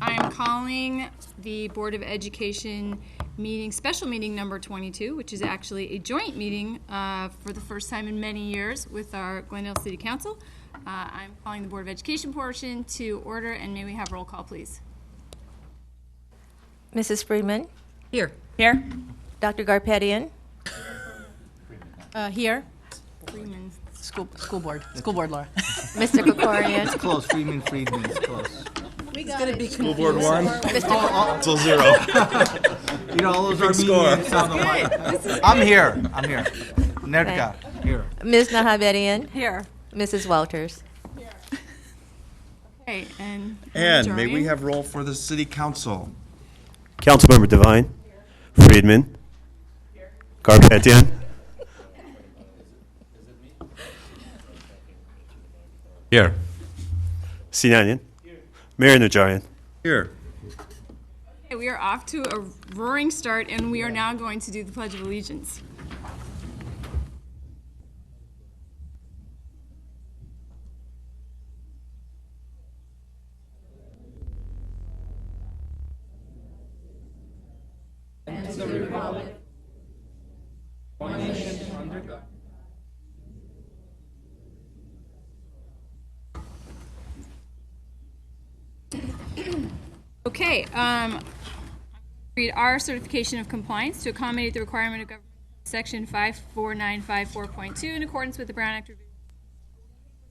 I'm calling the Board of Education meeting, special meeting number 22, which is actually a joint meeting for the first time in many years with our Glendale City Council. I'm calling the Board of Education portion to order, and may we have roll call, please? Mrs. Freeman? Here. Here. Dr. Garpetian? Here. Freeman. School board, Laura. Mr. Kokorian? It's close. Friedman, it's close. It's going to be School board one. Mr. Till zero. You know, all those are score. I'm here. Nerka, here. Ms. Nahabedian? Here. Mrs. Walters? Okay, and May we have roll for the city council? Councilmember Devine. Friedman. Garpetian. Here. Sinanian. Mayor Najarian. Here. Okay, we are off to a roaring start, and we are now going to do the Pledge of Allegiance. And to the Republic, one nation under God. Okay, read our certification of compliance to accommodate the requirement of government section 54954.2 in accordance with the Brown Act.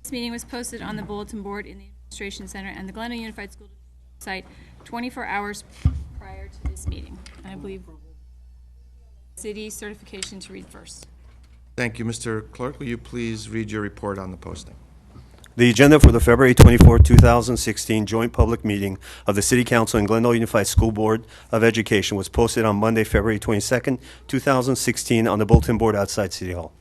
This meeting was posted on the bulletin board in the Administration Center and the Glendale Unified School District site 24 hours prior to this meeting. And I believe city certification to read first. Thank you, Mr. Clerk. Will you please read your report on the posting? The agenda for the February 24, 2016 joint public meeting of the City Council and Glendale Unified School Board of Education was posted on Monday, February 22, 2016 on the bulletin board outside City Hall.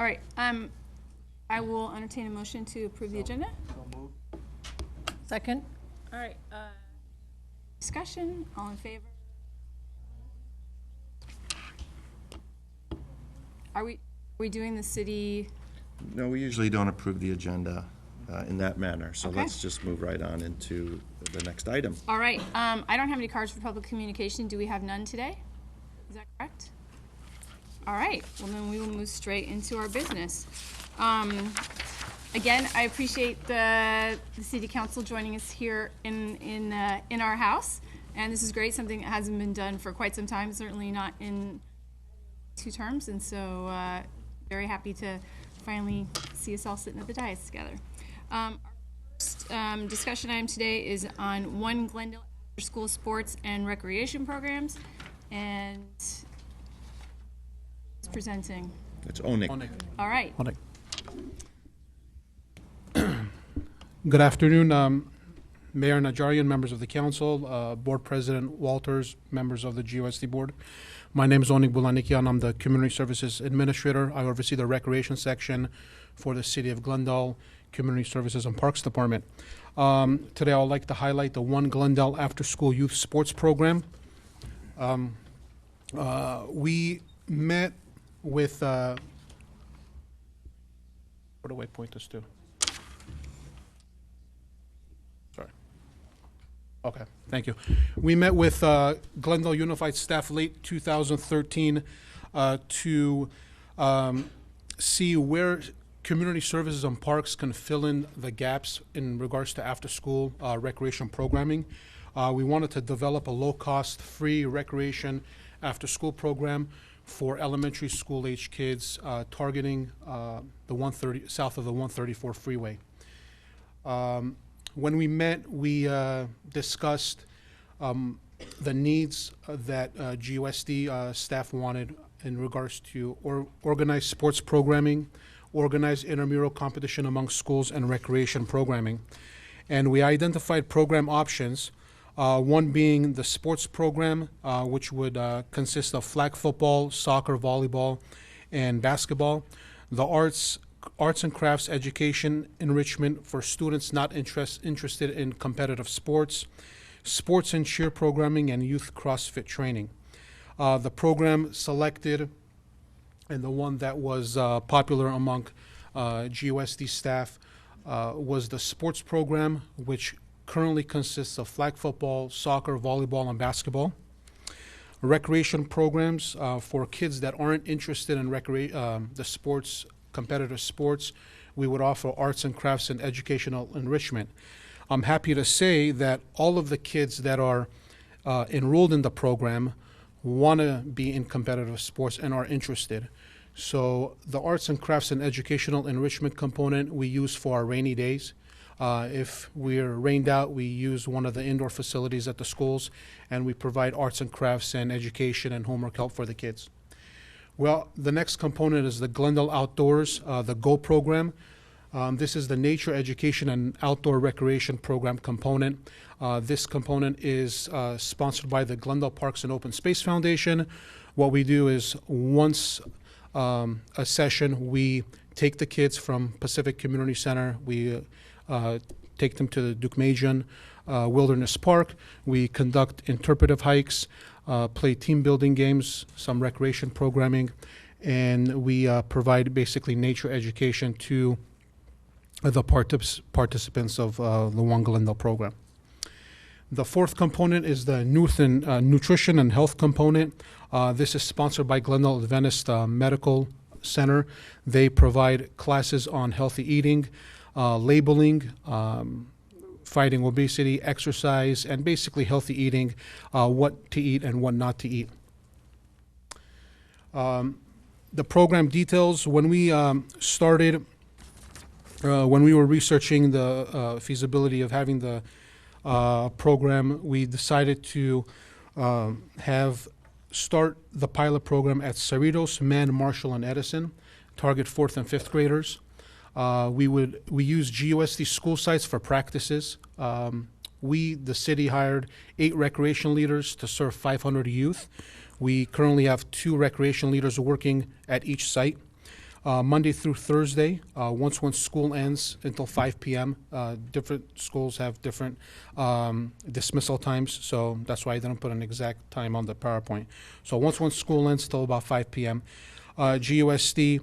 All right, I will entertain a motion to approve the agenda. Second. All right, discussion, all in favor? Are we doing the city? No, we usually don't approve the agenda in that manner, so Okay. let's just move right on into the next item. All right, I don't have any cards for public communication. Do we have none today? Is that correct? All right, well then we will move straight into our business. Again, I appreciate the city council joining us here in our house, and this is great, something that hasn't been done for quite some time, certainly not in 2 terms, and so very happy to finally see us all sitting at the dais together. Our first discussion item today is on One Glendale After School Sports and Recreation Programs, and it's presenting. It's Onik. All right. Good afternoon, Mayor Najarian, members of the council, Board President Walters, members of the GUSD Board. My name is Onik Bulanikian. I'm the Community Services Administrator. I oversee the Recreation Section for the City of Glendale Community Services and Parks Department. Today I would like to highlight the One Glendale After School Youth Sports Program. We met with, where do I point this to? Okay, thank you. We met with Glendale Unified staff late 2013 to see where community services and parks can fill in the gaps in regards to after-school recreation programming. We wanted to develop a low-cost, free recreation after-school program for elementary school-age kids targeting the 130 south of the 134 freeway. When we met, we discussed the needs that GUSD staff wanted in regards to organized sports programming, organized intramural competition among schools, and recreation programming. And we identified program options, one being the sports program, which would consist of flag football, soccer, volleyball, and basketball, the arts and crafts education enrichment for students not interested in competitive sports, sports and cheer programming, and youth CrossFit training. The program selected and the one that was popular among GUSD staff was the sports program, which currently consists of flag football, soccer, volleyball, and basketball. Recreation programs for kids that aren't interested in the sports, competitive sports. We would offer arts and crafts and educational enrichment. I'm happy to say that all of the kids that are enrolled in the program want to be in competitive sports and are interested. So the arts and crafts and educational enrichment component we use for our rainy days. If we're rained out, we use one of the indoor facilities at the schools, and we provide arts and crafts and education and homework help for the kids. Well, the next component is the Glendale Outdoors, the GO program. This is the Nature Education and Outdoor Recreation Program component. This component is sponsored by the Glendale Parks and Open Space Foundation. What we do is once a session, we take the kids from Pacific Community Center, we take them to the Duke-Majan Wilderness Park. We conduct interpretive hikes, play team building games, some recreation programming, and we provide basically nature education to the participants of the One Glendale program. The fourth component is the nutrition and health component. This is sponsored by Glendale Adventist Medical Center. They provide classes on healthy eating, labeling, fighting obesity, exercise, and basically healthy eating, what to eat and what not to eat. The program details, when we started, when we were researching the feasibility of having the program, we decided to start the pilot program at Cerritos, Mann, Marshall, and Edison, target 4th and 5th graders. We use GUSD school sites for practices. The city, hired 8 recreation leaders to serve 500 youth. We currently have 2 recreation leaders working at each site. Monday through Thursday, once school ends until 5 p.m. Different schools have different dismissal times, so that's why I didn't put an exact time on the PowerPoint. So once school ends till about 5 p.m. GUSD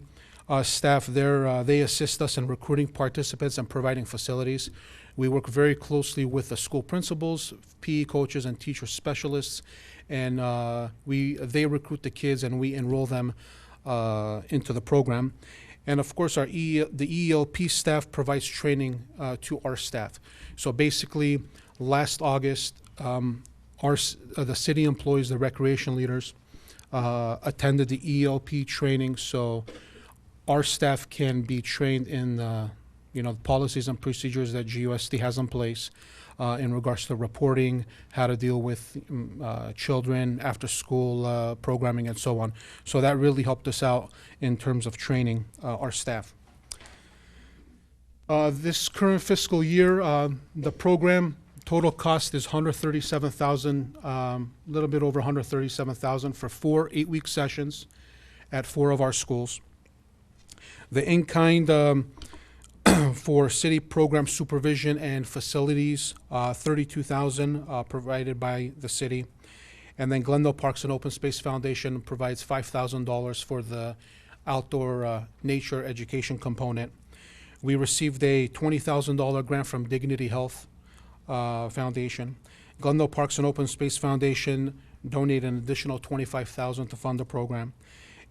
staff there, they assist us in recruiting participants and providing facilities. We work very closely with the school principals, PE coaches, and teacher specialists, and they recruit the kids and we enroll them into the program. And of course, the EELP staff provides training to our staff. So basically, last August, the city employees, the recreation leaders, attended the EELP training, so our staff can be trained in the policies and procedures that GUSD has in place in regards to reporting, how to deal with children, after school programming, and so on. So that really helped us out in terms of training our staff. This current fiscal year, the program total cost is $137,000, a little bit over $137,000 for 4 8-week sessions at 4 of our schools. The in-kind for city program supervision and facilities, $32,000 provided by the city. And then Glendale Parks and Open Space Foundation provides $5,000 for the outdoor nature education component. We received a $20,000 grant from Dignity Health Foundation. Glendale Parks and Open Space Foundation donated an additional $25,000 to fund the program.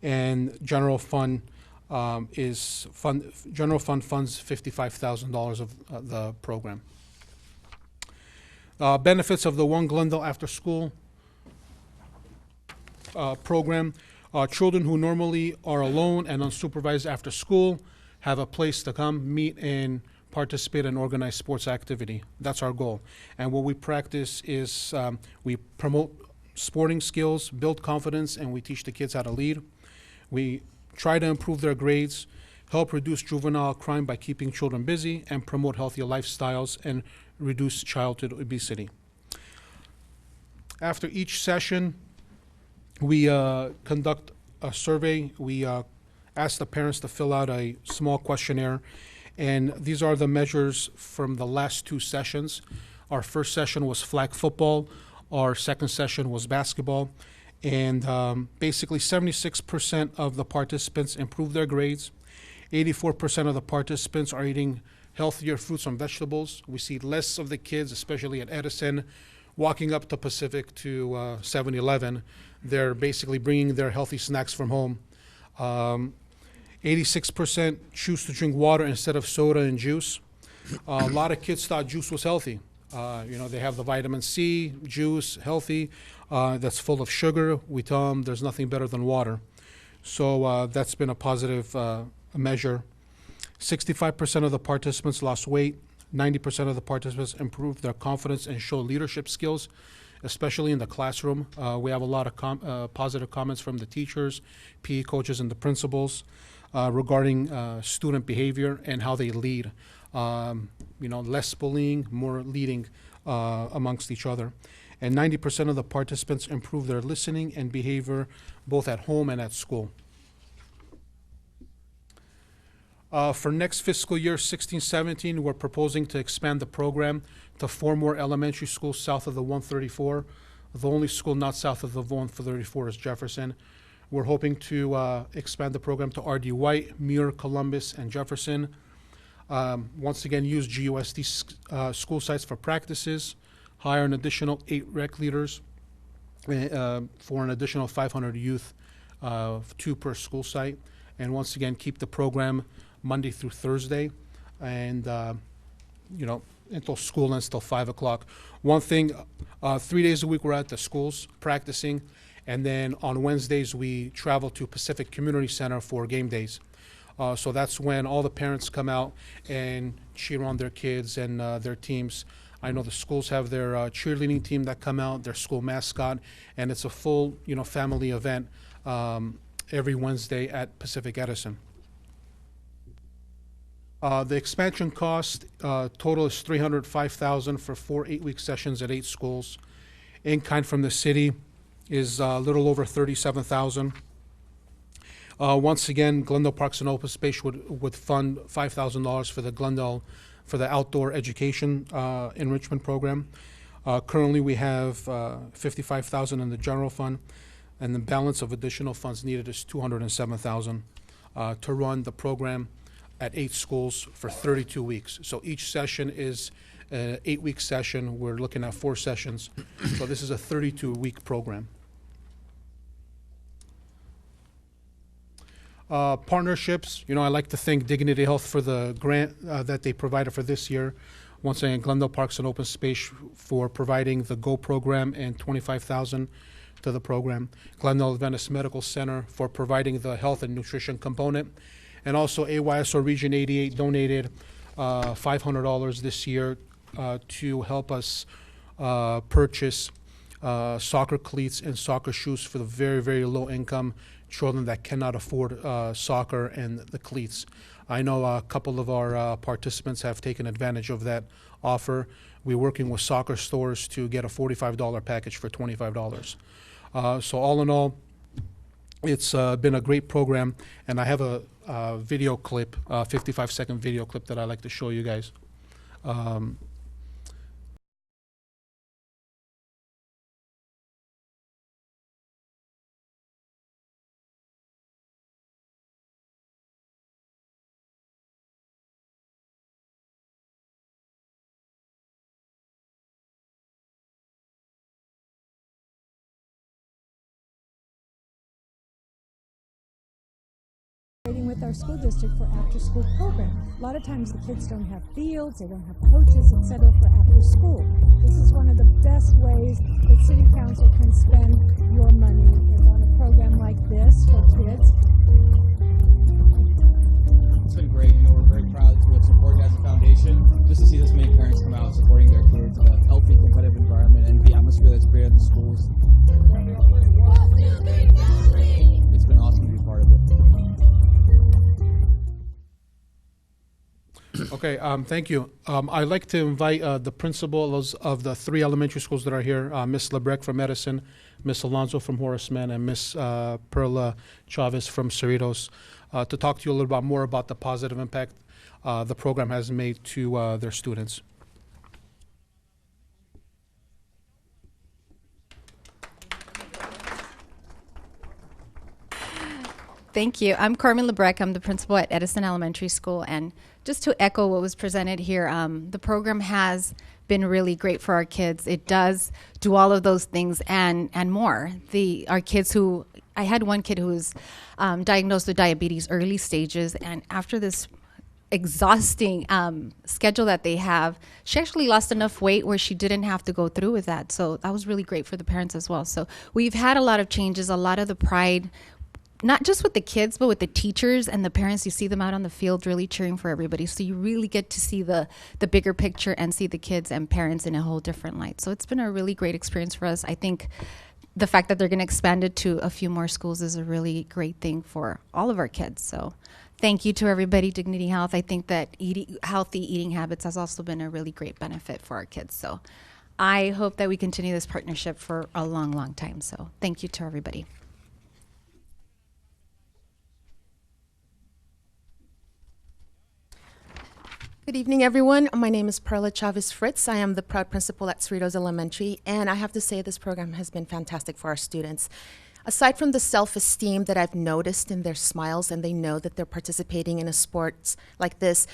And general fund funds $55,000 of the program. Benefits of the One Glendale After School program. Children who normally are alone and unsupervised after school have a place to come, meet, and participate in organized sports activity. That's our goal. And what we practice is we promote sporting skills, build confidence, and we teach the kids how to lead. We try to improve their grades, help reduce juvenile crime by keeping children busy, and promote healthier lifestyles and reduce childhood obesity. After each session, we conduct a survey. We ask the parents to fill out a small questionnaire, and these are the measures from the last 2 sessions. Our first session was flag football. Our second session was basketball. And basically 76% of the participants improved their grades. 84% of the participants are eating healthier fruits and vegetables. We see less of the kids, especially at Edison, walking up to Pacific to 7-Eleven. They're basically bringing their healthy snacks from home. 86% choose to drink water instead of soda and juice. A lot of kids thought juice was healthy. They have the vitamin C, juice, healthy, that's full of sugar. We tell them there's nothing better than water. So that's been a positive measure. 65% of the participants lost weight. 90% of the participants improved their confidence and showed leadership skills, especially in the classroom. We have a lot of positive comments from the teachers, PE coaches, and the principals regarding student behavior and how they lead. Less bullying, more leading amongst each other. And 90% of the participants improved their listening and behavior both at home and at school. For next fiscal year, 16-17, we're proposing to expand the program to 4 more elementary schools south of the 134. The only school not south of the 134 is Jefferson. We're hoping to expand the program to R.D. White, Muir, Columbus, and Jefferson. Once again, use GUSD school sites for practices, hire an additional 8 rec leaders for an additional 500 youth, 2 per school site. And once again, keep the program Monday through Thursday, and until school ends till 5 o'clock. One thing, 3 days a week we're at the schools practicing, and then on Wednesdays we travel to Pacific Community Center for game days. So that's when all the parents come out and cheer on their kids and their teams. I know the schools have their cheerleading team that come out, their school mascot, and it's a full family event every Wednesday at Pacific Edison. The expansion cost total is $305,000 for 4 8-week sessions at 8 schools. In kind from the city is a little over $37,000. Once again, Glendale Parks and Open Space would fund $5,000 for the Glendale for the outdoor education enrichment program. Currently, we have $55,000 in the general fund, and the balance of additional funds needed is $207,000 to run the program at 8 schools for 32 weeks. So each session is an 8-week session. We're looking at 4 sessions. So this is a 32-week program. Partnerships, I like to thank Dignity Health for the grant that they provided for this year. Once again, Glendale Parks and Open Space for providing the GO program and $25,000 to the program. Glendale Adventist Medical Center for providing the health and nutrition component. And also AYSO Region 88 donated $500 this year to help us purchase soccer cleats and soccer shoes for the very, very low income children that cannot afford soccer and the cleats. I know a couple of our participants have taken advantage of that offer. We're working with soccer stores to get a $45 package for $25. So all in all, it's been a great program, and I have a video clip, 55-second video clip that I like to show you guys. With our school district for after-school program. A lot of times the kids don't have fields, they don't have coaches, etc. for after school. This is one of the best ways that City Council can spend your money is on a program like this for kids. It's been great. We're very proud to have supported as a foundation. Just to see this many parents come out supporting their kids, a healthy, competitive environment, and the atmosphere that's created at the schools. It's been awesome to be part of it. Okay, thank you. I'd like to invite the principals of the 3 elementary schools that are here, Ms. Lebrecq from Edison, Ms. Alonso from Horace Mann, and Ms. Perla Chavez from Cerritos, to talk to you a little bit more about the positive impact the program has made to their students. Thank you. I'm Carmen Lebrecq. I'm the principal at Edison Elementary School. And just to echo what was presented here, the program has been really great for our kids. It does do all of those things and more. Our kids I had one kid who was diagnosed with diabetes early stages, and after this exhausting schedule that they have, she actually lost enough weight where she didn't have to go through with that. So that was really great for the parents as well. So we've had a lot of changes, a lot of the pride, not just with the kids, but with the teachers and the parents. You see them out on the field really cheering for everybody. So you really get to see the bigger picture and see the kids and parents in a whole different light. So it's been a really great experience for us. I think the fact that they're going to expand it to a few more schools is a really great thing for all of our kids. So thank you to everybody, Dignity Health. I think that healthy eating habits has also been a really great benefit for our kids. So I hope that we continue this partnership for a long, long time. So thank you to everybody. Good evening, everyone. My name is Perla Chavez Fritz. I am the proud principal at Cerritos Elementary, and I have to say this program has been fantastic for our students. Aside from the self-esteem that I've noticed in their smiles and they know that they're participating in a sports like this,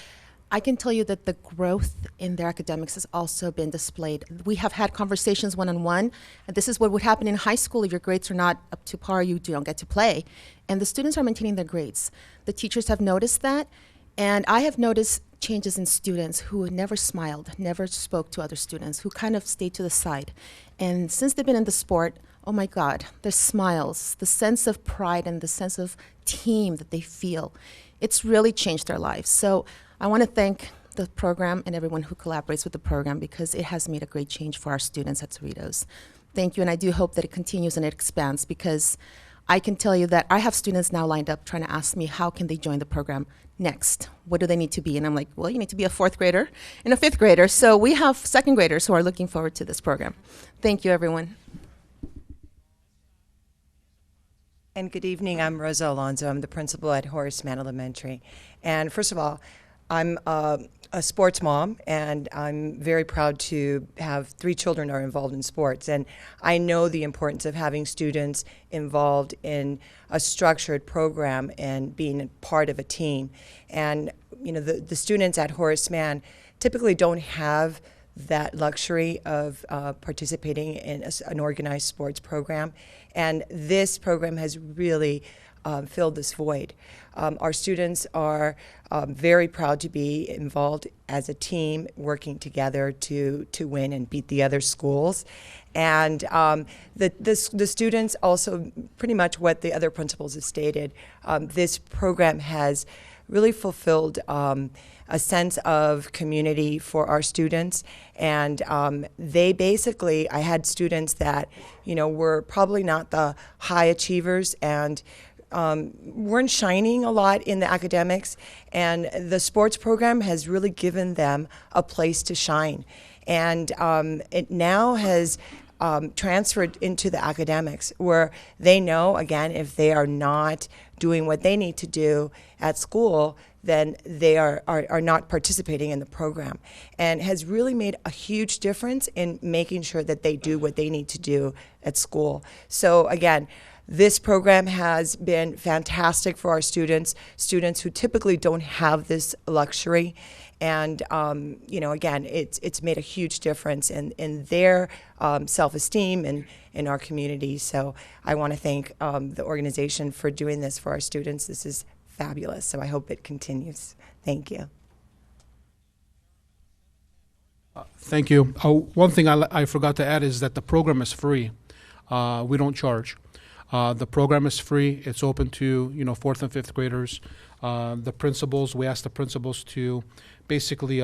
I can tell you that the growth in their academics has also been displayed. We have had conversations one-on-one, and this is what would happen in high school. If your grades are not up to par, you don't get to play. And the students are maintaining their grades. The teachers have noticed that, and I have noticed changes in students who never smiled, never spoke to other students, who kind of stayed to the side. And since they've been in the sport, oh my God, their smiles, the sense of pride and the sense of team that they feel, it's really changed their lives. So I want to thank the program and everyone who collaborates with the program, because it has made a great change for our students at Cerritos. Thank you, and I do hope that it continues and it expands, because I can tell you that I have students now lined up trying to ask me how can they join the program next. What do they need to be? And I'm like, well, you need to be a 4th grader and a 5th grader. So we have 2nd graders who are looking forward to this program. Thank you, everyone. And good evening. I'm Rosa Alonso. I'm the principal at Horace Mann Elementary. And first of all, I'm a sports mom, and I'm very proud to have 3 children who are involved in sports. And I know the importance of having students involved in a structured program and being a part of a team. And you know, the students at Horace Mann typically don't have that luxury of participating in an organized sports program. And this program has really filled this void. Our students are very proud to be involved as a team, working together to win and beat the other schools. And the students also, pretty much what the other principals have stated, this program has really fulfilled a sense of community for our students. And they basically, I had students that, you know, were probably not the high achievers and weren't shining a lot in the academics, and the sports program has really given them a place to shine. And it now has transferred into the academics, where they know, again, if they are not doing what they need to do at school, then they are not participating in the program, and has really made a huge difference in making sure that they do what they need to do at school. So again, this program has been fantastic for our students who typically don't have this luxury. And, you know, again, it's made a huge difference in their self-esteem and in our community. So I want to thank the organization for doing this for our students. This is fabulous. So I hope it continues. Thank you. Thank you. One thing I forgot to add is that the program is free. We don't charge. The program is free. It's open to, you know, 4th and 5th graders. The principals, we ask the principals to basically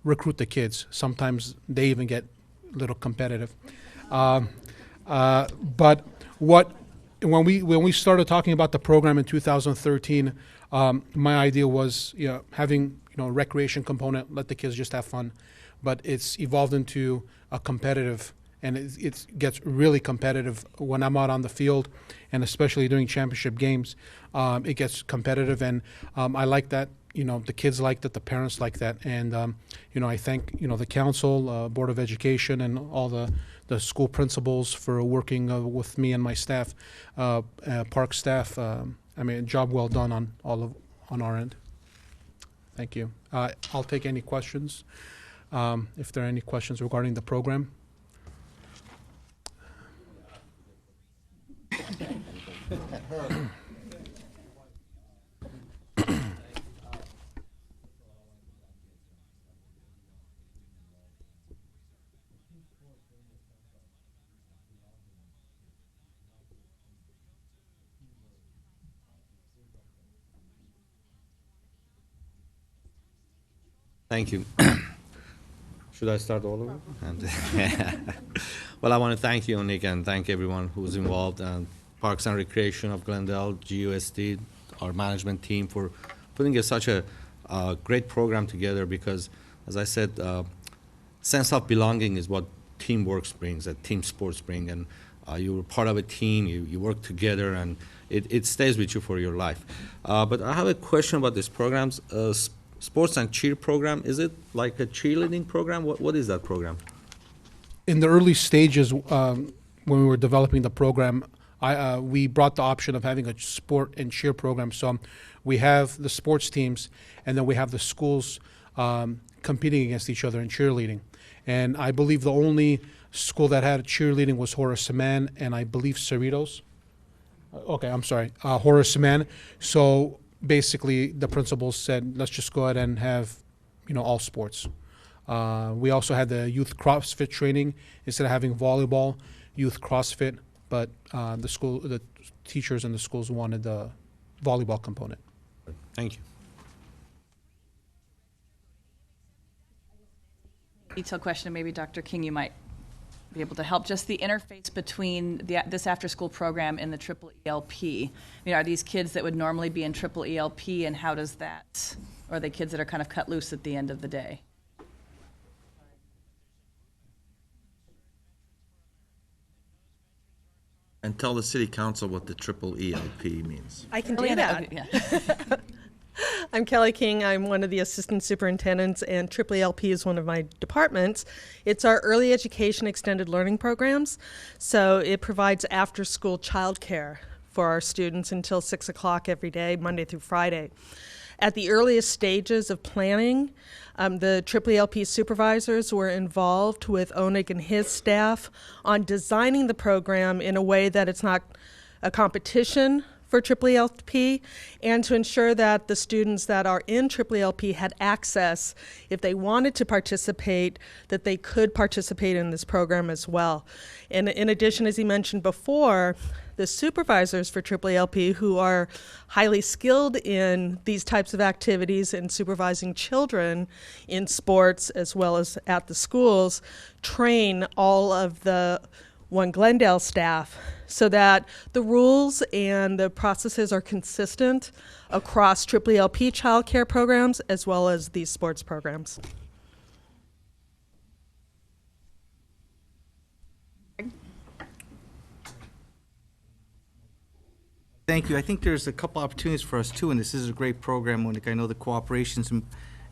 recruit the kids. Sometimes they even get a little competitive. But when we started talking about the program in 2013, my idea was, you know, having, you know, a recreation component, let the kids just have fun. But it's evolved into a competitive, and it gets really competitive when I'm out on the field, and especially during championship games. It gets competitive, and I like that. You know, the kids like that, the parents like that, and you know, I thank, you know, the council, Board of Education, and all the school principals for working with me and my staff, park staff, job well done on our end. Thank you. I'll take any questions, if there are any questions regarding the program. Thank you. Should I start all over? Well, I want to thank you, Nick, and thank everyone who was involved, and Parks and Recreation of Glendale, GUSD, our management team for putting such a great program together because, as I said, sense of belonging is what teamwork brings, that team sports bring, and you're part of a team, you work together, and it stays with you for your life. But I have a question about this program's sports and cheer program. Is it like a cheerleading program? What is that program? In the early stages, when we were developing the program, we brought the option of having a sport and cheer program. So we have the sports teams, and then we have the schools competing against each other in cheerleading. And I believe the only school that had cheerleading was Horace Mann, and I believe Cerritos. Horace Mann. So basically, the principals said, let's just go ahead and have, all sports. We also had the youth CrossFit training instead of having volleyball, youth CrossFit. But the teachers and the schools wanted the volleyball component. Thank you. Detailed question, maybe Dr. King, you might be able to help. Just the interface between this after-school program and the triple ELP. Are these kids that would normally be in triple ELP, and how does that, or are they kids that are kind of cut loose at the end of the day? And tell the city council what the triple ELP means. I can do that. I'm Kelly King. I'm one of the assistant superintendents, and Triple ELP is one of my departments. It's our early education extended learning programs. So it provides after-school childcare for our students until 6 o'clock every day, Monday through Friday. At the earliest stages of planning, the Triple ELP supervisors were involved with Onig and his staff on designing the program in a way that it's not a competition for Triple ELP, and to ensure that the students that are in Triple ELP had access, if they wanted to participate, that they could participate in this program as well. And in addition, as he mentioned before, the supervisors for Triple ELP, who are highly skilled in these types of activities and supervising children in sports as well as at the schools, train all of the One Glendale staff so that the rules and the processes are consistent across Triple ELP child care programs as well as these sports programs. Thank you. I think there's a couple opportunities for us too, and this is a great program, Monique. I know the cooperation's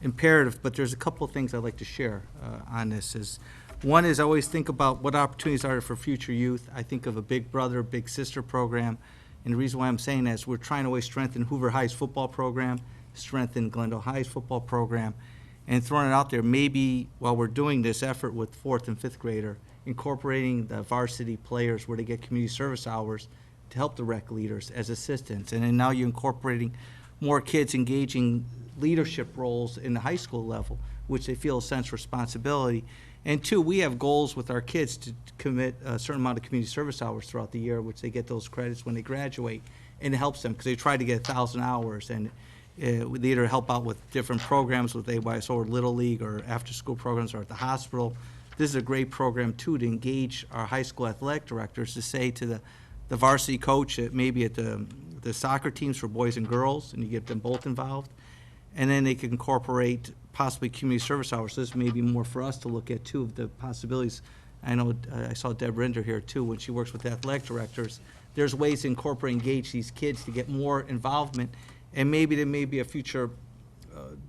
imperative, but there's a couple of things I'd like to share on this. One is I always think about what opportunities are there for future youth. I think of a big brother, big sister program, and the reason why I'm saying that is we're trying to always strengthen Hoover High's football program, strengthen Glendale High's football program, and throwing it out there, maybe while we're doing this effort with 4th and 5th grader, incorporating the varsity players where they get community service hours to help the rec leaders as assistants. And then now you're incorporating more kids engaging leadership roles in the high school level, which they feel a sense of responsibility. And two, we have goals with our kids to commit a certain amount of community service hours throughout the year, which they get those credits when they graduate, and it helps them because they try to get 1,000 hours, and they either help out with different programs with AYS or Little League or after-school programs or at the hospital. This is a great program, too, to engage our high school athletic directors to say to the varsity coach maybe at the soccer teams for boys and girls, and you get them both involved, and then they can incorporate possibly community service hours. This may be more for us to look at, too, of the possibilities. I know I saw Deb Rinder here, too, when she works with the athletic directors. There's ways to incorporate, engage these kids to get more involvement, and maybe there may be a future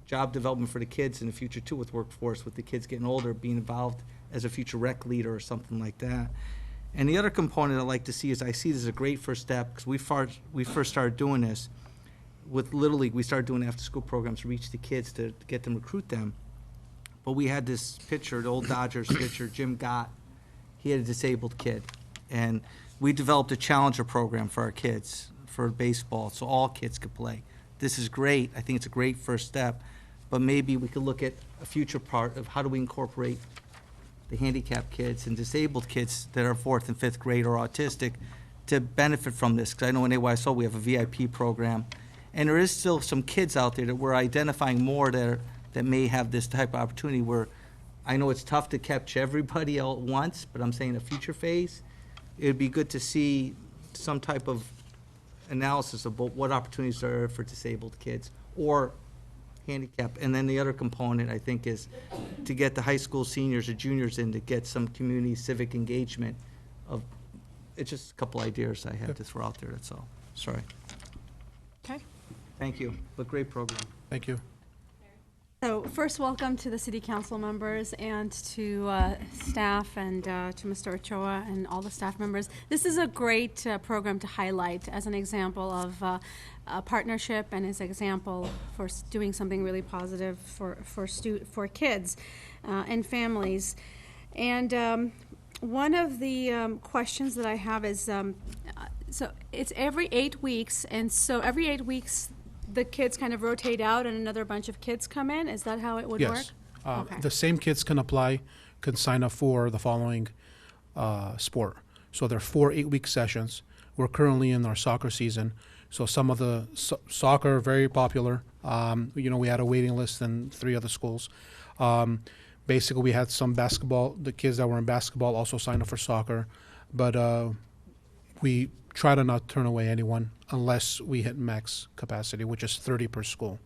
job development for the kids in the future, too, with workforce, with the kids getting older, being involved as a future rec leader or something like that. And the other component I'd like to see is I see this as a great first step, because we first started doing this with Little League. We started doing after-school programs to reach the kids to get them, recruit them. But we had this pitcher, the old Dodgers pitcher, Jim Gott. He had a disabled kid. And we developed a challenger program for our kids, for baseball, so all kids could play. This is great. I think it's a great first step. But maybe we could look at a future part of how do we incorporate the handicapped kids and disabled kids that are 4th and 5th grade or autistic to benefit from this. Because I know in AYSO we have a VIP program. And there is still some kids out there that we're identifying more that may have this type of opportunity where I know it's tough to catch everybody all at once, but I'm saying a future phase, it would be good to see some type of analysis about what opportunities there are for disabled kids or handicap. And then the other component, I think, is to get the high school seniors or juniors in to get some community civic engagement of, it's just a couple ideas I had to throw out there, that's all. Sorry. Okay. Thank you, but great program. Thank you. So first, welcome to the city council members and to staff and to Mr. Ochoa and all the staff members. This is a great program to highlight as an example of a partnership and as an example for doing something really positive for kids and families. And one of the questions that I have is, so it's every 8 weeks, and so every 8 weeks the kids kind of rotate out and another bunch of kids come in? Is that how it would work? Yes. Okay. The same kids can apply, can sign up for the following sport. So there are 4 8-week sessions. We're currently in our soccer season. So some of the soccer are very popular. We had a waiting list in 3 other schools. Basically, we had some basketball. The kids that were in basketball also signed up for soccer. But we try to not turn away anyone unless we hit max capacity, which is 30 per school.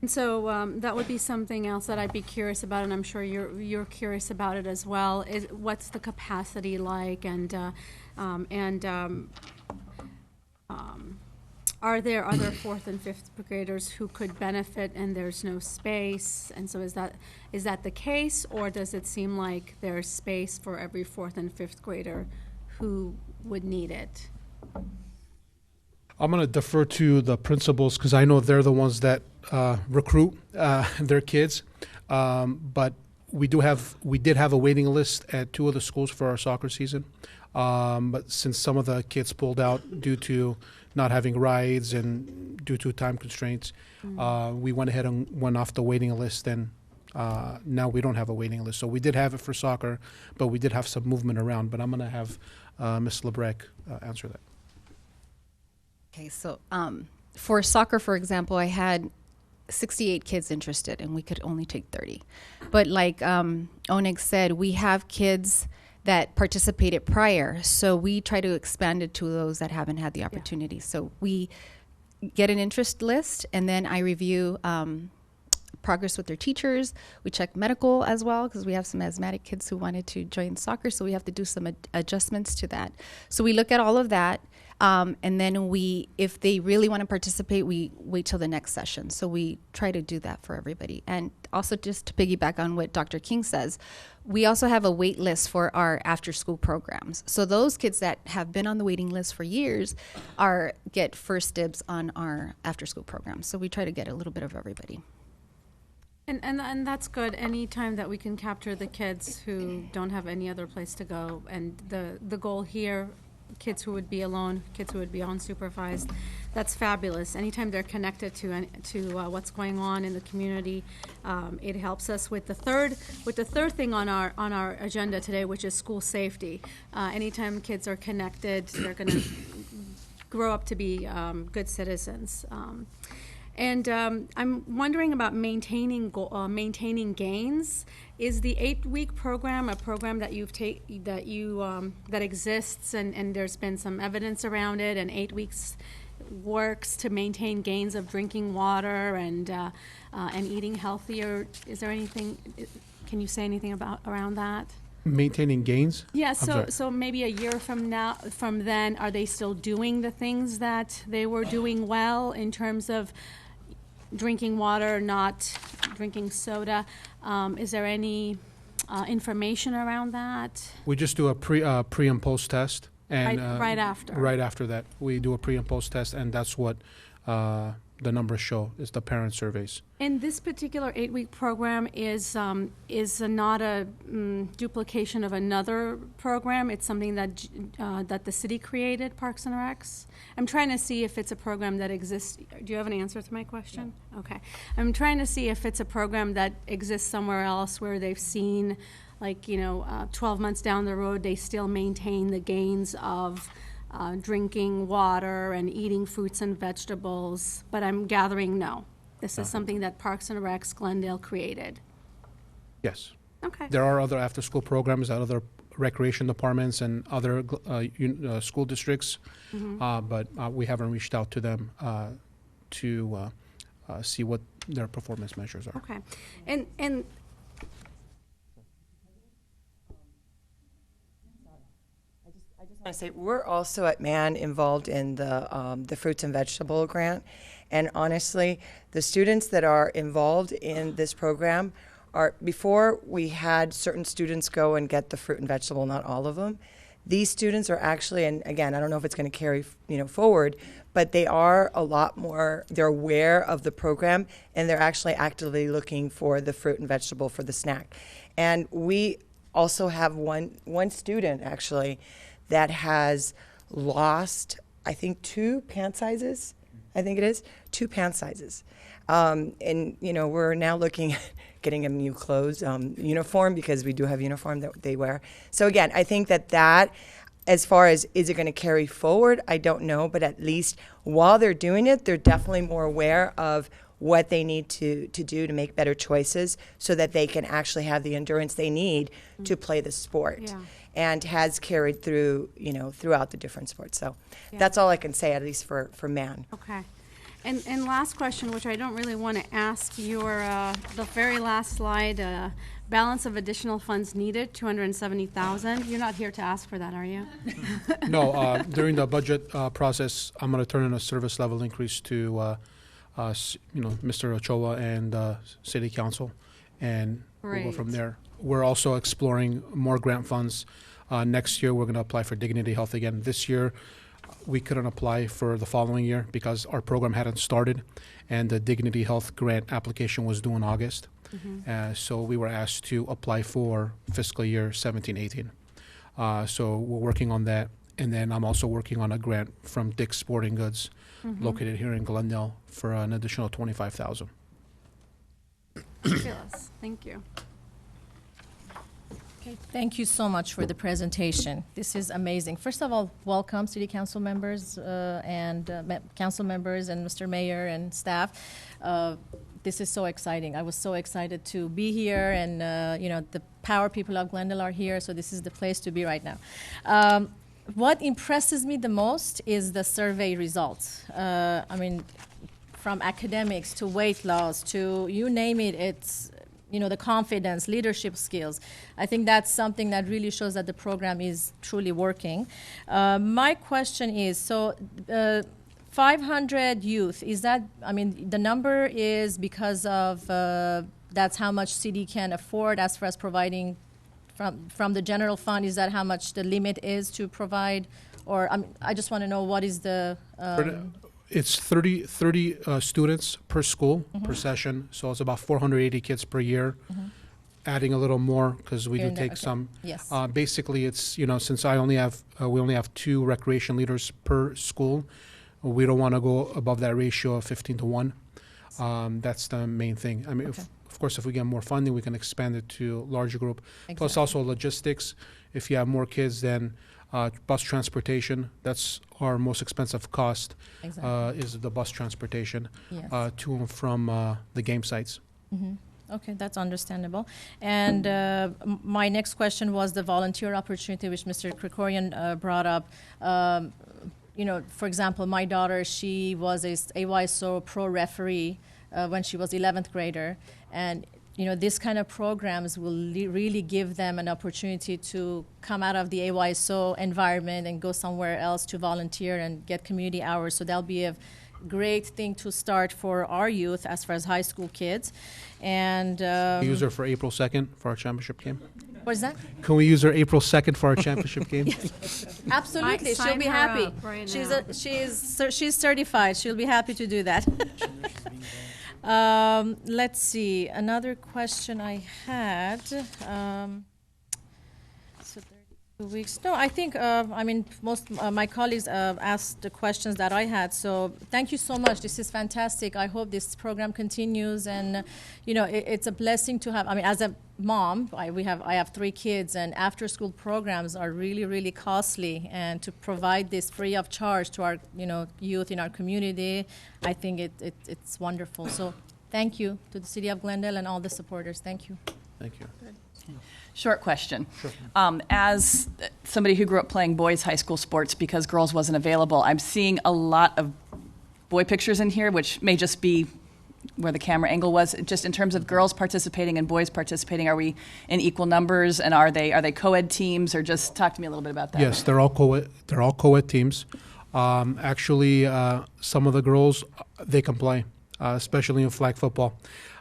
And so that would be something else that I'd be curious about, and I'm sure you're curious about it as well. Is what's the capacity like, and are there other 4th and 5th graders who could benefit and there's no space? And so is that the case, or does it seem like there's space for every 4th and 5th grader who would need it? I'm going to defer to the principals because I know they're the ones that recruit their kids. But we did have a waiting list at 2 of the schools for our soccer season. But since some of the kids pulled out due to not having rides and due to time constraints, we went ahead and went off the waiting list, and now we don't have a waiting list. So we did have it for soccer, but we did have some movement around. But I'm going to have Ms. Lebrec answer that. Okay, so for soccer, for example, I had 68 kids interested, and we could only take 30. But like Onig said, we have kids that participated prior, so we try to expand it to those that haven't had the opportunity. Yeah. So we get an interest list, and then I review progress with their teachers. We check medical as well, because we have some asthmatic kids who wanted to join soccer, so we have to do some adjustments to that. So we look at all of that. And then if they really want to participate, we wait till the next session. So we try to do that for everybody. And also, just to piggyback on what Dr. King says, we also have a wait list for our after-school programs. So those kids that have been on the waiting list for years get first dibs on our after-school programs. So we try to get a little bit of everybody. And that's good. Any time that we can capture the kids who don't have any other place to go, and the goal here, kids who would be alone, kids who would be unsupervised, that's fabulous. Anytime they're connected to what's going on in the community, it helps us with the third thing on our agenda today, which is school safety. Anytime kids are connected, they're going to grow up to be good citizens. And I'm wondering about maintaining gains. Is the 8-week program a program that that exists, and there's been some evidence around it, and 8 weeks works to maintain gains of drinking water and eating healthier? Is there anything? Can you say anything around that? Maintaining gains? Yeah, so maybe a year from then, are they still doing the things that they were doing well in terms of drinking water, not drinking soda? Is there any information around that? We just do a pre and post test. And Right after. Right after that, we do a pre and post test, and that's what the numbers show, is the parent surveys. And this particular 8-week program is not a duplication of another program. It's something that that the city created, Parks and Recs. I'm trying to see if it's a program that exists. Do you have an answer to my question? Yeah. Okay. I'm trying to see if it's a program that exists somewhere else where they've seen, like, 12 months down the road, they still maintain the gains of drinking water and eating fruits and vegetables, but I'm gathering no. This is something that Parks and Recs Glendale created. Yes. Okay. There are other after-school programs at other recreation departments and other school districts, but we haven't reached out to them to see what their performance measures are. Okay. And I say we're also at MAN involved in the fruits and vegetable grant, and honestly, the students that are involved in this program are, before we had certain students go and get the fruit and vegetable, not all of them. These students are actually, and again, I don't know if it's going to carry forward, but they are a lot more. They're aware of the program, and they're actually actively looking for the fruit and vegetable for the snack. And we also have one student actually that has lost, I think, 2 pant sizes. I think it is 2 pant sizes. And we're now looking at getting him new clothes, uniform, because we do have uniform that they wear. So again, I think that as far as is it going to carry forward, I don't know, but at least while they're doing it, they're definitely more aware of what they need to do to make better choices so that they can actually have the endurance they need to play the sport. Yeah. And has carried through, throughout the different sports. So that's all I can say, at least for MAN. okay. And last question, which I don't really want to ask, the very last slide, balance of additional funds needed, $270,000. You're not here to ask for that, are you? No, during the budget process, I'm going to turn in a service level increase to, Mr. Ochoa and City Council, and we'll go from there. We're also exploring more grant funds. Next year, we're going to apply for Dignity Health again. This year, we couldn't apply for the following year because our program hadn't started, and the Dignity Health grant application was due in August. So we were asked to apply for fiscal year 17-18. So we're working on that. And then I'm also working on a grant from Dick's Sporting Goods, located here in Glendale, for an additional $25,000. Fabulous. Thank you. Okay, thank you so much for the presentation. This is amazing. First of all, welcome, City Council members and council members and Mr. Mayor and staff. This is so exciting. I was so excited to be here, and the power people of Glendale are here, so this is the place to be right now. What impresses me the most is the survey results. From academics to weight loss to you name it, it's the confidence, leadership skills. I think that's something that really shows that the program is truly working. My question is, 500 youth, is that, the number is because of, that's how much city can afford as far as providing from the general fund? Is that how much the limit is to provide? Or I just want to know what is the... It's 30 students per school, per session, so it's about 480 kids per year, adding a little more because we do take some. Yes. Basically, it's, since we only have 2 recreation leaders per school, we don't want to go above that ratio of 15-1. That's the main thing. Of course, if we get more funding, we can expand it to a larger group. Exactly. Plus also logistics. If you have more kids, then bus transportation, that's our most expensive cost, is the bus transportation to and from the game sites. Okay, that's understandable. And my next question was the volunteer opportunity, which Mr. Krikorian brought up. For example, my daughter, she was a AYSO pro referee when she was 11th grader. And, this kind of programs will really give them an opportunity to come out of the AYSO environment and go somewhere else to volunteer and get community hours. So that'll be a great thing to start for our youth as far as high school kids. And Use her for April 2nd for our championship game. what's that? Can we use her April 2nd for our championship game? Absolutely, she'll Sign be her happy. up right she's now. she's certified. She'll be happy to do that. Let's see. Another question I had. So 32 weeks. No, I think I mean most my colleagues asked the questions that I had. So thank you so much. This is fantastic. I hope this program continues, and you know it's a blessing to have. I mean, as a mom, I have 3 kids, and after-school programs are really costly. And to provide this free of charge to our youth in our community, I think it's wonderful. So thank you to the City of Glendale and all the supporters. Thank you. Thank you. Short question. As somebody who grew up playing boys' high school sports because girls wasn't available, I'm seeing a lot of boy pictures in here, which may just be where the camera angle was. Just in terms of girls participating and boys participating, are we in equal numbers, and are they co-ed teams, or just talk to me a little bit about that? Yes, they're all co-ed. They're all co-ed teams. Actually, some of the girls they can play, especially in flag football.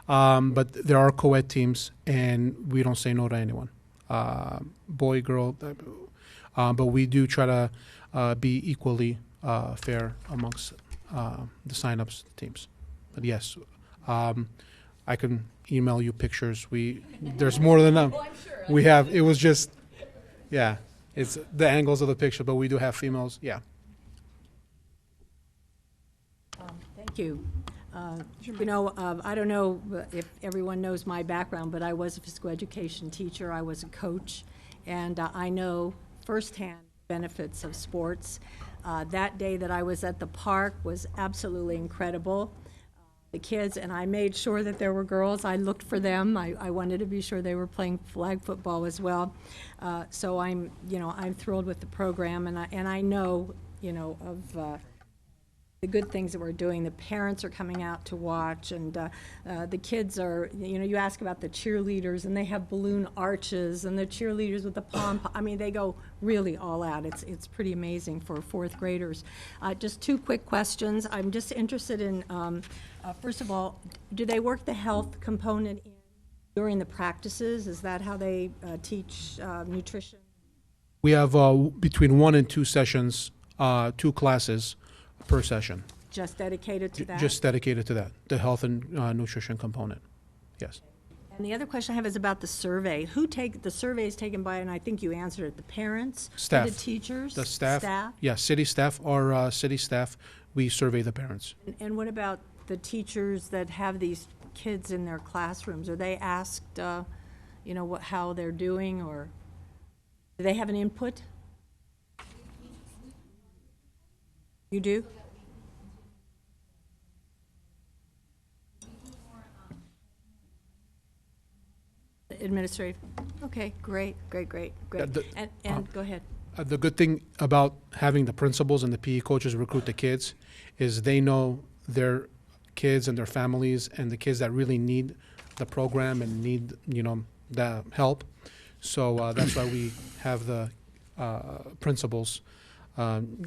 But there are co-ed teams, and we don't say no to anyone, boy, girl. But we do try to be equally fair amongst the sign-ups teams. But yes, I can email you pictures. There's more than enough. We have. It was just, yeah. It's the angles of the picture, but we do have females. Yeah. Thank you. I don't know if everyone knows my background, but I was a physical education teacher. I was a coach, and I know firsthand benefits of sports. That day that I was at the park was absolutely incredible. The kids, and I made sure that there were girls. I looked for them. I wanted to be sure they were playing flag football as well. So I'm thrilled with the program, and I know, of the good things that we're doing. The parents are coming out to watch, and the kids are, you ask about the cheerleaders, and they have balloon arches, and the cheerleaders with the pom. I mean, they go really all out. It's pretty amazing for 4th graders. Just 2 quick questions. I'm just interested in, first of all, do they work the health component during the practices? Is that how they teach nutrition? We have between 1 and 2 sessions, 2 classes per session. Just dedicated to that? Just dedicated to that, the health and nutrition component. Yes. And the other question I have is about the survey. The survey is taken by, and I think you answered it, the parents? Staff. The teachers? The staff. Staff? Yeah, city staff or city staff, we survey the parents. And what about the teachers that have these kids in their classrooms? Are they asked, how they're doing, or do they have an input? You do? Administrative. Okay, great. Yeah, And go ahead. The good thing about having the principals and the PE coaches recruit the kids is they know their kids and their families and the kids that really need the program and need, the help. So that's why we have the principals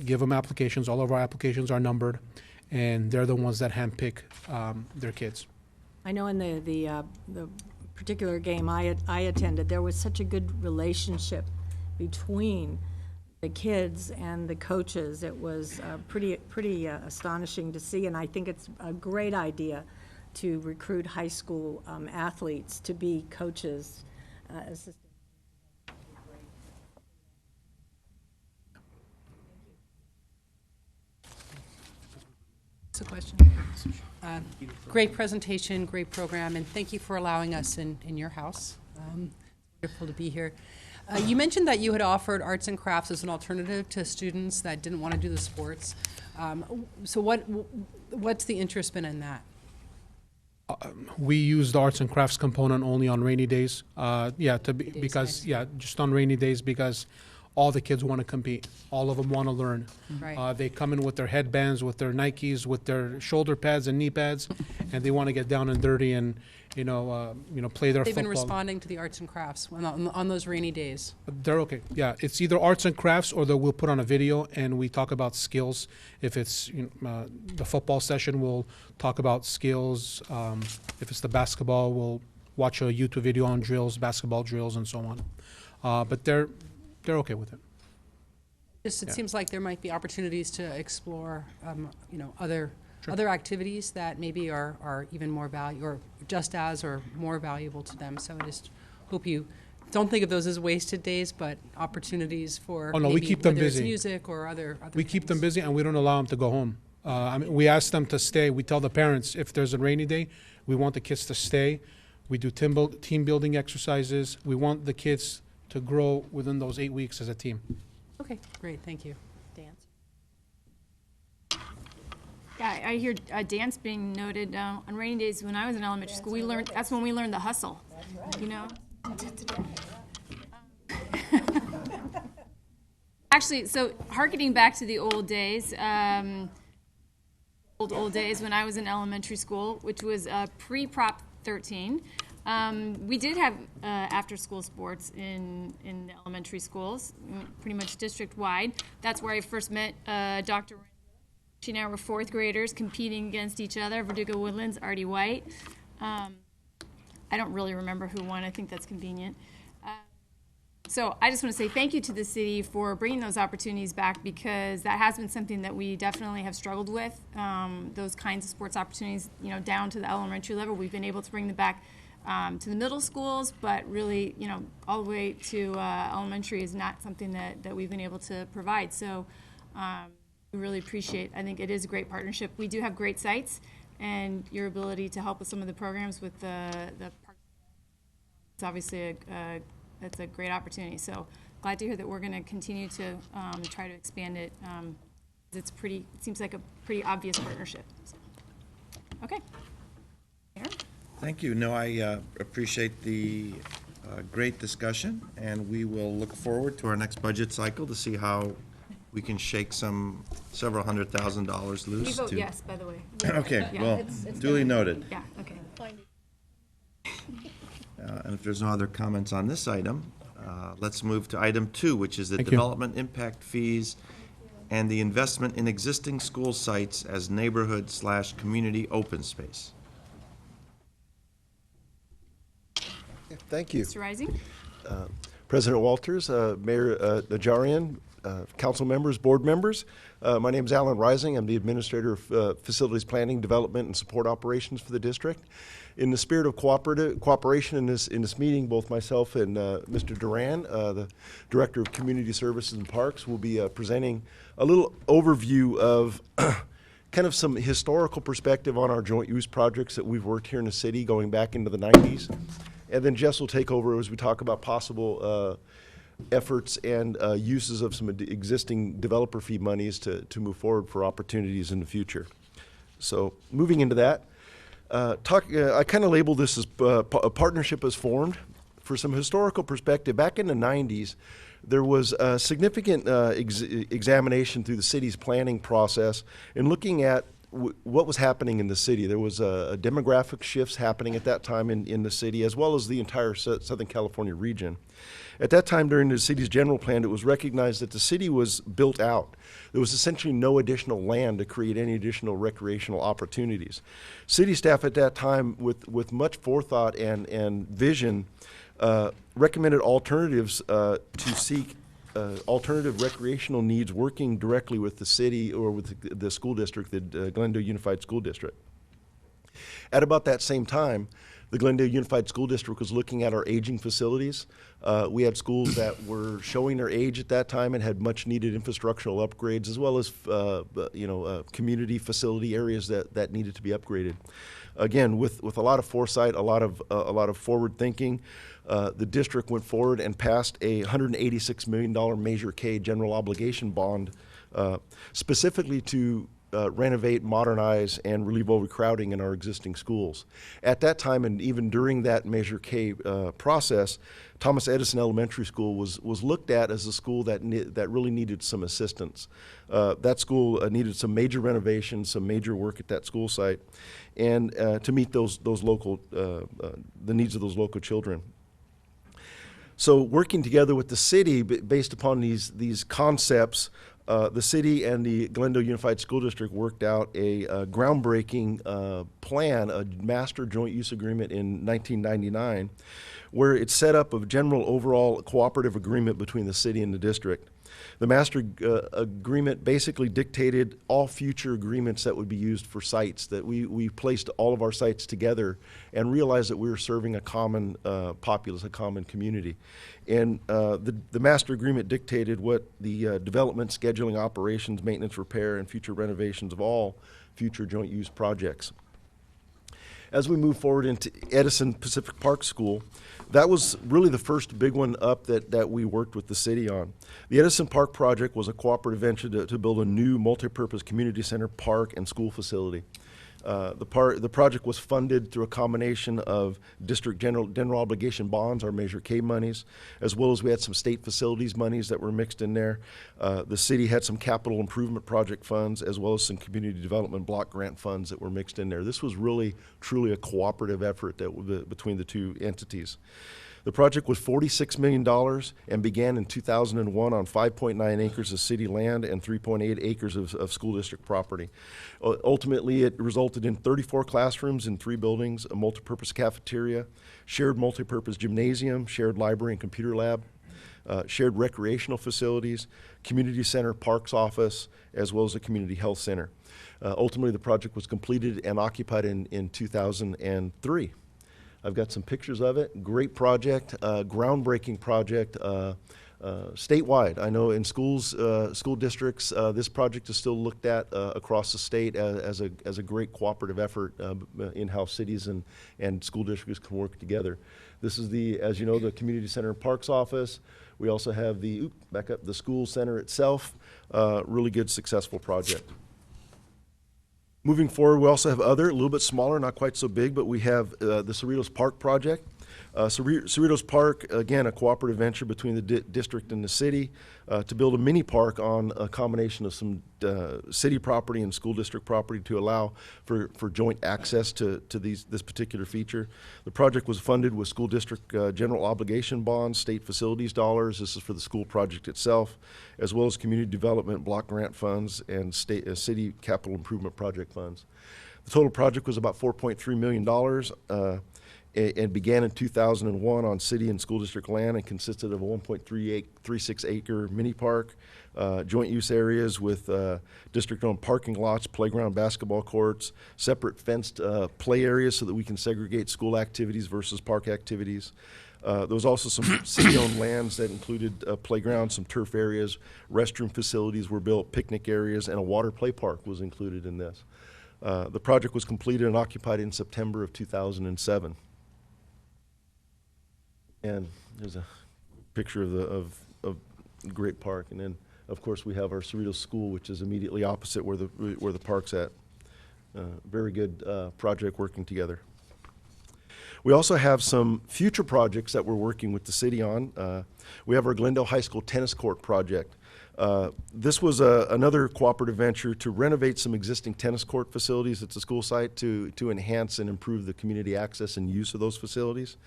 give them applications. All of our applications are numbered, and they're the ones that handpick their kids. I know in the particular game I attended, there was such a good relationship between the kids and the coaches. It was pretty astonishing to see, and I think it's a great idea to recruit high school athletes to be coaches. Assistant. A question. Great presentation, great program, and thank you for allowing us in your house. Wonderful to be here. You mentioned that you had offered arts and crafts as an alternative to students that didn't want to do the sports. So what's the interest been in that? We use the arts and crafts component only on rainy days. Just on rainy days, because all the kids want to compete. All of them want to learn. Right. They come in with their headbands, with their Nikes, with their shoulder pads and knee pads, and they want to get down and dirty and play their They've football. been responding to the arts and crafts on those rainy days. They're okay. Yeah, it's either arts and crafts or we'll put on a video and we talk about skills. If it's the football session, we'll talk about skills. If it's the basketball, we'll watch a YouTube video on drills, basketball drills, and so on. But they're okay with it. It seems like there might be opportunities to explore, other activities that maybe are even more valuable, or just as or more valuable to them. So I just hope you don't think of those as wasted days, but opportunities for. Oh no, we maybe keep them whether it's busy. music or other. We keep them busy, and we don't allow them to go home. We ask them to stay. We tell the parents if there's a rainy day, we want the kids to stay. We do team building exercises. We want the kids to grow within those 8 weeks as a team. Okay, great, thank you. Dance. Yeah, I hear dance being noted on rainy days. When I was in elementary school, that's when we learned the hustle. You know. Actually, so harkening back to the old days, old days when I was in elementary school, which was pre-Prop 13. We did have after-school sports in the elementary schools, pretty much district-wide. That's where I first met Dr. She and I were fourth graders competing against each other, Verdugo Woodlands, Artie White. I don't really remember who won. I think that's convenient. So I just want to say thank you to the city for bringing those opportunities back, because that has been something that we definitely have struggled with, those kinds of sports opportunities, down to the elementary level. We've been able to bring them back to the middle schools, but really, all the way to elementary is not something that we've been able to provide. So we really appreciate, I think it is a great partnership. We do have great sites, and your ability to help with some of the programs with the park. It's obviously that's a great opportunity. So glad to hear that we're going to continue to try to expand it. It seems like a pretty obvious partnership. So, okay. Aaron? Thank you. No, I appreciate the great discussion, and we will look forward to our next budget cycle to see how we can shake several $100,000 loose. We vote yes, by the way. Okay, Yeah, well, it's duly done. noted. Yeah, okay. And if there's no other comments on this item, let's move to item 2, which is the Thank you. development impact fees and the investment in existing school sites as neighborhood/community open space. Thank you. Mr. Rising? President Walters, Mayor Najarian, council members, board members. My name is Alan Rising. I'm the Administrator of Facilities Planning, Development, and Support Operations for the district. In the spirit of cooperation in this meeting, both myself and Mr. Duran, the Director of Community Services and Parks, will be presenting a little overview of kind of some historical perspective on our joint use projects that we've worked here in the city going back into the 90s. And then Jess will take over as we talk about possible efforts and uses of some existing developer fee monies to move forward for opportunities in the future. So moving into that, I kind of labeled this as a partnership is formed. For some historical perspective, back in the 90s, there was a significant examination through the city's planning process in looking at what was happening in the city. There was a demographic shifts happening at that time in the city, as well as the entire Southern California region. At that time, during the city's general plan, it was recognized that the city was built out. There was essentially no additional land to create any additional recreational opportunities. City staff at that time, with much forethought and vision, recommended alternatives to seek alternative recreational needs, working directly with the city or with the school district, the Glendale Unified School District. At about that same time, the Glendale Unified School District was looking at our aging facilities. We had schools that were showing their age at that time and had much needed infrastructural upgrades, as well as community facility areas that needed to be upgraded. Again, with a lot of foresight, a lot of forward thinking, the district went forward and passed a $186 million Measure K general obligation bond, specifically to renovate, modernize, and relieve overcrowding in our existing schools. At that time, and even during that Measure K process, Thomas Edison Elementary School was looked at as a school that really needed some assistance. That school needed some major renovations, some major work at that school site, and to meet those local the needs of those local children. So working together with the city, based upon these concepts, the city and the Glendale Unified School District worked out a groundbreaking plan, a master joint use agreement in 1999, where it set up a general overall cooperative agreement between the city and the district. The master agreement basically dictated all future agreements that would be used for sites, that we placed all of our sites together and realized that we were serving a common populace, a common community. And the master agreement dictated what the development, scheduling, operations, maintenance, repair, and future renovations of all future joint use projects. As we move forward into Edison Pacific Park School, that was really the first big one up that we worked with the city on. The Edison Park project was a cooperative venture to build a new multipurpose community center, park, and school facility. The project was funded through a combination of district general obligation bonds, our Measure K monies, as well as we had some state facilities monies that were mixed in there. The city had some capital improvement project funds, as well as some community development block grant funds that were mixed in there. This was really, truly a cooperative effort between the two entities. The project was $46 million and began in 2001 on 5.9 acres of city land and 3.8 acres of school district property. Ultimately, it resulted in 34 classrooms in 3 buildings, a multipurpose cafeteria, shared multipurpose gymnasium, shared library and computer lab, shared recreational facilities, community center, parks office, as well as a community health center. Ultimately, the project was completed and occupied in 2003. I've got some pictures of it. Great project, groundbreaking project, statewide. I know in schools, school districts, this project is still looked at across the state as a great cooperative effort in how cities and school districts can work together. This is as you know, the Community Center and Parks Office. We also have the school center itself. Really good, successful project. Moving forward, we also have a little bit smaller, not quite so big, but we have the Cerritos Park project. Cerritos Park, again, a cooperative venture between the district and the city to build a mini park on a combination of some city property and school district property to allow for joint access to this particular feature. The project was funded with school district general obligation bonds, state facilities dollars. This is for the school project itself, as well as community development block grant funds and city capital improvement project funds. The total project was about $4.3 million. And began in 2001 on city and school district land and consisted of a 1.36 acre mini park, joint use areas with district-owned parking lots, playground basketball courts, separate fenced play areas so that we can segregate school activities versus park activities. There was also some city-owned lands that included a playground, some turf areas, restroom facilities were built, picnic areas, and a water play park was included in this. The project was completed and occupied in September of 2007. And there's a picture of great park, and then of course we have our Cerritos School, which is immediately opposite where the park's at. Very good project working together. We also have some future projects that we're working with the city on. We have our Glendale High School tennis court project. This was another cooperative venture to renovate some existing tennis court facilities at the school site to enhance and improve the community access and use of those facilities.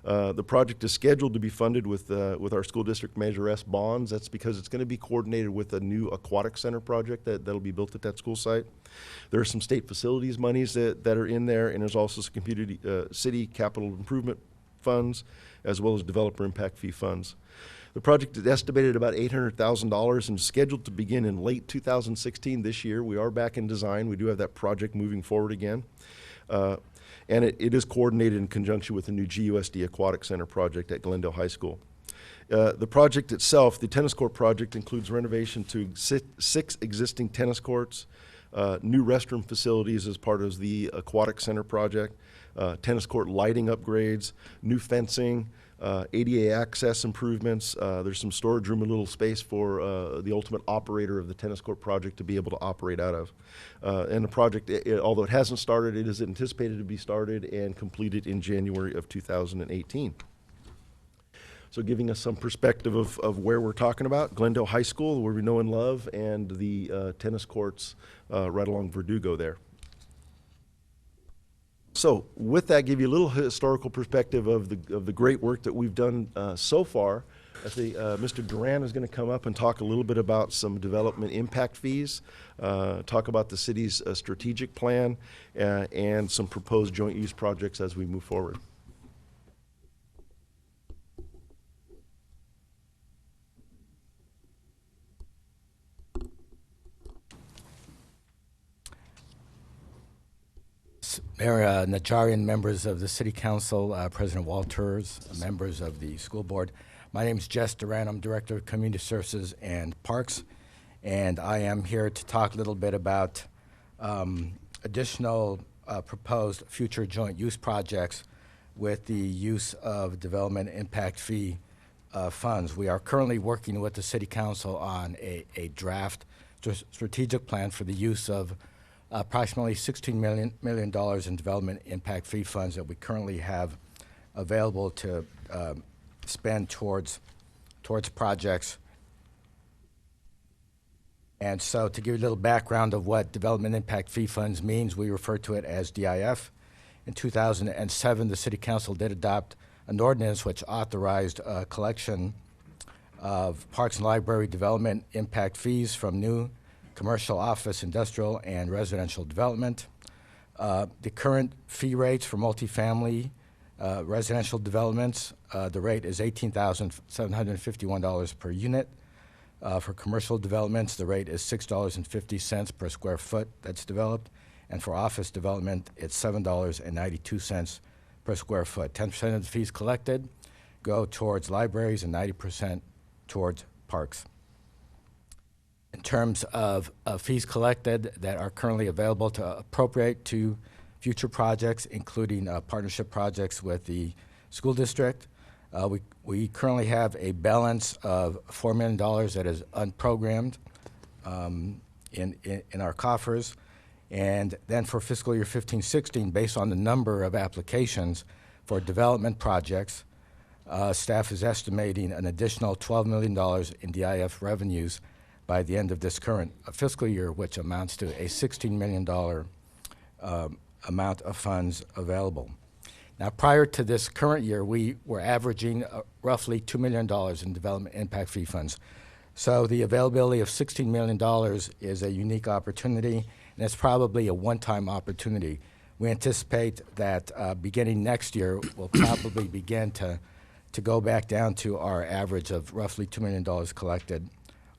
The project is scheduled to be funded with our school district Measure S bonds. That's because it's going to be coordinated with a new aquatic center project that'll be built at that school site. There are some state facilities monies that are in there, and there's also some community city capital improvement funds, as well as developer impact fee funds. The project is estimated at about $800,000 and is scheduled to begin in late 2016 this year. We are back in design. We do have that project moving forward again. And it is coordinated in conjunction with the new GUSD Aquatic Center project at Glendale High School. The project itself, the tennis court project, includes renovation to 6 existing tennis courts, new restroom facilities as part of the Aquatic Center project, tennis court lighting upgrades, new fencing, ADA access improvements. There's some storage room, a little space for the ultimate operator of the tennis court project to be able to operate out of. And the project, although it hasn't started, it is anticipated to be started and completed in January of 2018. So giving us some perspective of where we're talking about, Glendale High School, where we know and love, and the tennis courts right along Verdugo there. So with that, give you a little historical perspective of the great work that we've done so far. I think Mr. Duran is going to come up and talk a little bit about some development impact fees, talk about the city's strategic plan, and some proposed joint use projects as we move forward. Mayor Najarian, members of the City Council, President Walters, members of the school board. My name is Jess Duran. I'm Director of Community Services and Parks, and I am here to talk a little bit about additional proposed future joint use projects with the use of development impact fee funds. We are currently working with the City Council on a draft strategic plan for the use of approximately $16 million in development impact fee funds that we currently have available to spend towards projects. And so to give you a little background of what development impact fee funds means, we refer to it as DIF. In 2007, the City Council did adopt an ordinance which authorized a collection of parks and library development impact fees from new commercial, office, industrial, and residential development. The current fee rates for multifamily residential developments, the rate is $18,751 per unit. For commercial developments, the rate is $6.50 per square foot that's developed. And for office development, it's $7.92 per square foot. 10% of the fees collected go towards libraries and 90% towards parks. In terms of fees collected that are currently available to appropriate to future projects, including partnership projects with the school district, we currently have a balance of $4 million that is unprogrammed in our coffers. And then for fiscal year 15-16, based on the number of applications for development projects, staff is estimating an additional $12 million in DIF revenues by the end of this current fiscal year, which amounts to a $16 million amount of funds available. Now, prior to this current year, we were averaging roughly $2 million in development impact fee funds. So the availability of $16 million is a unique opportunity, and it's probably a one-time opportunity. We anticipate that beginning next year, we'll probably begin to go back down to our average of roughly $2 million collected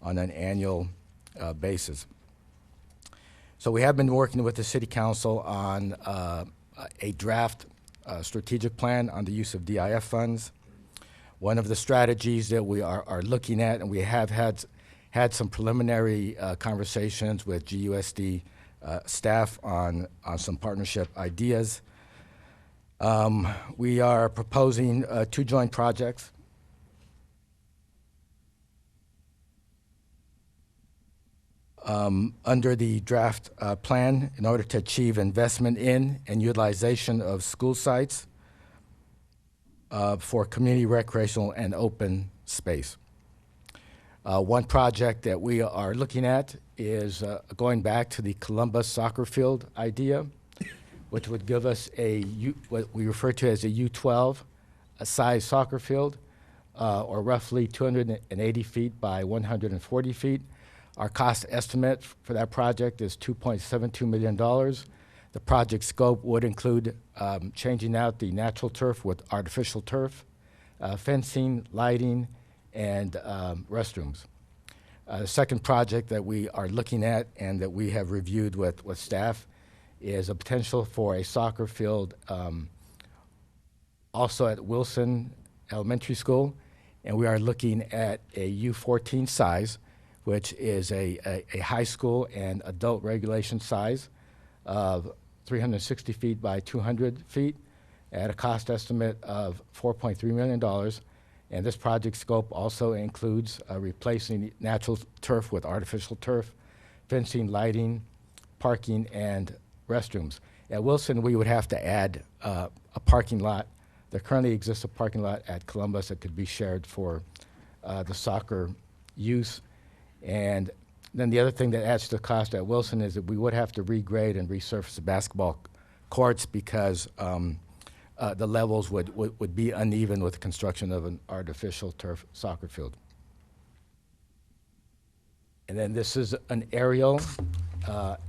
on an annual basis. So we have been working with the City Council on a draft strategic plan on the use of DIF funds. One of the strategies that we are looking at, and we have had some preliminary conversations with GUSD staff on some partnership ideas. We are proposing 2 joint projects. Under the draft plan in order to achieve investment in and utilization of school sites for community recreational and open space. One project that we are looking at is going back to the Columbus soccer field idea, which would give us what we refer to as a U12 size soccer field, or roughly 280 feet by 140 feet. Our cost estimate for that project is $2.72 million. The project scope would include changing out the natural turf with artificial turf, fencing, lighting, and restrooms. The second project that we are looking at and that we have reviewed with staff is a potential for a soccer field also at Wilson Elementary School, and we are looking at a U14 size, which is a high school and adult regulation size of 360 feet by 200 feet at a cost estimate of $4.3 million. And this project scope also includes replacing natural turf with artificial turf, fencing, lighting, parking, and restrooms. At Wilson, we would have to add a parking lot. There currently exists a parking lot at Columbus that could be shared for the soccer use. And then the other thing that adds to the cost at Wilson is that we would have to regrade and resurface the basketball courts because the levels would be uneven with the construction of an artificial turf soccer field. And then this is an aerial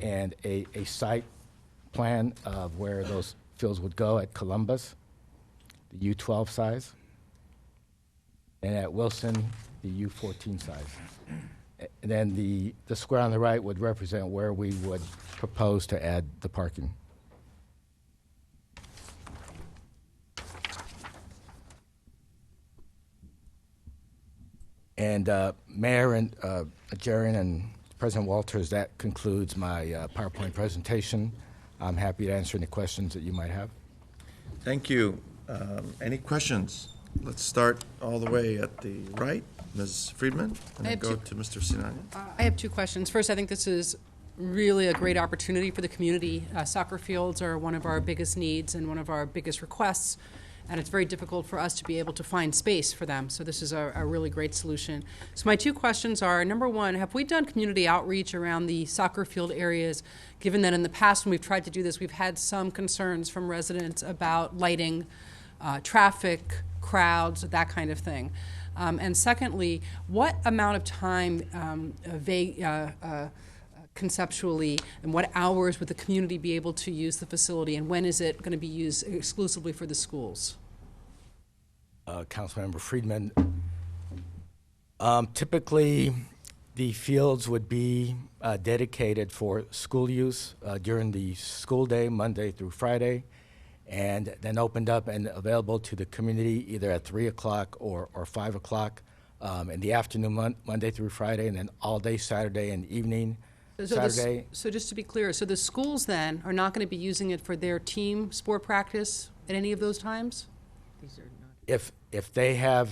and a site plan of where those fields would go at Columbus, the U12 size, and at Wilson, the U14 size. And then the square on the right would represent where we would propose to add the parking. And Mayor and Jarian and President Walters, that concludes my PowerPoint presentation. I'm happy to answer any questions that you might have. Thank you. Any questions? Let's start all the way at the right, Ms. Friedman, and then go to Mr. Sinani. I have two questions. First, I think this is really a great opportunity for the community. Soccer fields are one of our biggest needs and one of our biggest requests, and it's very difficult for us to be able to find space for them. So this is a really great solution. So my two questions are, number one, have we done community outreach around the soccer field areas, given that in the past when we've tried to do this, we've had some concerns from residents about lighting, traffic, crowds, that kind of thing. And secondly, what amount of time conceptually and what hours would the community be able to use the facility, and when is it going to be used exclusively for the schools? Councilmember Friedman, typically the fields would be dedicated for school use during the school day, Monday through Friday, and then opened up and available to the community either at 3 o'clock or 5 o'clock in the afternoon, Monday through Friday, and then all day Saturday and evening. So just to be clear, so the schools then are not going to be using it for their team sport practice at any of those times? If they have,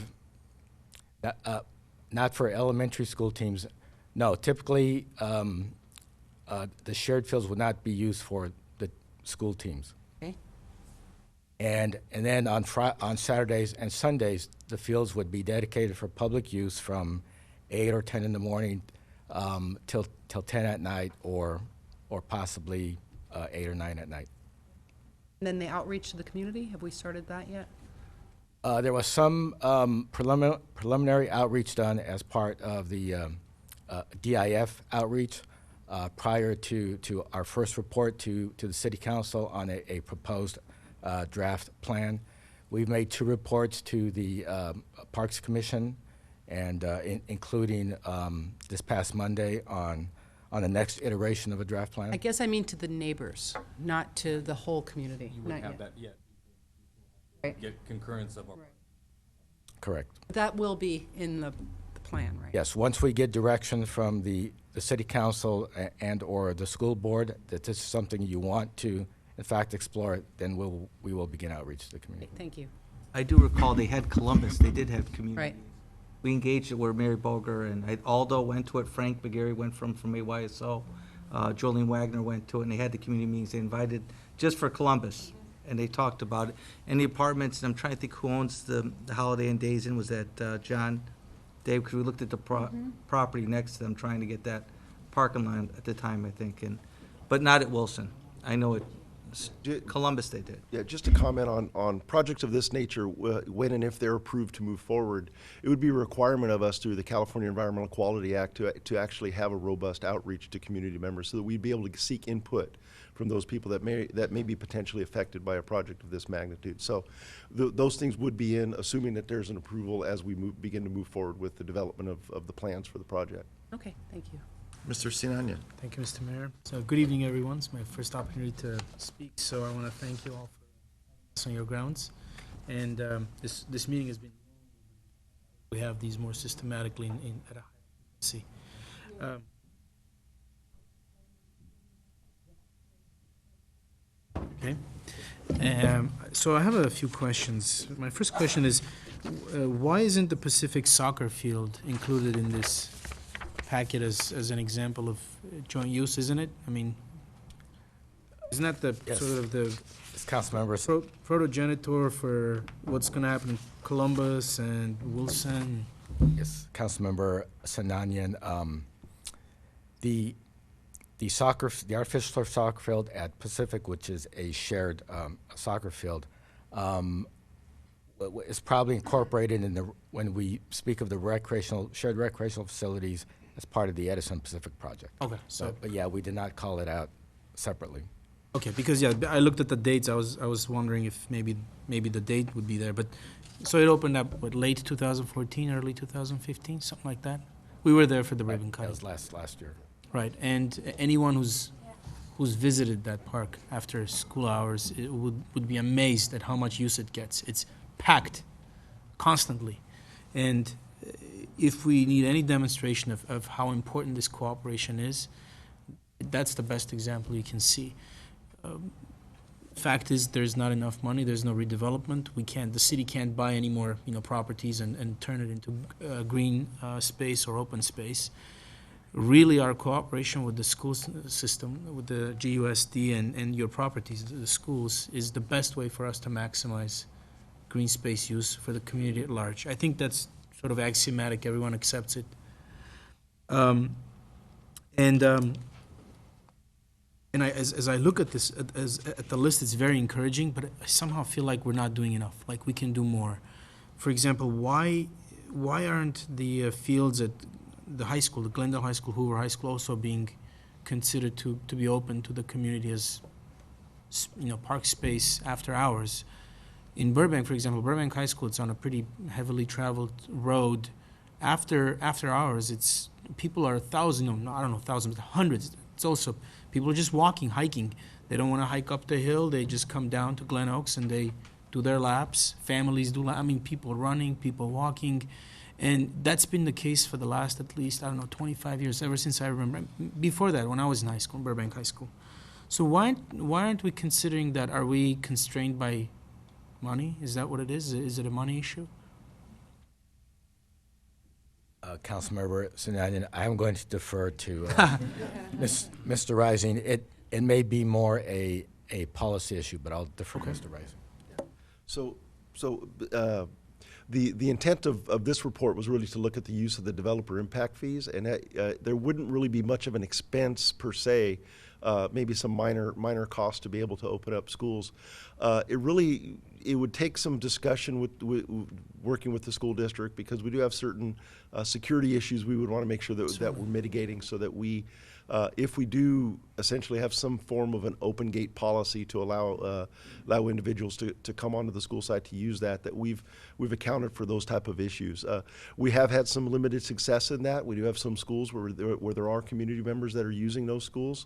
not for elementary school teams, no. Typically, the shared fields would not be used for the school teams. Okay. And then on Saturdays and Sundays, the fields would be dedicated for public use from 8 or 10 in the morning till 10 at night, or possibly 8 or 9 at night. And then the outreach to the community, have we started that yet? There was some preliminary outreach done as part of the DIF outreach prior to our first report to the City Council on a proposed draft plan. We've made 2 reports to the Parks Commission, and including this past Monday on the next iteration of a draft plan. I guess I mean to the neighbors, not to the whole community. You wouldn't have that yet. Right. Get concurrence of our. Right. Correct. That will be in the plan, right? Yes, once we get direction from the City Council and or the school board that this is something you want to, in fact, explore, then we will begin outreach to the community. Thank you. I do recall they had Columbus, they did have community. Right. We engaged it where Mary Boger and Aldo went to it, Frank McGarry went from AYSO, Jolene Wagner went to it, and they had the community meetings. They invited just for Columbus, and they talked about it. And the apartments, and I'm trying to think who owns the Holiday Inn Days Inn, was that John, Dave, because we looked at the property next to them, trying to get that parking lot at the time, I think, but not at Wilson. I know it. Columbus they did. Yeah, just to comment on projects of this nature, when and if they're approved to move forward, it would be a requirement of us through the California Environmental Quality Act to actually have a robust outreach to community members so that we'd be able to seek input from those people that may be potentially affected by a project of this magnitude. So those things would be in, assuming that there's an approval as we begin to move forward with the development of the plans for the project. Okay, thank you. Mr. Sinania. Thank you, Mr. Mayor. So good evening, everyone. It's my first opportunity to speak, so I want to thank you all for this on your grounds. And this meeting has been, we have these more systematically at a higher frequency. Okay. So I have a few questions. My first question is, why isn't the Pacific soccer field included in this packet as an example of joint use, isn't it? I mean, isn't that the Yes. sort of the Council members. protogenitor for what's going to happen in Columbus and Wilson? Yes, Councilmember Sinanian. The artificial soccer field at Pacific, which is a shared soccer field, is probably incorporated in when we speak of the shared recreational facilities as part of the Edison Pacific project. Okay, so But yeah, we did not call it out separately. okay, because yeah, I looked at the dates. I was wondering if maybe the date would be there, but so it opened up late 2014, early 2015, something like that. We were there for the ribbon cutting. That was last year. Right, and anyone who's visited that park after school hours would be amazed at how much use it gets. It's packed constantly, and if we need any demonstration of how important this cooperation is, that's the best example you can see. Fact is, there's not enough money. There's no redevelopment. The city can't buy any more, properties and turn it into green space or open space. Really, our cooperation with the school system, with the GUSD and your properties, the schools, is the best way for us to maximize green space use for the community at large. I think that's sort of axiomatic. Everyone accepts it. As I look at this, at the list, it's very encouraging, but I somehow feel like we're not doing enough, like we can do more. For example, why aren't the fields at the high school, the Glendale High School, Hoover High School, also being considered to be open to the community as, park space after hours? In Burbank, for example, Burbank High School, it's on a pretty heavily traveled road. After hours, people are thousands, but hundreds. It's also, people are just walking, hiking. They don't want to hike up the hill. They just come down to Glen Oaks and they do their laps. Families do people running, people walking. And that's been the case for the last, at least, 25 years, ever since I remember. Before that, when I was in high school, Burbank High School. So why aren't we considering that? Are we constrained by money? Is that what it is? Is it a money issue? Councilmember Sinanian, I'm going to defer to Mr. Rising. It may be more a policy issue, but I'll defer to Mr. Rising. So the intent of this report was really to look at the use of the developer impact fees, and there wouldn't really be much of an expense per se, maybe some minor costs to be able to open up schools. It would take some discussion with working with the school district, because we do have certain security issues we would want to make sure that we're mitigating, so that we, if we do essentially have some form of an open gate policy to allow individuals to come onto the school site to use that we've accounted for those type of issues. We have had some limited success in that. We do have some schools where there are community members that are using those schools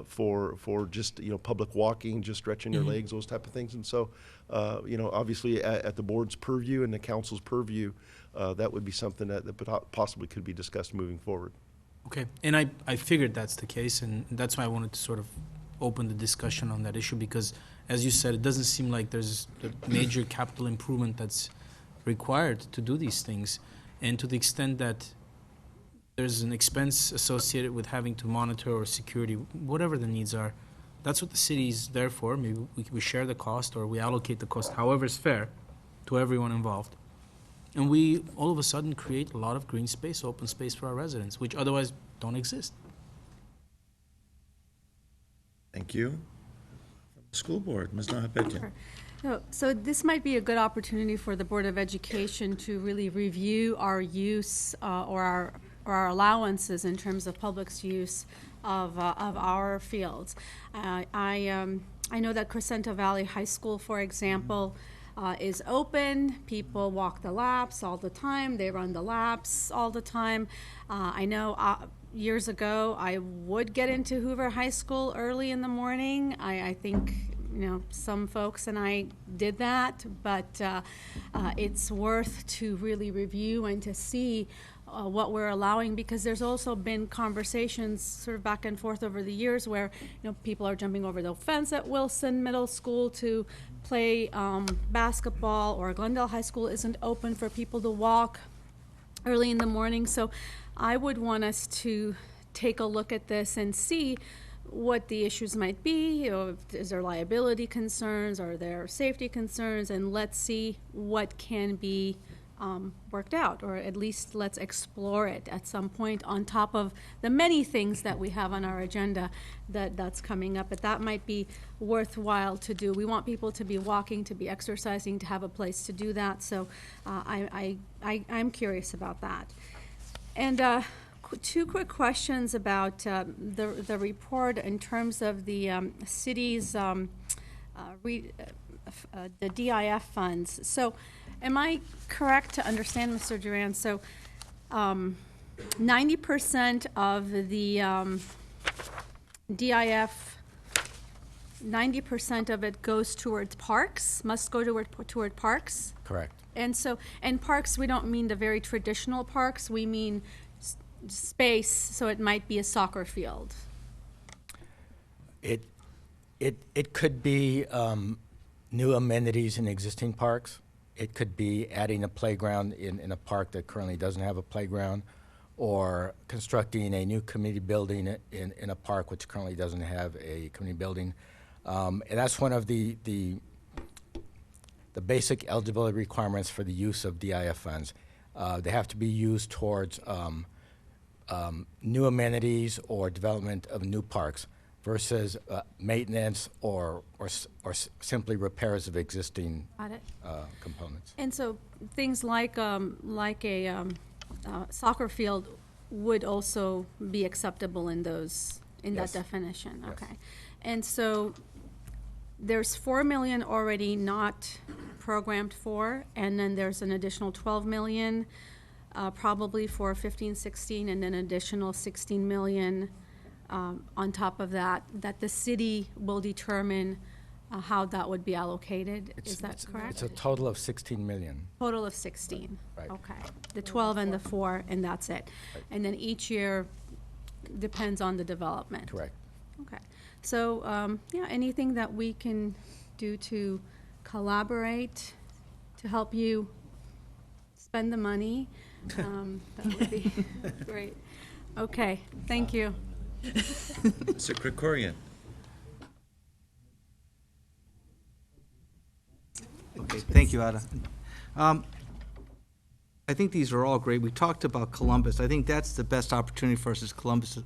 for just public walking, just stretching their legs, those type of things. And so obviously at the board's purview and the council's purview, that would be something that possibly could be discussed moving forward. Okay, and I figured that's the case, and that's why I wanted to sort of open the discussion on that issue, because, as you said, it doesn't seem like there's a major capital improvement that's required to do these things. And to the extent that there's an expense associated with having to monitor or security, whatever the needs are, that's what the city's there for. Maybe we share the cost, or we allocate the cost, however is fair, to everyone involved. And we, all of a sudden, create a lot of green space, open space for our residents, which otherwise don't exist. Thank you. School Board, Ms. Nahapetia. So this might be a good opportunity for the Board of Education to really review our use or our allowances in terms of public's use of our fields. I know that Crescento Valley High School, for example, is open. People walk the laps all the time. They run the laps all the time. I know years ago I would get into Hoover High School early in the morning. I think some folks and I did that, but it's worth to really review and to see what we're allowing, because there's also been conversations sort of back and forth over the years where, people are jumping over the fence at Wilson Middle School to play basketball, or Glendale High School isn't open for people to walk early in the morning. So I would want us to take a look at this and see what the issues might be. Is there liability concerns? Are there safety concerns? And let's see what can be worked out, or at least let's explore it at some point on top of the many things that we have on our agenda that's coming up. But that might be worthwhile to do. We want people to be walking, to be exercising, to have a place to do that. So I'm curious about that. And two quick questions about the report in terms of the city's the DIF funds. So am I correct to understand, Mr. Duran? So 90% of the DIF, 90% of it goes towards parks, must go toward parks? Correct. And so, and parks, we don't mean the very traditional parks, we mean space, so it might be a soccer field. It could be new amenities in existing parks. It could be adding a playground in a park that currently doesn't have a playground, or constructing a new community building in a park which currently doesn't have a community building. And that's one of the basic eligibility requirements for the use of DIF funds. They have to be used towards new amenities or development of new parks versus maintenance or simply repairs of existing components. And so things like a soccer field would also be acceptable in those, in that definition. Yes. Okay. And so there's 4 million already not programmed for, and then there's an additional 12 million probably for 15-16, and then additional 16 million on top of that the city will determine how that would be allocated. Is that correct? It's a total of 16 million. Total of 16. Right. Okay. The 12 and the 4, and that's it. Right. And then each year depends on the development. Correct. Okay. So, yeah, anything that we can do to collaborate to help you spend the money, that would be great. Okay. Thank you. Mr. Krikorian. Okay, thank you, Ada. I think these are all great. We talked about Columbus. I think that's the best opportunity for us is Columbus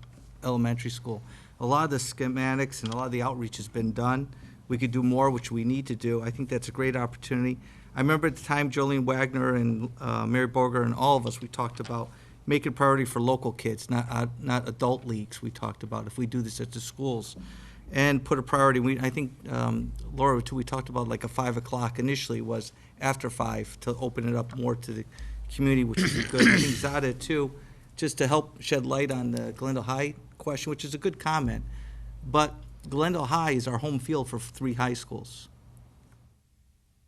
Elementary School. A lot of the schematics and a lot of the outreach has been done. We could do more, which we need to do. I think that's a great opportunity. I remember at the time Jolene Wagner and Mary Borger and all of us, we talked about making priority for local kids, not adult leagues. We talked about if we do this at the schools, and put a priority. I think Laura too. We talked about like a 5 o'clock initially was after 5 to open it up more to the community, which would be good. I think Zada too, just to help shed light on the Glendale High question, which is a good comment. But Glendale High is our home field for 3 high schools.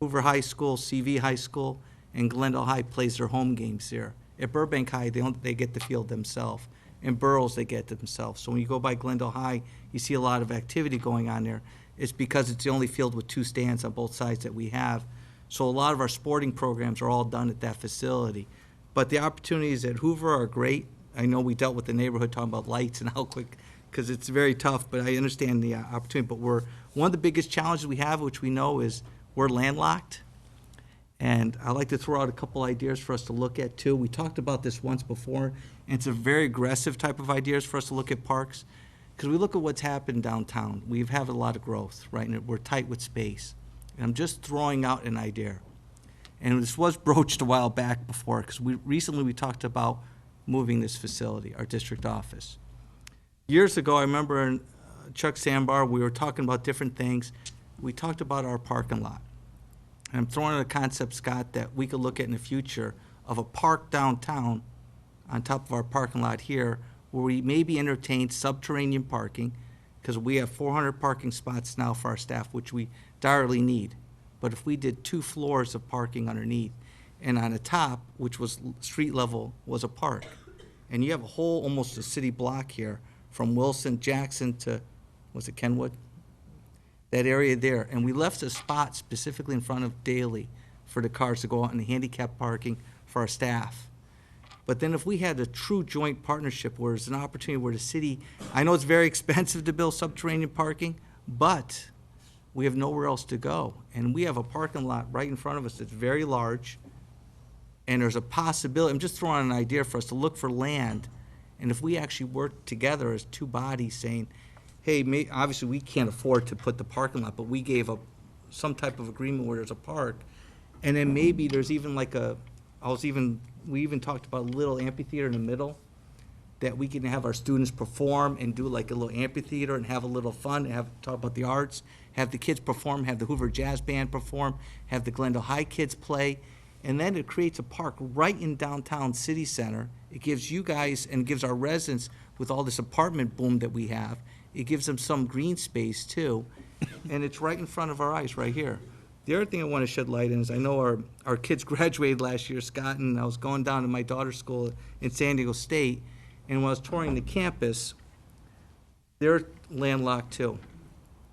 Hoover High School, CV High School, and Glendale High plays their home games there. At Burbank High, they get the field themselves. In Burroughs, they get themselves. So when you go by Glendale High, you see a lot of activity going on there. It's because it's the only field with 2 stands on both sides that we have. So a lot of our sporting programs are all done at that facility. But the opportunities at Hoover are great. I know we dealt with the neighborhood talking about lights and how quick, because it's very tough, but I understand the opportunity. But one of the biggest challenges we have, which we know, is we're landlocked. And I'd like to throw out a couple ideas for us to look at, too. We talked about this once before, and it's a very aggressive type of ideas for us to look at parks, because we look at what's happened downtown. We've had a lot of growth, right, and we're tight with space. And I'm just throwing out an idea. And this was broached a while back before, because recently we talked about moving this facility, our district office. Years ago, I remember in Chuck Sandbar, we were talking about different things. We talked about our parking lot. And I'm throwing in a concept, Scott, that we could look at in the future of a park downtown on top of our parking lot here, where we maybe entertain subterranean parking, because we have 400 parking spots now for our staff, which we direly need. But if we did 2 floors of parking underneath, and on the top, which was street level, was a park. And you have a whole, almost a city block here, from Wilson, Jackson to, was it Kenwood? That area there. And we left a spot specifically in front of Daly for the cars to go out in the handicap parking for our staff. But then if we had a true joint partnership where it's an opportunity where the city, I know it's very expensive to build subterranean parking, but we have nowhere else to go. And we have a parking lot right in front of us that's very large, and there's a possibility, I'm just throwing an idea for us to look for land, and if we actually work together as two bodies saying, hey, obviously we can't afford to put the parking lot, but we gave up some type of agreement where there's a park, and then maybe there's even like we even talked about a little amphitheater in the middle that we can have our students perform and do like a little amphitheater and have a little fun, and talk about the arts, have the kids perform, have the Hoover Jazz Band perform, have the Glendale High kids play, and then it creates a park right in downtown city center. It gives you guys and gives our residents, with all this apartment boom that we have, it gives them some green space too, and it's right in front of our eyes right here. The other thing I want to shed light on is I know our kids graduated last year, Scott, and I was going down to my daughter's school in San Diego State, and when I was touring the campus, they're landlocked too.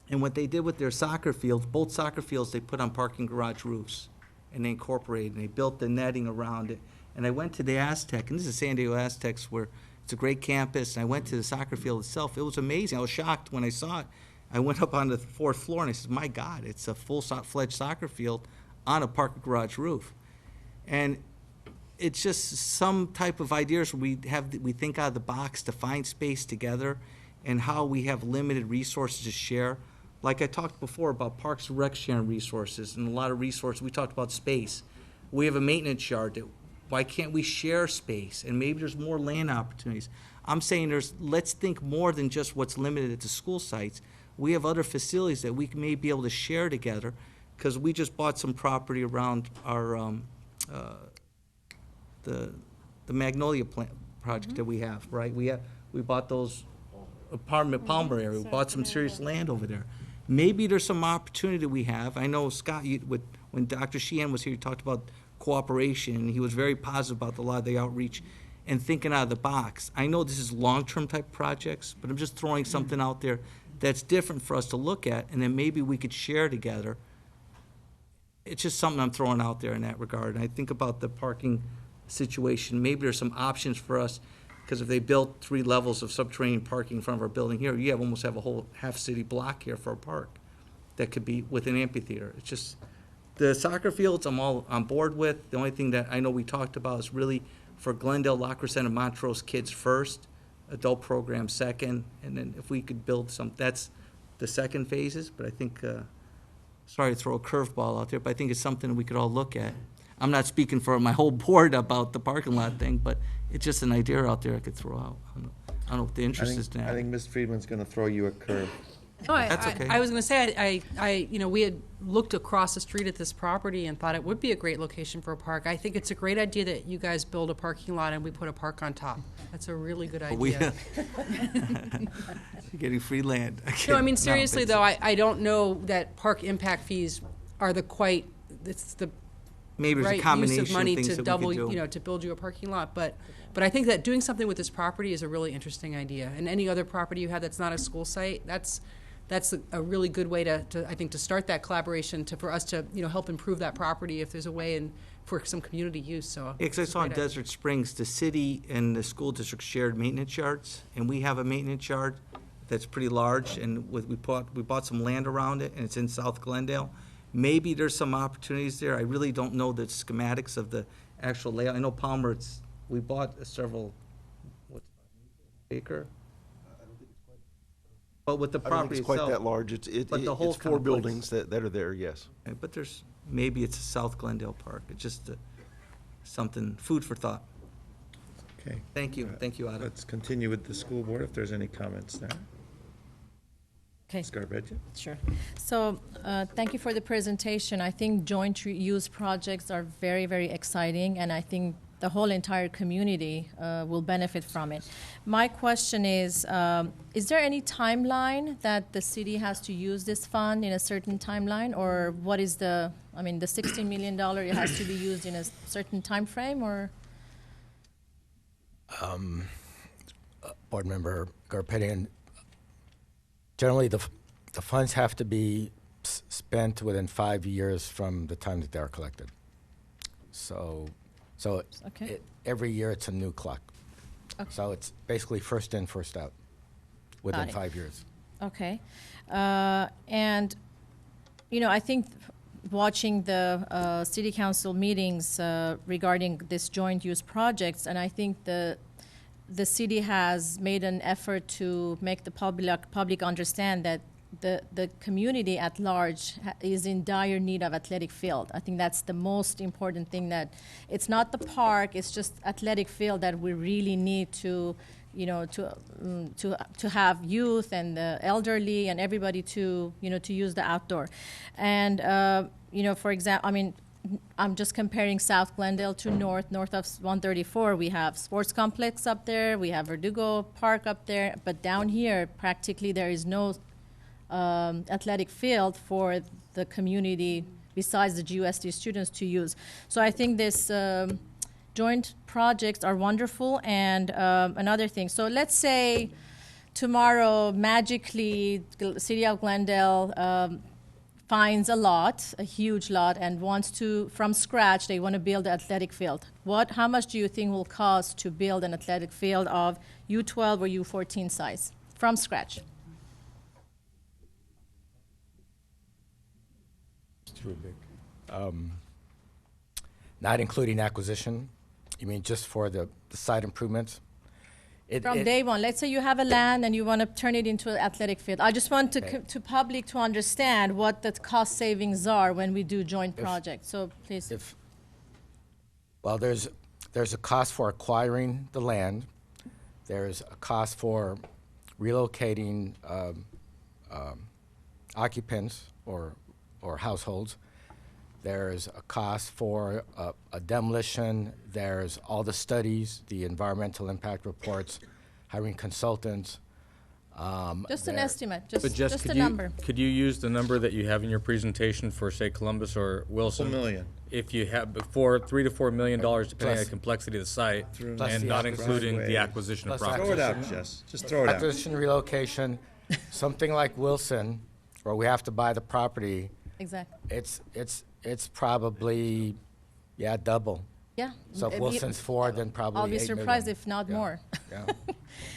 And what they did with their soccer fields, both soccer fields, they put on parking garage roofs, and they incorporated, and they built the netting around it. And I went to the Aztec, and this is San Diego Aztecs, where it's a great campus, and I went to the soccer field itself. It was amazing. I was shocked when I saw it. I went up on the 4th floor, and I said, my God, it's a full-fledged soccer field on a parking garage roof. And it's just some type of ideas we think out of the box to find space together, and how we have limited resources to share. Like I talked before about Parks and Rec sharing resources, and a lot of resources. We talked about space. We have a maintenance yard. Why can't we share space? And maybe there's more land opportunities. I'm saying let's think more than just what's limited at the school sites. We have other facilities that we may be able to share together, because we just bought some property around our the Magnolia plant project that we have, right? We bought those apartment Palmer area. We bought some serious land over there. Maybe there's some opportunity that we have. I know, Scott, when Dr. Sheehan was here, he talked about cooperation, and he was very positive about a lot of the outreach and thinking out of the box. I know this is long-term type projects, but I'm just throwing something out there that's different for us to look at, and then maybe we could share together. It's just something I'm throwing out there in that regard. And I think about the parking situation. Maybe there's some options for us, because if they built 3 levels of subterranean parking in front of our building here, you almost have a whole half-city block here for a park that could be with an amphitheater. It's just, the soccer fields I'm all on board with. The only thing that I know we talked about is really for Glendale, La Crescenta, and Montrose kids first, adult program second, and then if we could build that's the second phases. But I think, sorry to throw a curveball out there, but I think it's something we could all look at. I'm not speaking for my whole board about the parking lot thing, but it's just an idea out there I could throw out. I don't know if the interest is down. I think Ms. Friedman's going to throw you a curve. No, That's okay. I was going to say, we had looked across the street at this property and thought it would be a great location for a park. I think it's a great idea that you guys build a parking lot and we put a park on top. That's a really good idea. You're getting free land. No, I mean, seriously, though, I don't know that park impact fees are it's the Maybe there's a right combination use of money of things to that double, we could do. to build you a parking lot. But I think that doing something with this property is a really interesting idea. And any other property you have that's not a school site, that's a really good way to I think, to start that collaboration for us to, help improve that property if there's a way for some community use. So Because I saw in Desert Springs, the city and the school district shared maintenance yards, and we have a maintenance yard that's pretty large, and we bought some land around it, and it's in South Glendale. Maybe there's some opportunities there. I really don't know the schematics of the actual layout. I know Palmer, we bought several, acre? But with the I don't property think it's quite itself. that large. It's But the whole 4 complex. buildings that are there, yes. But maybe it's a South Glendale Park. It's just something, food for thought. Okay. Thank you. Thank you, Otto. Let's continue with the school board if there's any comments now. Okay. Ms. Garbett? Sure. So thank you for the presentation. I think joint use projects are very, very exciting, and I think the whole entire community will benefit from it. My question is there any timeline that the city has to use this fund in a certain timeline, or what is the $16 million, it has to be used in a certain time frame, or? Board Member Garpetian, generally the funds have to be spent within 5 years from the time that they are collected. So Okay. every year it's a new clock. Okay. So it's basically first in, first out within Got it. 5 years. Okay. And, I think watching the city council meetings regarding this joint use projects, and I think the city has made an effort to make the public understand that the community at large is in dire need of athletic field. I think that's the most important thing, that it's not the park, it's just athletic field that we really need to have youth and the elderly and everybody to use the outdoor. And for example, I'm just comparing South Glendale to north of 134. We have sports complex up there, we have Verdugo Park up there, but down here practically there is no athletic field for the community besides the GUSD students to use. So I think this joint projects are wonderful. And another thing, so let's say tomorrow magically City of Glendale finds a huge lot, and wants to, from scratch, they want to build an athletic field. How much do you think will cost to build an athletic field of U12 or U14 size from scratch? It's too big. Not including acquisition? You mean just for the site improvements? From day one, let's say you have a land and you want to turn it into an athletic field. I just want to public to understand what the cost savings are when we do joint projects. So please. Well, there's a cost for acquiring the land. There's a cost for relocating occupants or households. There's a cost for a demolition. There's all the studies, the environmental impact reports, hiring consultants. Just an estimate, But just a number. Could you use the number that you have in your presentation for, say, Columbus or Wilson? $1 million. If you have $3 to $4 million, depending on the complexity of the site, and not including the acquisition of property. Throw it out, Jess. Just throw it out. Acquisition, relocation, something like Wilson, where we have to buy the property. Exactly. It's probably, double. Yeah. So if Wilson's 4, then probably I'll be 8 surprised million. if not more. Yeah.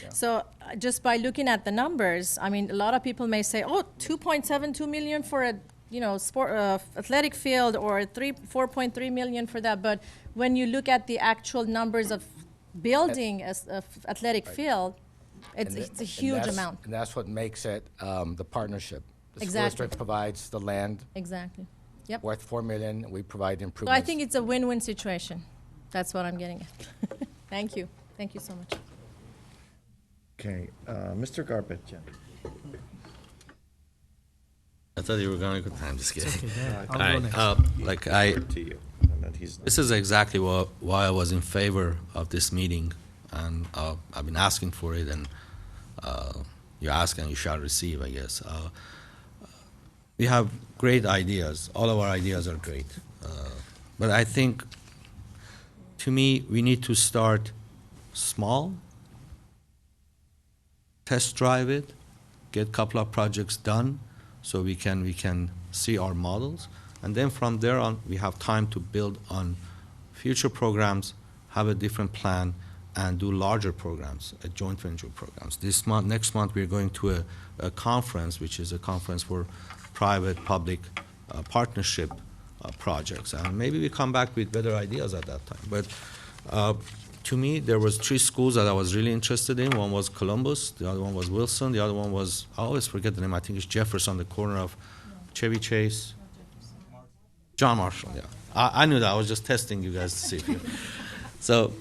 So just by looking at the numbers, a lot of people may say, oh, 2.72 million for a sport athletic field, or 4.3 million for that. But when you look at the actual numbers of building a athletic field, it's a huge amount. And that's what makes it the partnership. The school Exactly. district provides the land. Exactly. Yep. Worth $4 million. We provide So improvements. I think it's a win-win situation. That's what I'm getting at. Thank you. Thank you so much. Okay, Mr. Garpetian. I thought you were going to. I'm just kidding. okay, yeah, I'll All go right. next. To you. And then he's This is exactly why I was in favor of this meeting, and I've been asking for it, and you ask and you shall receive, I guess. We have great ideas. All of our ideas are great. But I think, to me, we need to start small, test drive it, get a couple of projects done so we can see our models. And then from there on, we have time to build on future programs, have a different plan, and do larger programs, joint venture programs. Next month, we're going to a conference, which is a conference for private-public partnership projects. And maybe we come back with better ideas at that time. But to me, there was 3 schools that I was really interested in. One was Columbus, the other one was Wilson, the other one was, I always forget the name, I think it's Jefferson, the corner of Chevy Chase. John Marshall, yeah. I knew that. I was just testing you guys to see if you. So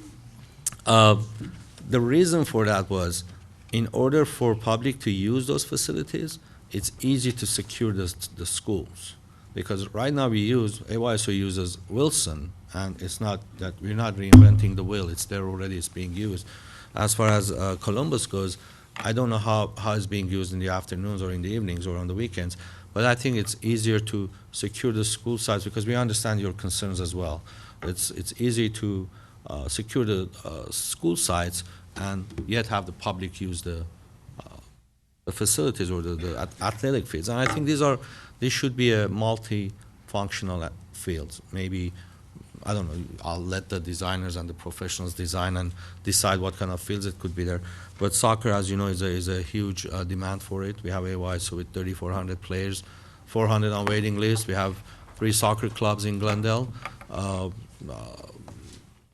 the reason for that was, in order for public to use those facilities, it's easy to secure the schools. Because right now AYSO uses Wilson and it's not that we're not reinventing the wheel. It's there already. It's being used. As far as Columbus goes, I don't know how it's being used in the afternoons or in the evenings or on the weekends, but I think it's easier to secure the school sites because we understand your concerns as well. It's easy to secure the school sites and yet have the public use the facilities or the athletic fields. And I think these should be a multi-functional fields. Maybe, I don't know, I'll let the designers and the professionals design and decide what kind of fields it could be there. But soccer, as you know, is a huge demand for it. We have AYSO with 3,400 players, 400 on waiting list. We have 3 soccer clubs in Glendale,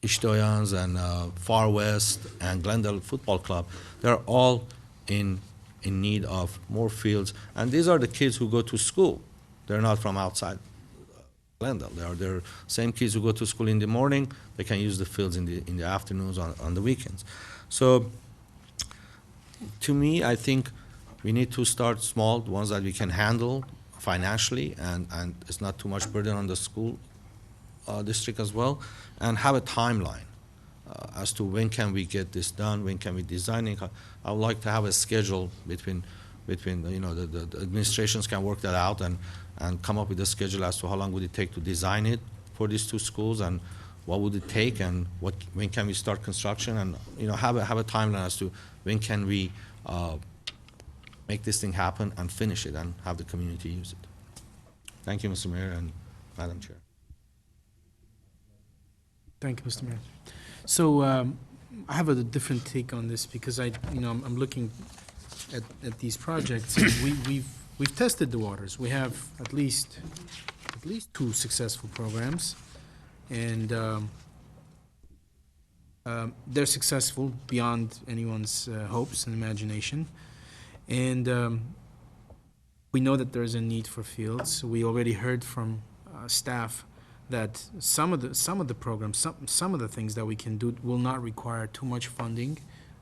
Ishtoyans and Far West and Glendale Football Club. They're all in need of more fields. And these are the kids who go to school. They're not from outside Glendale. They're same kids who go to school in the morning. They can use the fields in the afternoons on the weekends. So to me, I think we need to start small, the ones that we can handle financially, and it's not too much burden on the school district as well, and have a timeline as to when can we get this done, when can we design it. I would like to have a schedule between the administrations can work that out and come up with a schedule as to how long would it take to design it for these 2 schools and what would it take and when can we start construction, and have a timeline as to when can we make this thing happen and finish it and have the community use it. Thank you, Mr. Mayor and Madam Chair. Thank you, Mr. Mayor. So I have a different take on this because I'm looking at these projects. And we've tested the waters. We have at least 2 successful programs, and they're successful beyond anyone's hopes and imagination. And we know that there is a need for fields. We already heard from staff that some of the programs, some of the things that we can do will not require too much funding.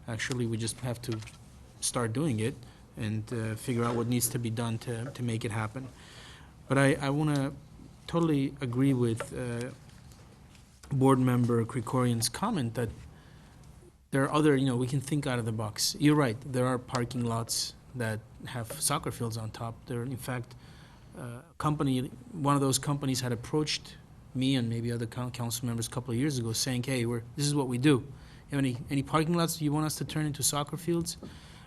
Actually, we just have to start doing it and figure out what needs to be done to make it happen. But I want to totally agree with Board Member Krikorian's comment that there are other, we can think out of the box. You're right, there are parking lots that have soccer fields on top. There, in fact, one of those companies had approached me and maybe other council members a couple of years ago saying, hey, this is what we do. You have any parking lots you want us to turn into soccer fields?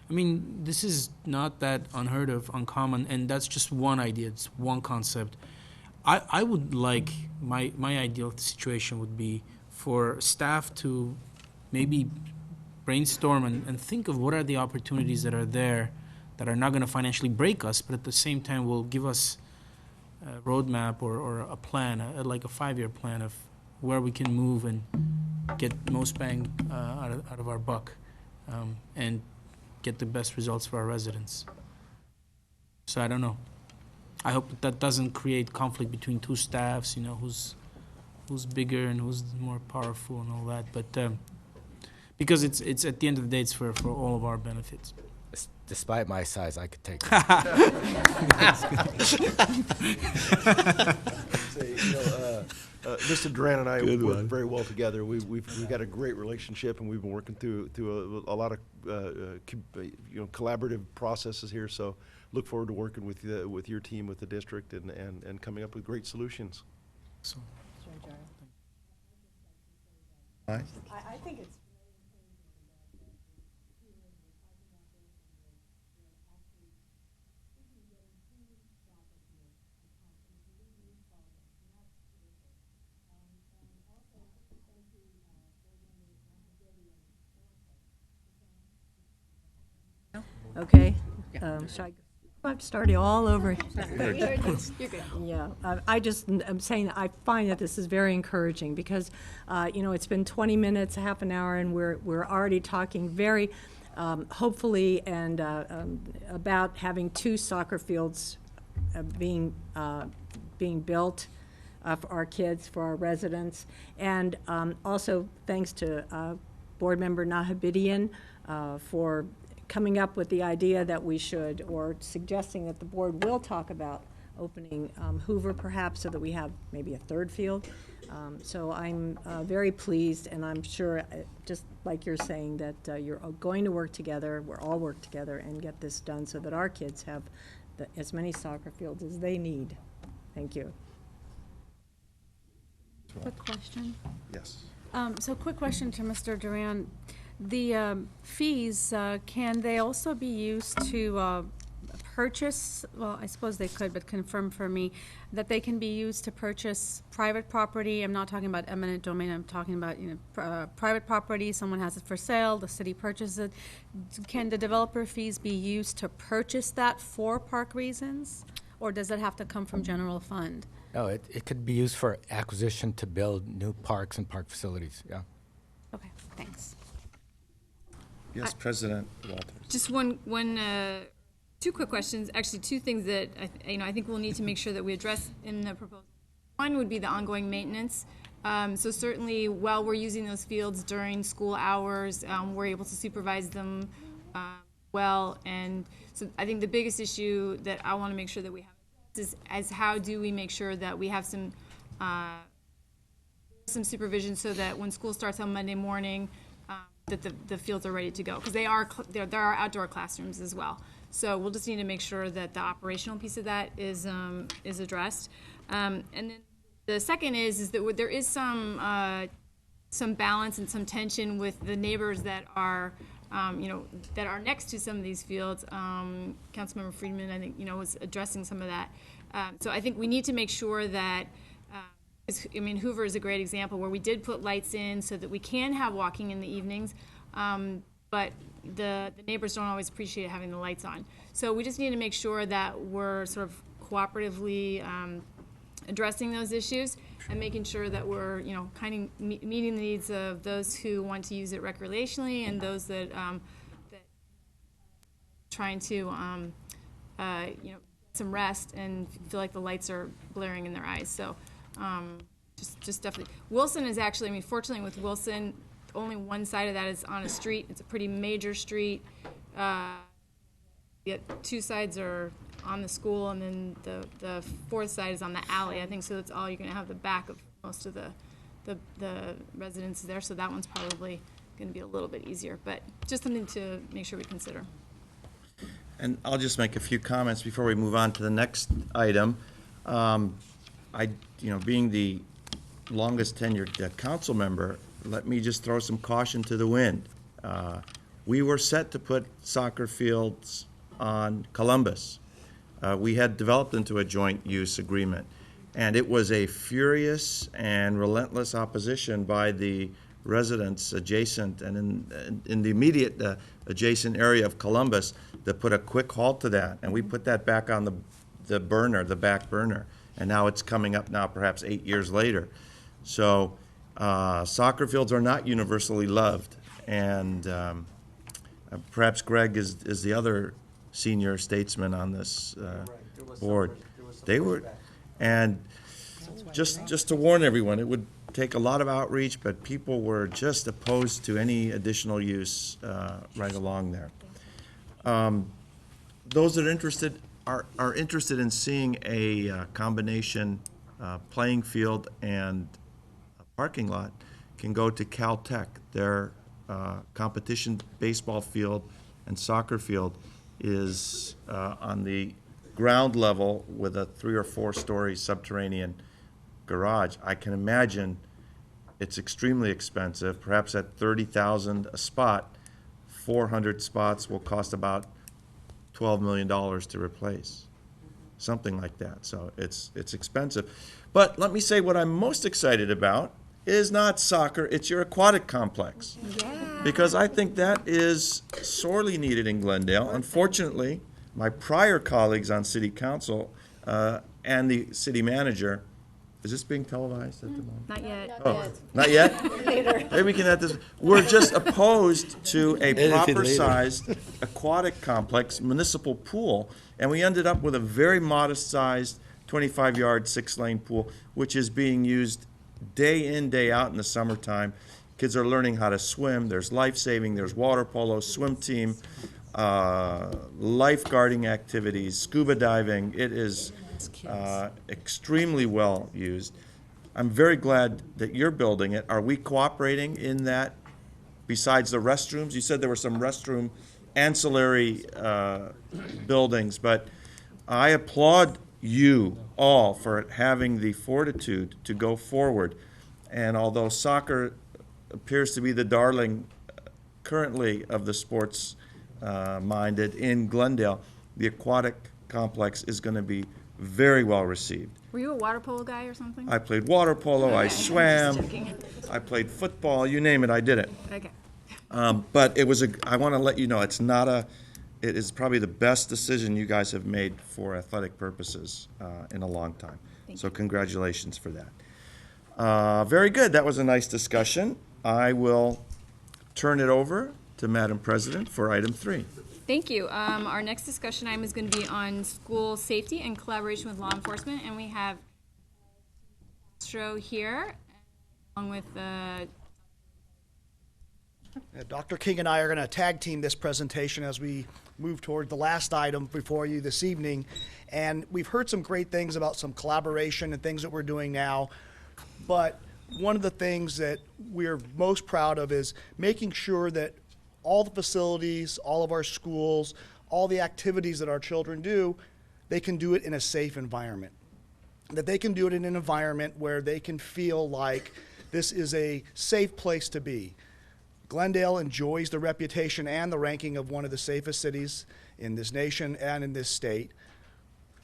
I mean, this is not that unheard of, uncommon, and that's just one idea. It's one concept. I would like, my ideal situation would be for staff to maybe brainstorm and think of what are the opportunities that are there that are not going to financially break us, but at the same time will give us a roadmap or a plan, like a 5-year plan of where we can move and get most bang out of our buck, and get the best results for our residents. So I don't know. I hope that doesn't create conflict between 2 staffs, who's bigger and who's more powerful and all that. But because it's at the end of the day, it's for all of our benefits. Despite my size, I could take it. Mr. Duran and I work very well together. We've got a great relationship, and we've been working through a lot of collaborative processes here. So look forward to working with your team, with the district, and coming up with great solutions. So. Aye. I think it's okay. Should I have to start it all over? You're good. Yeah, I'm saying I find that this is very encouraging because, it's been 20 minutes, half an hour, and we're already talking very hopefully and about having 2 soccer fields being built for our kids, for our residents, and also thanks to Board Member Nahabidian for coming up with the idea that we should, or suggesting that the board will talk about opening Hoover perhaps so that we have maybe a third field. So I'm very pleased, and I'm sure, just like you're saying, that you're going to work together, we're all work together and get this done so that our kids have as many soccer fields as they need. Thank you. Quick question. Yes. So quick question to Mr. Duran. The fees, can they also be used to purchase, well, I suppose they could, but confirm for me, that they can be used to purchase private property? I'm not talking about eminent domain, I'm talking about, private property, someone has it for sale, the city purchases it. Can the developer fees be used to purchase that for park reasons? Or does it have to come from general fund? No, it could be used for acquisition to build new parks and park facilities, yeah. Okay, thanks. Yes, President Walters. Just two quick questions, actually two things that I think we'll need to make sure that we address in the proposal. One would be the ongoing maintenance. So certainly while we're using those fields during school hours, we're able to supervise them well. And so I think the biggest issue that I want to make sure that we have is how do we make sure that we have some supervision so that when school starts on Monday morning, that the fields are ready to go, because there are outdoor classrooms as well. So we'll just need to make sure that the operational piece of that is addressed. And then the second is that there is some balance and some tension with the neighbors that are that are next to some of these fields. Councilmember Friedman, I think, was addressing some of that. So I think we need to make sure that. Hoover is a great example where we did put lights in so that we can have walking in the evenings, but the neighbors don't always appreciate having the lights on. So we just need to make sure that we're sort of cooperatively addressing those issues and making sure that we're, kind of meeting the needs of those who want to use it recreationally and those that trying to, some rest and feel like the lights are glaring in their eyes. So. Just definitely. Wilson is actually, fortunately with Wilson, only one side of that is on a street. It's a pretty major street. Yet two sides are on the school, and then the fourth side is on the alley. I think so. That's all you're going to have the back of most of the residences there. So that one's probably going to be a little bit easier, but just something to make sure we consider. And I'll just make a few comments before we move on to the next item. Being the longest tenured council member, let me just throw some caution to the wind. We were set to put soccer fields on Columbus. We had developed into a joint use agreement, and it was a furious and relentless opposition by the residents adjacent and in the immediate adjacent area of Columbus that put a quick halt to that, and we put that back on the back burner. And now it's coming up now perhaps 8 years later. So soccer fields are not universally loved. And perhaps Greg is the other senior statesman on this board. They were, and just to warn everyone, it would take a lot of outreach, but people were just opposed to any additional use right along there. Those that are interested are interested in seeing a combination playing field and a parking lot can go to Caltech. Their competition baseball field and soccer field is on the ground level with a 3 or 4 story subterranean garage. I can imagine it's extremely expensive. Perhaps at $30,000 a spot, 400 spots will cost about $12 million to replace, something like that. So it's expensive. But let me say what I'm most excited about is not soccer, it's your aquatic complex. Yeah. Because I think that is sorely needed in Glendale. Unfortunately, my prior colleagues on city council and the city manager, is this being televised at the moment? Not yet. Oh, not yet? Later. Maybe we can add this. We're just opposed to a proper-sized aquatic complex, municipal pool, and we ended up with a very modest-sized 25-yard, 6-lane pool, which is being used day in, day out in the summertime. Kids are learning how to swim. There's life-saving. There's water polo, swim team, lifeguarding activities, scuba diving. It is extremely well used. I'm very glad that you're building it. Are we cooperating in that besides the restrooms? You said there were some restroom ancillary buildings, but I applaud you all for having the fortitude to go forward. And although soccer appears to be the darling currently of the sports minded in Glendale, the aquatic complex is going to be very well received. Were you a water polo guy or something? I played water polo, I Okay. swam, Just joking. I played football, you name it, I did it. Okay. But it was I want to let you know, it is probably the best decision you guys have made for athletic purposes in a long time. So congratulations for that. Very good, that was a nice discussion. I will turn it over to Madam President for item 3. Thank you. Our next discussion item is going to be on school safety and collaboration with law enforcement, and we have Castro here, along with Dr. King and I are going to tag team this presentation as we move toward the last item before you this evening. And we've heard some great things about some collaboration and things that we're doing now. But one of the things that we're most proud of is making sure that all the facilities, all of our schools, all the activities that our children do, they can do it in a safe environment. That they can do it in an environment where they can feel like this is a safe place to be. Glendale enjoys the reputation and the ranking of one of the safest cities in this nation and in this state.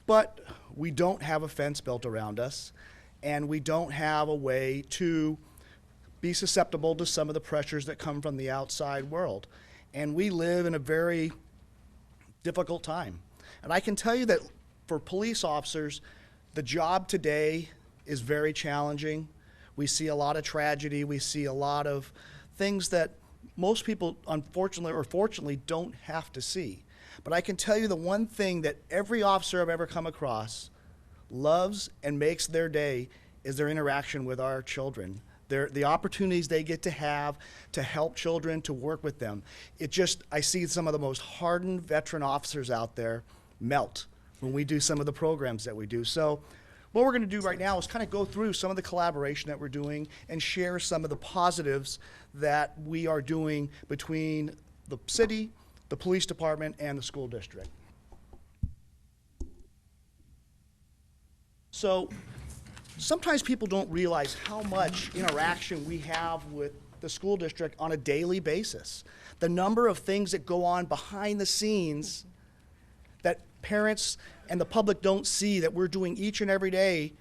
But we don't have a fence built around us, and we don't have a way to be susceptible to some of the pressures that come from the outside world. And we live in a very difficult time. And I can tell you that for police officers, the job today is very challenging. We see a lot of tragedy. We see a lot of things that most people, unfortunately or fortunately, don't have to see. But I can tell you the one thing that every officer I've ever come across loves and makes their day is their interaction with our children. The opportunities they get to have to help children, to work with them. I see some of the most hardened veteran officers out there melt when we do some of the programs that we do. So what we're going to do right now is kind of go through some of the collaboration that we're doing and share some of the positives that we are doing between the city, the police department, and the school district. So sometimes people don't realize how much interaction we have with the school district on a daily basis. The number of things that go on behind the scenes that parents and the public don't see that we're doing each and every day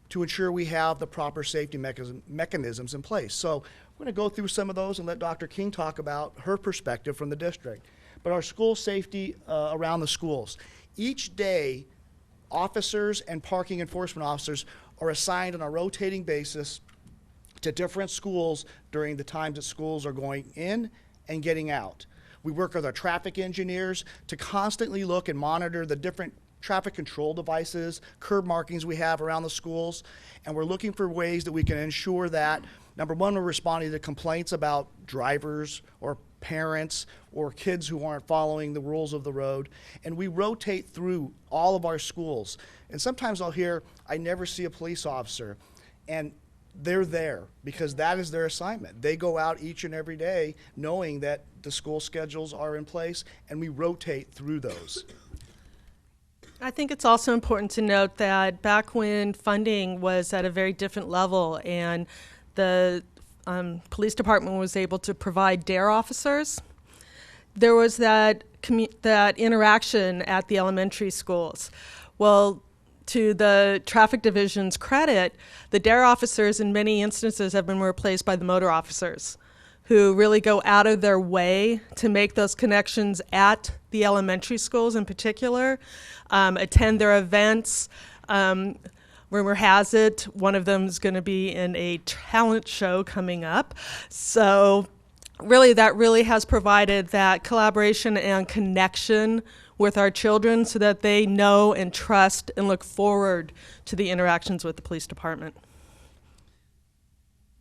to ensure we have the proper safety mechanisms in place. So we're going to go through some of those and let Dr. King talk about her perspective from the district. But our school safety around the schools. Each day, officers and parking enforcement officers are assigned on a rotating basis to different schools during the times that schools are going in and getting out. We work with our traffic engineers to constantly look and monitor the different traffic control devices, curb markings we have around the schools, and we're looking for ways that we can ensure that, number one, we're responding to complaints about drivers or parents or kids who aren't following the rules of the road, and we rotate through all of our schools. And sometimes I'll hear, I never see a police officer, and they're there because that is their assignment. They go out each and every day knowing that the school schedules are in place, and we rotate through those. I think it's also important to note that back when funding was at a very different level and the police department was able to provide DARE officers, there was that interaction at the elementary schools. Well, to the traffic division's credit, the DARE officers in many instances have been replaced by the motor officers, who really go out of their way to make those connections at the elementary schools in particular, attend their events. Rumor has it, one of them is going to be in a talent show coming up. So really, that really has provided that collaboration and connection with our children so that they know and trust and look forward to the interactions with the police department.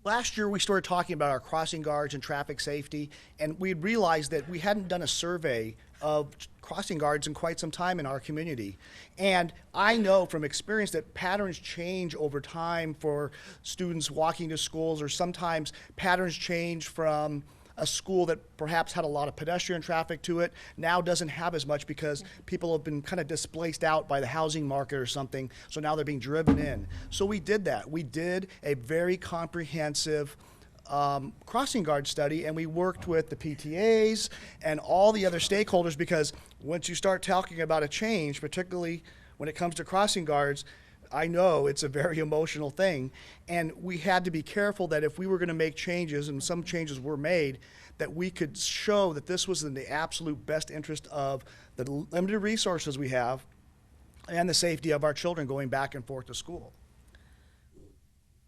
Last year, we started talking about our crossing guards and traffic safety, and we realized that we hadn't done a survey of crossing guards in quite some time in our community. And I know from experience that patterns change over time for students walking to schools, or sometimes patterns change from a school that perhaps had a lot of pedestrian traffic to it now doesn't have as much because people have been kind of displaced out by the housing market or something, so now they're being driven in. So we did that. We did a very comprehensive crossing guard study, and we worked with the PTAs and all the other stakeholders, because once you start talking about a change, particularly when it comes to crossing guards, I know it's a very emotional thing, and we had to be careful that if we were going to make changes, and some changes were made, that we could show that this was in the absolute best interest of the limited resources we have and the safety of our children going back and forth to school.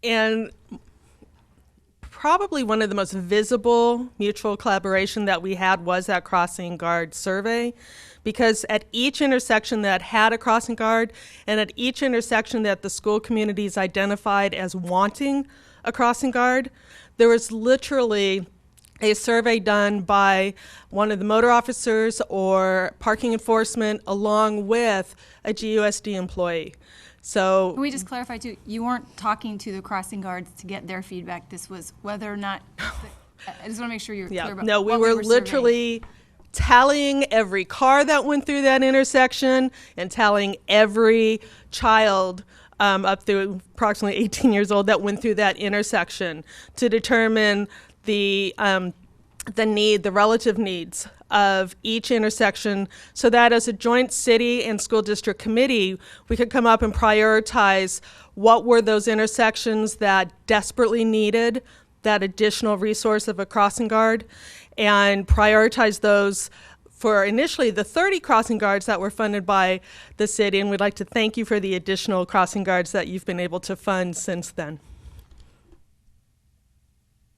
And probably one of the most visible mutual collaboration that we had was that crossing guard survey, because at each intersection that had a crossing guard and at each intersection that the school communities identified as wanting a crossing guard, there was literally a survey done by one of the motor officers or parking enforcement along with a GUSD employee. So Can we just clarify too, you weren't talking to the crossing guards to get their feedback, this was whether or not, I just want to make sure you're clear about no, we what were surveying. literally tallying every car that went through that intersection and tallying every child up through approximately 18 years old that went through that intersection to determine the need, the relative needs of each intersection, so that as a joint city and school district committee, we could come up and prioritize what were those intersections that desperately needed that additional resource of a crossing guard, and prioritize those for initially the 30 crossing guards that were funded by the city, and we'd like to thank you for the additional crossing guards that you've been able to fund since then.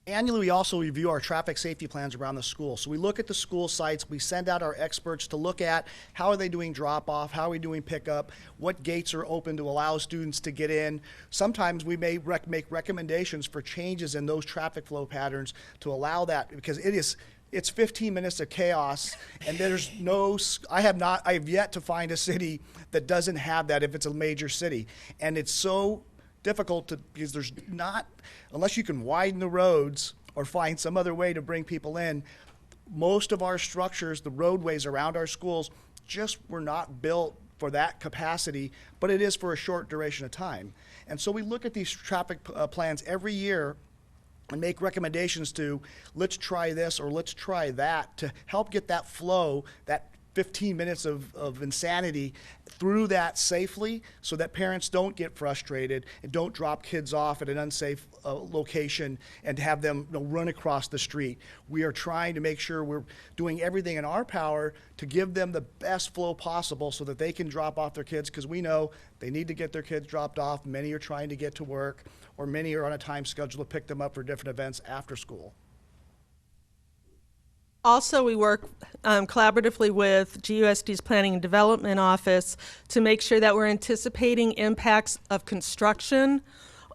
Annually, we also review our traffic safety plans around the school. So we look at the school sites, we send out our experts to look at how are they doing drop-off, how are we doing pickup, what gates are open to allow students to get in. Sometimes we may make recommendations for changes in those traffic flow patterns to allow that, because it's 15 minutes of chaos, and there's no, I have yet to find a city that doesn't have that if it's a major city. And it's so difficult because there's not, unless you can widen the roads or find some other way to bring people in, most of our structures, the roadways around our schools, just were not built for that capacity, but it is for a short duration of time. And so we look at these traffic plans every year and make recommendations to, let's try this or let's try that, to help get that flow, that 15 minutes of insanity through that safely, so that parents don't get frustrated and don't drop kids off at an unsafe location and have them run across the street. We are trying to make sure we're doing everything in our power to give them the best flow possible so that they can drop off their kids, because we know they need to get their kids dropped off. Many are trying to get to work, or many are on a time schedule to pick them up for different events after school. Also, we work collaboratively with GUSD's Planning and Development Office to make sure that we're anticipating impacts of construction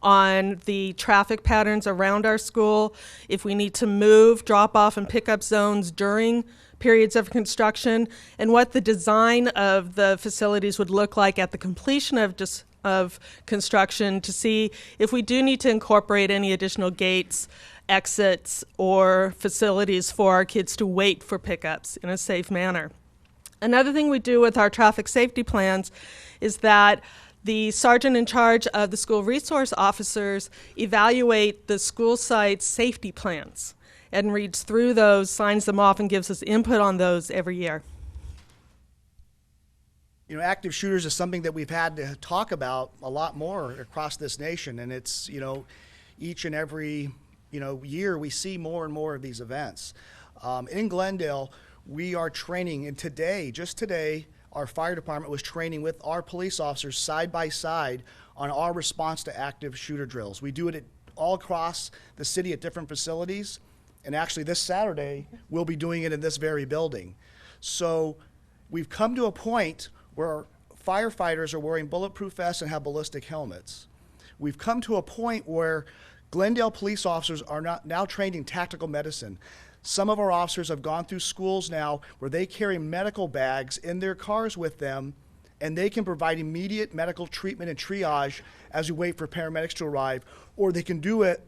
on the traffic patterns around our school. If we need to move drop-off and pickup zones during periods of construction, and what the design of the facilities would look like at the completion of construction, to see if we do need to incorporate any additional gates, exits, or facilities for our kids to wait for pickups in a safe manner. Another thing we do with our traffic safety plans is that the sergeant in charge of the school resource officers evaluate the school site's safety plans and reads through those, signs them off, and gives us input on those every year. You know, active shooters is something that we've had to talk about a lot more across this nation, and it's, each and every year we see more and more of these events. In Glendale, we are training, and just today, our fire department was training with our police officers side by side on our response to active shooter drills. We do it all across the city at different facilities, and actually this Saturday, we'll be doing it in this very building. So we've come to a point where firefighters are wearing bulletproof vests and have ballistic helmets. We've come to a point where Glendale police officers are now trained in tactical medicine. Some of our officers have gone through schools now where they carry medical bags in their cars with them, and they can provide immediate medical treatment and triage as we wait for paramedics to arrive, or they can do it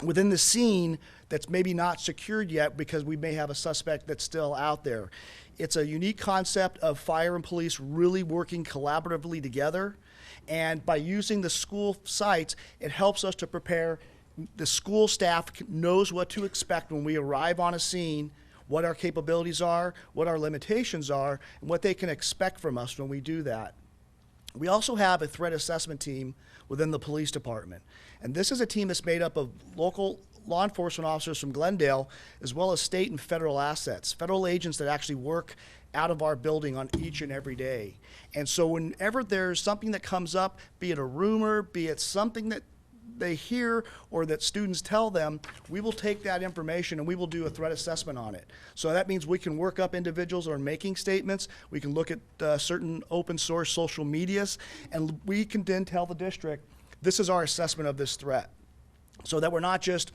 within the scene that's maybe not secured yet because we may have a suspect that's still out there. It's a unique concept of fire and police really working collaboratively together, and by using the school sites, it helps us to prepare. The school staff knows what to expect when we arrive on a scene, what our capabilities are, what our limitations are, and what they can expect from us when we do that. We also have a threat assessment team within the police department. And this is a team that's made up of local law enforcement officers from Glendale, as well as state and federal assets, federal agents that actually work out of our building on each and every day. And so whenever there's something that comes up, be it a rumor, be it something that they hear or that students tell them, we will take that information and we will do a threat assessment on it. So that means we can work up individuals who are making statements, we can look at certain open source social medias, and we can then tell the district, this is our assessment of this threat. So that we're not just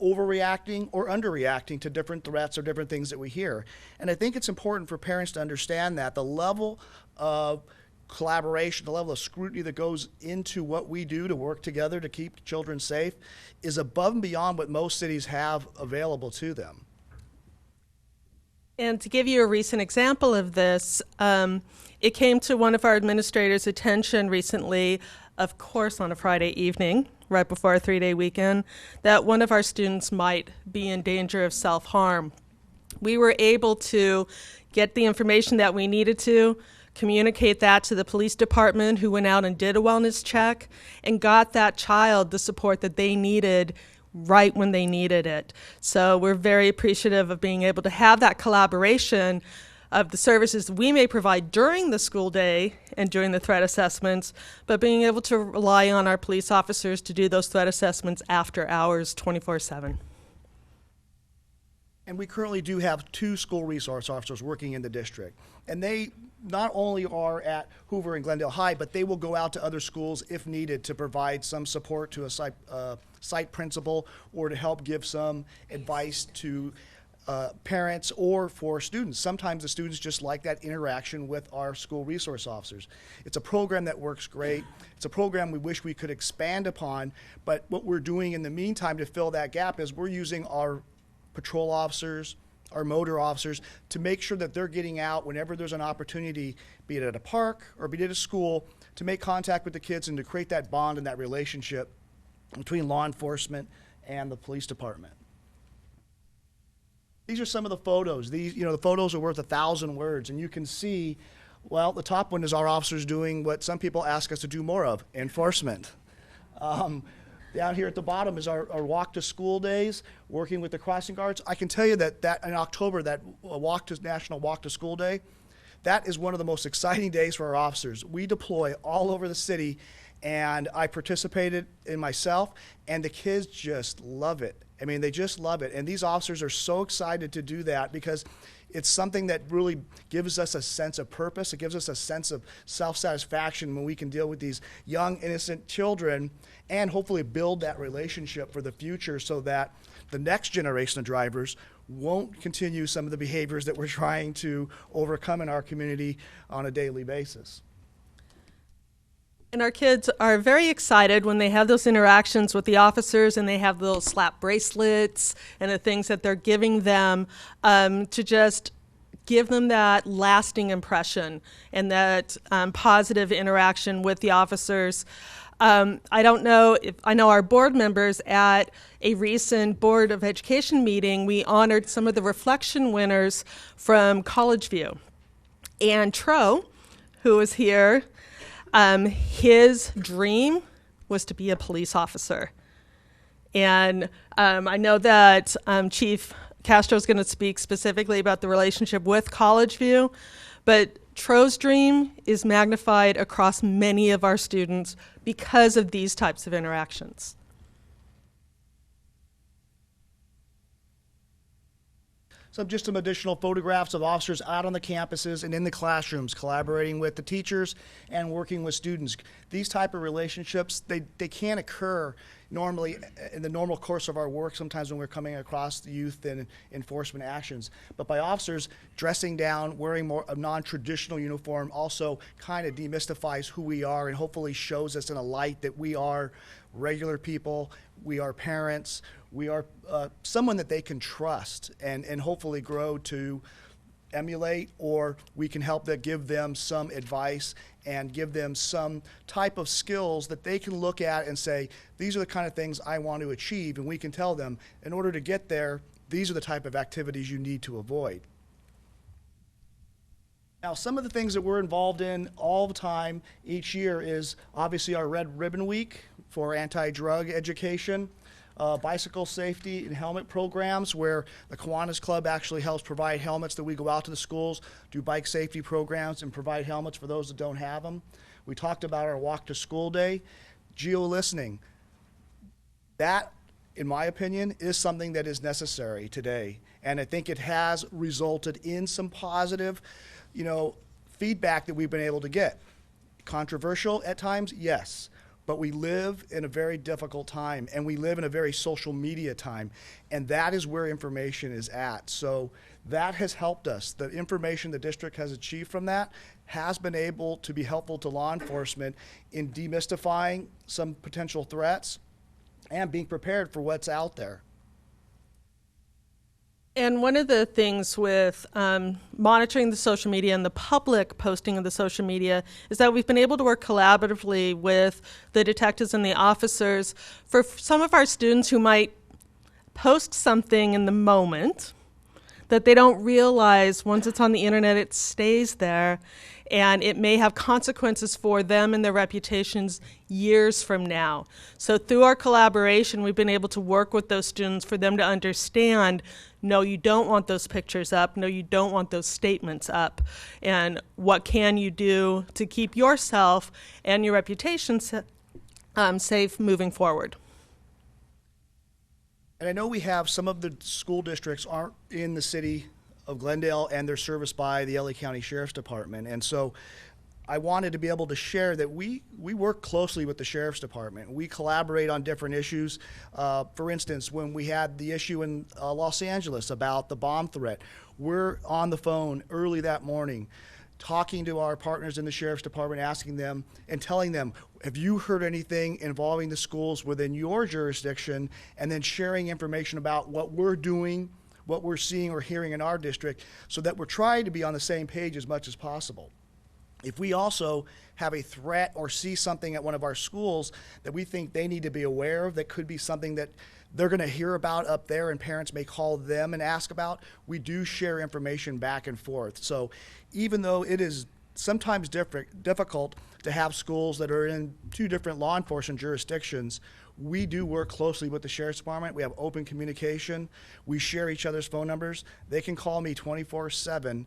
overreacting or underreacting to different threats or different things that we hear. And I think it's important for parents to understand that the level of collaboration, the level of scrutiny that goes into what we do to work together to keep children safe is above and beyond what most cities have available to them. And to give you a recent example of this, it came to one of our administrators' attention recently, of course on a Friday evening, right before a 3-day weekend, that one of our students might be in danger of self-harm. We were able to get the information that we needed to, communicate that to the police department, who went out and did a wellness check and got that child the support that they needed right when they needed it. So we're very appreciative of being able to have that collaboration of the services we may provide during the school day and during the threat assessments, but being able to rely on our police officers to do those threat assessments after hours 24/7. And we currently do have 2 school resource officers working in the district. And they not only are at Hoover and Glendale High, but they will go out to other schools if needed to provide some support to a site principal or to help give some advice to parents or for students. Sometimes the students just like that interaction with our school resource officers. It's a program that works great. It's a program we wish we could expand upon, but what we're doing in the meantime to fill that gap is we're using our patrol officers, our motor officers, to make sure that they're getting out whenever there's an opportunity, be it at a park or be it at a school, to make contact with the kids and to create that bond and that relationship between law enforcement and the police department. These are some of the photos. These, the photos are worth 1,000 words, and you can see, well, the top one is our officers doing what some people ask us to do more of, enforcement. Down here at the bottom is our walk to school days, working with the crossing guards. I can tell you that in October, that National Walk to School Day, that is one of the most exciting days for our officers. We deploy all over the city, and I participated in myself, and the kids just love it. I mean, they just love it. And these officers are so excited to do that because it's something that really gives us a sense of purpose. It gives us a sense of self-satisfaction when we can deal with these young, innocent children and hopefully build that relationship for the future so that the next generation of drivers won't continue some of the behaviors that we're trying to overcome in our community on a daily basis. And our kids are very excited when they have those interactions with the officers and they have the little slap bracelets and the things that they're giving them to just give them that lasting impression and that positive interaction with the officers. I don't know if I know our board members at a recent Board of Education meeting, we honored some of the reflection winners from College View. And Tro, who was here, his dream was to be a police officer. And I know that Chief Castro is going to speak specifically about the relationship with College View, but Tro's dream is magnified across many of our students because of these types of interactions. some additional photographs of officers out on the campuses and in the classrooms, collaborating with the teachers and working with students. These type of relationships, they can't occur normally in the normal course of our work, sometimes when we're coming across the youth and enforcement actions. But by officers dressing down, wearing more a non-traditional uniform also kind of demystifies who we are and hopefully shows us in a light that we are regular people, we are parents, we are someone that they can trust and hopefully grow to emulate, or we can help them, give them some advice and give them some type of skills that they can look at and say, these are the kind of things I want to achieve, and we can tell them, in order to get there, these are the type of activities you need to avoid. Now, some of the things that we're involved in all the time each year is obviously our Red Ribbon Week for anti-drug education, bicycle safety and helmet programs where the Kiwanis Club actually helps provide helmets that we go out to the schools, do bike safety programs, and provide helmets for those that don't have them. We talked about our Walk to School Day. Geo-listening. That, in my opinion, is something that is necessary today. And I think it has resulted in some positive, feedback that we've been able to get. Controversial at times, yes. But we live in a very difficult time, and we live in a very social media time, and that is where information is at. So that has helped us. The information the district has achieved from that has been able to be helpful to law enforcement in demystifying some potential threats and being prepared for what's out there. And one of the things with monitoring the social media and the public posting of the social media is that we've been able to work collaboratively with the detectives and the officers for some of our students who might post something in the moment that they don't realize once it's on the internet, it stays there, and it may have consequences for them and their reputations years from now. So through our collaboration, we've been able to work with those students for them to understand, no, you don't want those pictures up, no, you don't want those statements up, and what can you do to keep yourself and your reputation safe moving forward. And I know we have some of the school districts aren't in the city of Glendale, and they're serviced by the LA County Sheriff's Department. And so I wanted to be able to share that we work closely with the Sheriff's Department. We collaborate on different issues. For instance, when we had the issue in Los Angeles about the bomb threat, we're on the phone early that morning talking to our partners in the Sheriff's Department, asking them and telling them, have you heard anything involving the schools within your jurisdiction, and then sharing information about what we're doing, what we're seeing or hearing in our district, so that we're trying to be on the same page as much as possible. If we also have a threat or see something at one of our schools that we think they need to be aware of, that could be something that they're going to hear about up there and parents may call them and ask about, we do share information back and forth. So even though it is sometimes difficult to have schools that are in two different law enforcement jurisdictions, we do work closely with the Sheriff's Department. We have open communication. We share each other's phone numbers. They can call me 24/7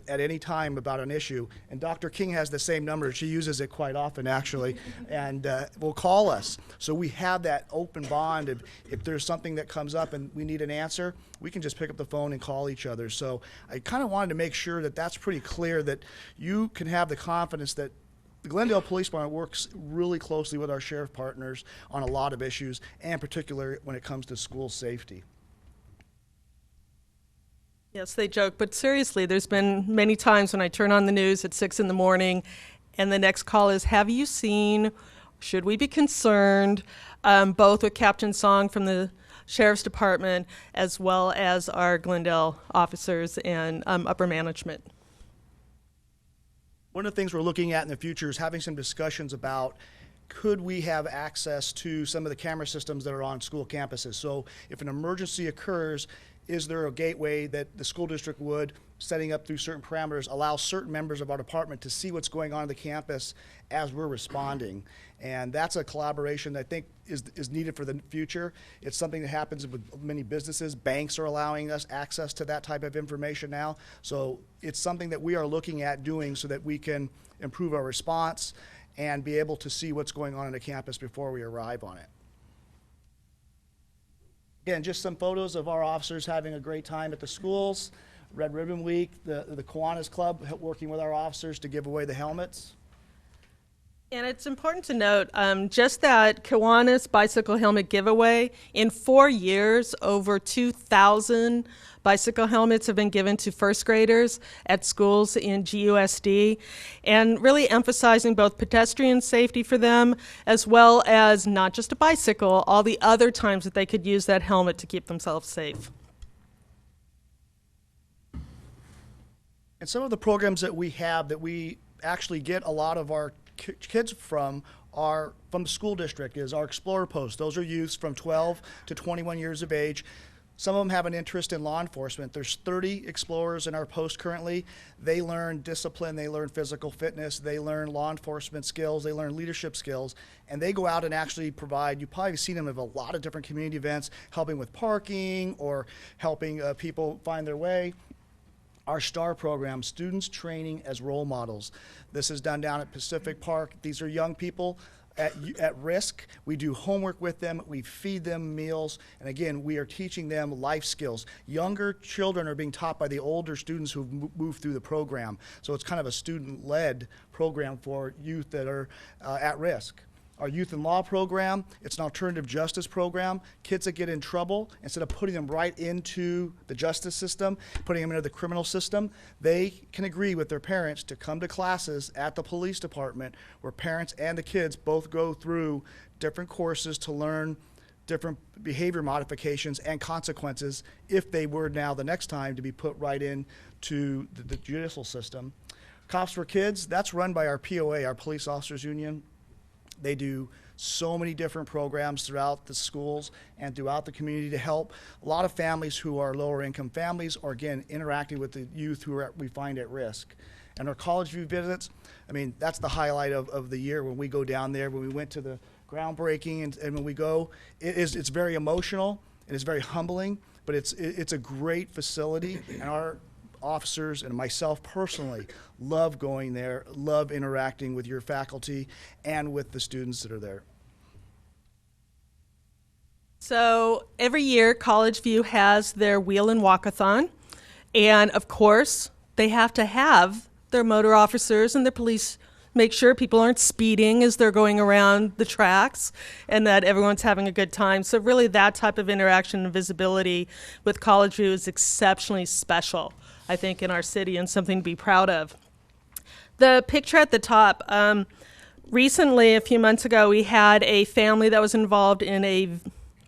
at any time about an issue. And Dr. King has the same number. She uses it quite often, actually, and will call us. So we have that open bond. If there's something that comes up and we need an answer, we can just pick up the phone and call each other. So I kind of wanted to make sure that that's pretty clear, that you can have the confidence that the Glendale Police Department works really closely with our sheriff partners on a lot of issues, and particularly when it comes to school safety. Yes, they joke, but seriously, there's been many times when I turn on the news at 6 in the morning and the next call is, have you seen, should we be concerned, both with Captain Song from the Sheriff's Department as well as our Glendale officers and upper management. One of the things we're looking at in the future is having some discussions about, could we have access to some of the camera systems that are on school campuses? So if an emergency occurs, is there a gateway that the school district would, setting up through certain parameters, allow certain members of our department to see what's going on the campus as we're responding? And that's a collaboration that I think is needed for the future. It's something that happens with many businesses. Banks are allowing us access to that type of information now. So it's something that we are looking at doing so that we can improve our response and be able to see what's going on the campus before we arrive on it. Again, just some photos of our officers having a great time at the schools. Red Ribbon Week, the Kiwanis Club working with our officers to give away the helmets. And it's important to note just that Kiwanis bicycle helmet giveaway, in 4 years, over 2,000 bicycle helmets have been given to first graders at schools in GUSD, and really emphasizing both pedestrian safety for them, as well as not just a bicycle, all the other times that they could use that helmet to keep themselves safe. And some of the programs that we have that we actually get a lot of our kids from are from the school district is our Explorer Post. Those are youths from 12 to 21 years of age. Some of them have an interest in law enforcement. There's 30 Explorers in our post currently. They learn discipline, they learn physical fitness, they learn law enforcement skills, they learn leadership skills, and they go out and actually provide, you've probably seen them at a lot of different community events, helping with parking or helping people find their way. Our STAR program, Students Training as Role Models. This is done down at Pacific Park. These are young people at risk. We do homework with them. We feed them meals. And again, we are teaching them life skills. Younger children are being taught by the older students who've moved through the program. So it's kind of a student-led program for youth that are at risk. Our Youth in Law program, it's an alternative justice program. Kids that get in trouble, instead of putting them right into the justice system, putting them into the criminal system, they can agree with their parents to come to classes at the police department where parents and the kids both go through different courses to learn different behavior modifications and consequences if they were now the next time to be put right into the judicial system. Cops for Kids, that's run by our POA, our Police Officers Union. They do so many different programs throughout the schools and throughout the community to help a lot of families who are lower income families or, again, interacting with the youth who we find at risk. And our College View visits, I mean, that's the highlight of the year when we go down there, when we went to the groundbreaking and when we go, it's very emotional and it's very humbling, but it's a great facility, and our officers and myself personally love going there, love interacting with your faculty and with the students that are there. So every year, College View has their wheel and walkathon, and of course, they have to have their motor officers and their police make sure people aren't speeding as they're going around the tracks and that everyone's having a good time. So really that type of interaction and visibility with College View is exceptionally special, I think, in our city and something to be proud of. The picture at the top, recently, a few months ago, we had a family that was involved in a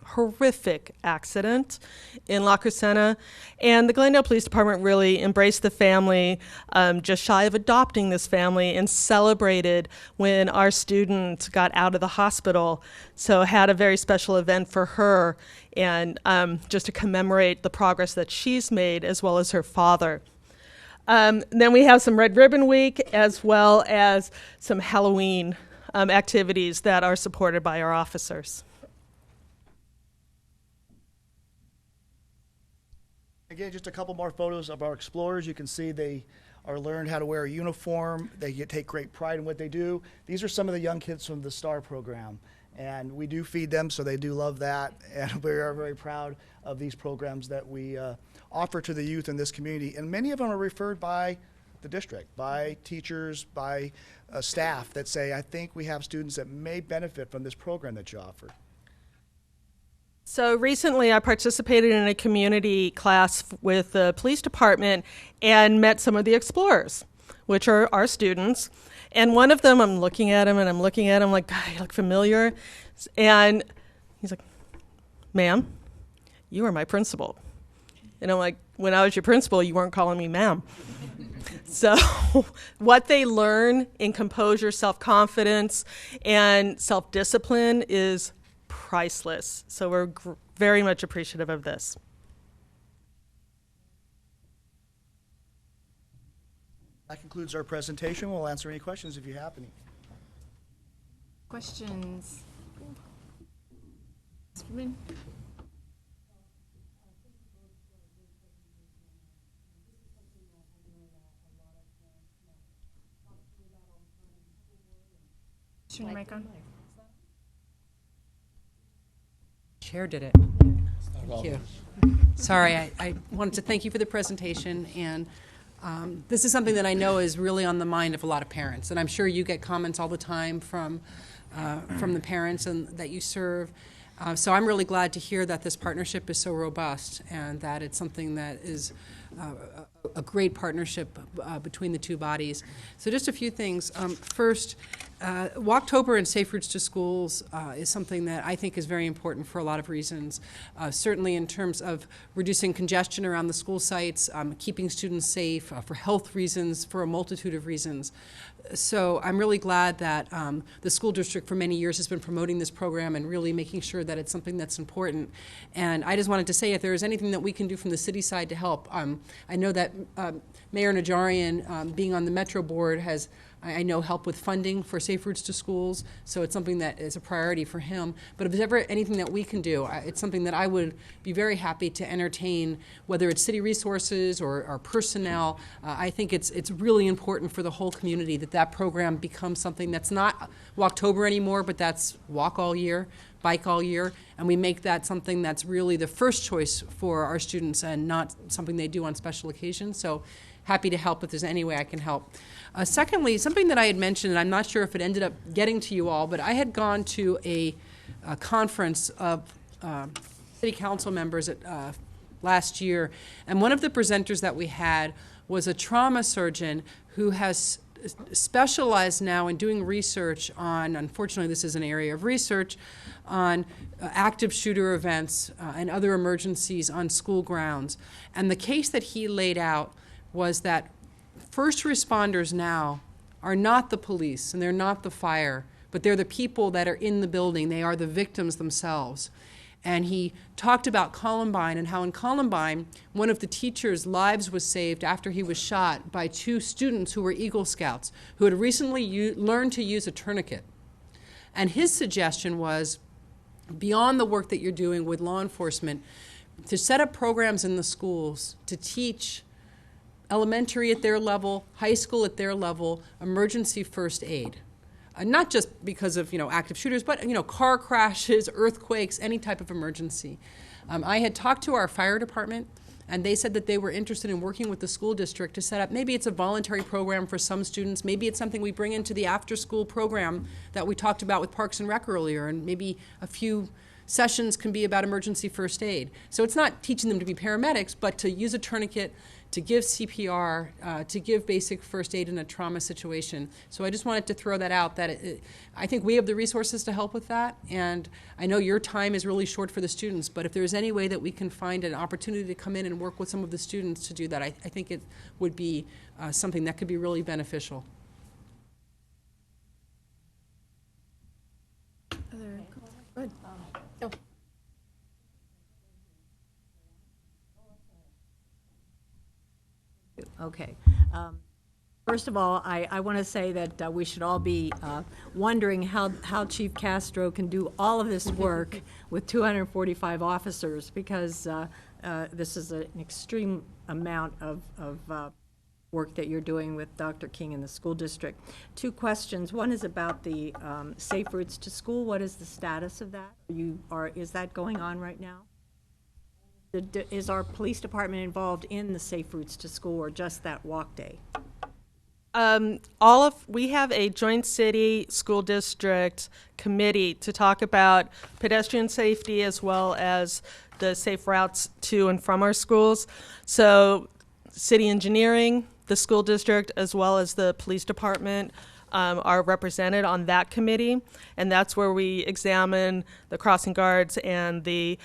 horrific accident in La Crescenta, and the Glendale Police Department really embraced the family, just shy of adopting this family, and celebrated when our student got out of the hospital. So had a very special event for her, and just to commemorate the progress that she's made, as well as her father. Then we have some Red Ribbon Week, as well as some Halloween activities that are supported by our officers. Again, just a couple more photos of our Explorers. You can see they are learned how to wear a uniform. They take great pride in what they do. These are some of the young kids from the STAR program, and we do feed them, so they do love that, and we are very proud of these programs that we offer to the youth in this community. And many of them are referred by the district, by teachers, by staff that say, I think we have students that may benefit from this program that you offer. So recently I participated in a community class with the police department and met some of the Explorers, which are our students. And one of them, I'm looking at him and I'm looking at him like, God, you look familiar. And he's like, ma'am, you are my principal. And I'm like, when I was your principal, you weren't calling me ma'am. So what they learn in composure, self-confidence, and self-discipline is priceless. So we're very much appreciative of this. That concludes our presentation. We'll answer any questions if you have any. Questions? Mr. Min? Turn your mic on. Chair did it. Thank you. Sorry, I wanted to thank you for the presentation, and this is something that I know is really on the mind of a lot of parents, and I'm sure you get comments all the time from the parents and that you serve. So I'm really glad to hear that this partnership is so robust and that it's something that is a great partnership between the two bodies. So just a few things. First, Walktober and Safe Routes to Schools is something that I think is very important for a lot of reasons. Certainly in terms of reducing congestion around the school sites, keeping students safe, for health reasons, for a multitude of reasons. So I'm really glad that the school district for many years has been promoting this program and really making sure that it's something that's important. And I just wanted to say, if there is anything that we can do from the city side to help, I know that Mayor Najarian, being on the Metro Board, has, I know, helped with funding for Safe Routes to Schools, so it's something that is a priority for him. But if there's ever anything that we can do, it's something that I would be very happy to entertain, whether it's city resources or personnel. I think it's really important for the whole community that that program becomes something that's not Walktober anymore, but that's walk all year, bike all year, and we make that something that's really the first choice for our students and not something they do on special occasions. So happy to help if there's any way I can help. Secondly, something that I had mentioned, and I'm not sure if it ended up getting to you all, but I had gone to a conference of city council members last year, and one of the presenters that we had was a trauma surgeon who has specialized now in doing research on, unfortunately this is an area of research, on active shooter events and other emergencies on school grounds. And the case that he laid out was that first responders now are not the police and they're not the fire, but they're the people that are in the building. They are the victims themselves. And he talked about Columbine and how in Columbine, one of the teachers' lives was saved after he was shot by two students who were Eagle Scouts who had recently learned to use a tourniquet. And his suggestion was, beyond the work that you're doing with law enforcement, to set up programs in the schools to teach elementary at their level, high school at their level, emergency first aid. Not just because of, active shooters, but, car crashes, earthquakes, any type of emergency. I had talked to our fire department, and they said that they were interested in working with the school district to set up, maybe it's a voluntary program for some students, maybe it's something we bring into the after-school program that we talked about with Parks and Rec earlier, and maybe a few sessions can be about emergency first aid. So it's not teaching them to be paramedics, but to use a tourniquet, to give CPR, to give basic first aid in a trauma situation. So I just wanted to throw that out, that I think we have the resources to help with that, and I know your time is really short for the students, but if there's any way that we can find an opportunity to come in and work with some of the students to do that, I think it would be something that could be really beneficial. Good. Oh. Okay. First of all, I want to say that we should all be wondering how Chief Castro can do all of this work with 245 officers, because this is an extreme amount of work that you're doing with Dr. King and the school district. Two questions. One is about the Safe Routes to School. What is the status of that? Is that going on right now? Is our police department involved in the Safe Routes to School, or just that walk day? We have a joint city school district committee to talk about pedestrian safety as well as the safe routes to and from our schools. So city engineering, the school district, as well as the police department are represented on that committee, and that's where we examine the crossing guards and the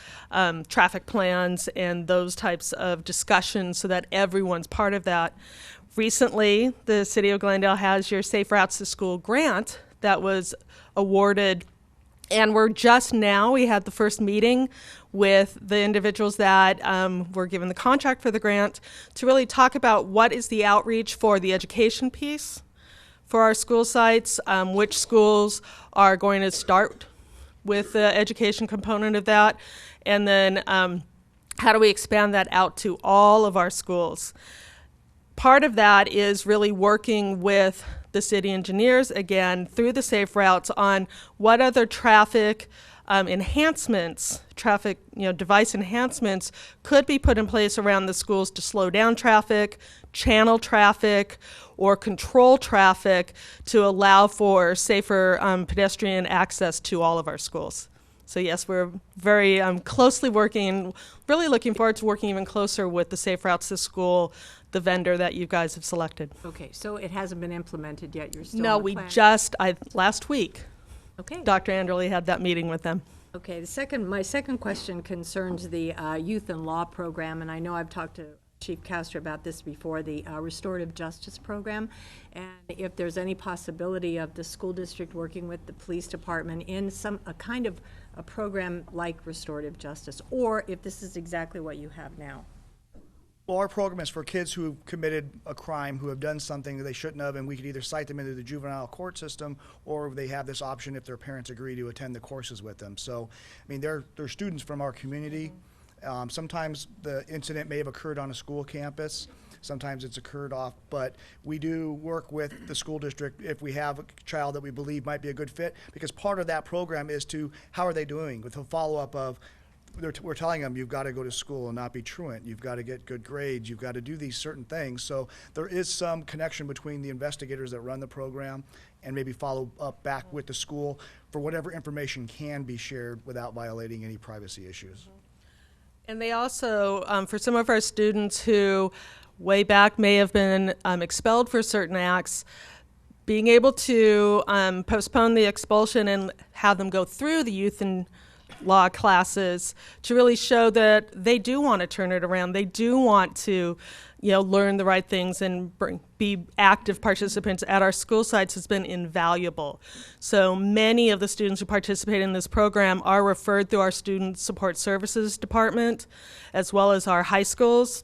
traffic plans and those types of discussions so that everyone's part of that. Recently, the City of Glendale has your Safe Routes to School grant that was awarded, and we had the first meeting with the individuals that were given the contract for the grant to really talk about what is the outreach for the education piece for our school sites, which schools are going to start with the education component of that, and then how do we expand that out to all of our schools. Part of that is really working with the city engineers, again, through the Safe Routes on what other traffic enhancements, traffic, device enhancements could be put in place around the schools to slow down traffic, channel traffic, or control traffic to allow for safer pedestrian access to all of our schools. So yes, we're very closely working, really looking forward to working even closer with the Safe Routes to School, the vendor that you guys have selected. Okay, so it hasn't been implemented yet, you're still No, in the we plan? last week, Okay. Dr. Anderle had that meeting with them. Okay, my second question concerns the Youth and Law Program, and I know I've talked to Chief Castor about this before, the Restorative Justice Program, and if there's any possibility of the school district working with the police department in a kind of a program like restorative justice, or if this is exactly what you have now. Well, our program is for kids who have committed a crime, who have done something that they shouldn't have, and we could either cite them into the juvenile court system, or they have this option if their parents agree to attend the courses with them. So, I mean, they're students from our community. Sometimes the incident may have occurred on a school campus. Sometimes it's occurred off, but we do work with the school district if we have a child that we believe might be a good fit, because part of that program is to, how are they doing, with a follow-up of, we're telling them, you've got to go to school and not be truant, you've got to get good grades, you've got to do these certain things. So there is some connection between the investigators that run the program and maybe follow up back with the school for whatever information can be shared without violating any privacy issues. And they also, for some of our students who way back may have been expelled for certain acts, being able to postpone the expulsion and have them go through the youth and law classes to really show that they do want to turn it around. They do want to, learn the right things and be active participants at our school sites has been invaluable. So many of the students who participate in this program are referred through our Student Support Services Department, as well as our high schools,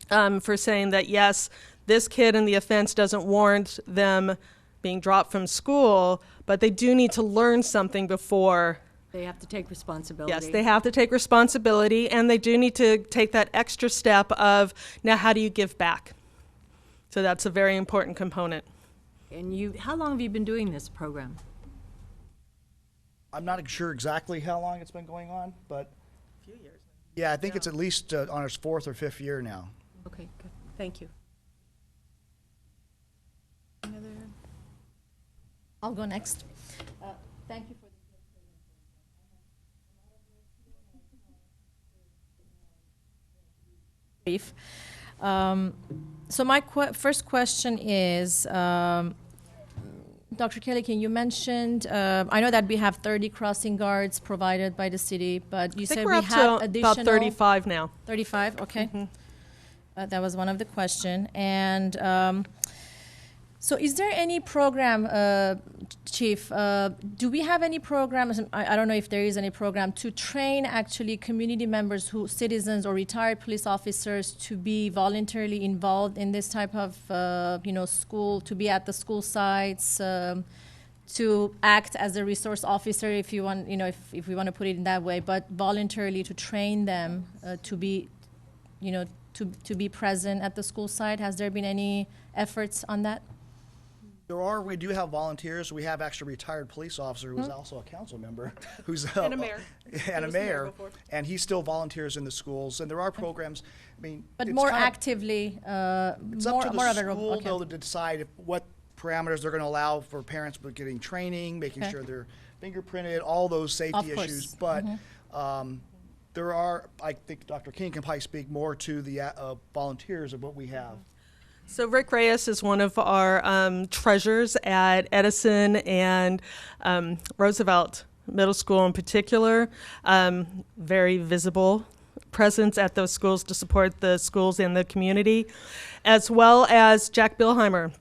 for saying that, yes, this kid and the offense doesn't warrant them being dropped from school, but they do need to learn something before. They have to take responsibility. Yes, they have to take responsibility, and they do need to take that extra step of, now how do you give back? So that's a very important component. And how long have you been doing this program? I'm not sure exactly how long it's been going on, but a few years. Yeah, I think it's at least on its 4th or 5th year now. Okay, good. Thank you. I'll go next. Thank you for brief. So my first question is, Dr. Kelly King, you mentioned, I know that we have 30 crossing guards provided by the city, but you said we had additional. About 35 now. 35, okay. Mm-hmm. That was one of the questions. And so is there any program, Chief, do we have any programs, I don't know if there is any program, to train actually community members, citizens or retired police officers to be voluntarily involved in this type of, school, to be at the school sites, to act as a resource officer, if you want, if we want to put it in that way, but voluntarily to train them to be, to be present at the school site? Has there been any efforts on that? We do have volunteers. We have actually a retired police officer who was also a council member, who's and a mayor. And a mayor, and he still volunteers in the schools. And there are programs. I mean, but more actively, it's up to the school though to decide what parameters they're going to allow for parents, but getting training, making sure they're fingerprinted, all those safety issues. But there are, I think Dr. King can probably speak more to the volunteers of what we have. So Rick Reyes is one of our treasures at Edison and Roosevelt Middle School in particular. Very visible presence at those schools to support the schools and the community, as well as Jack Bilheimer,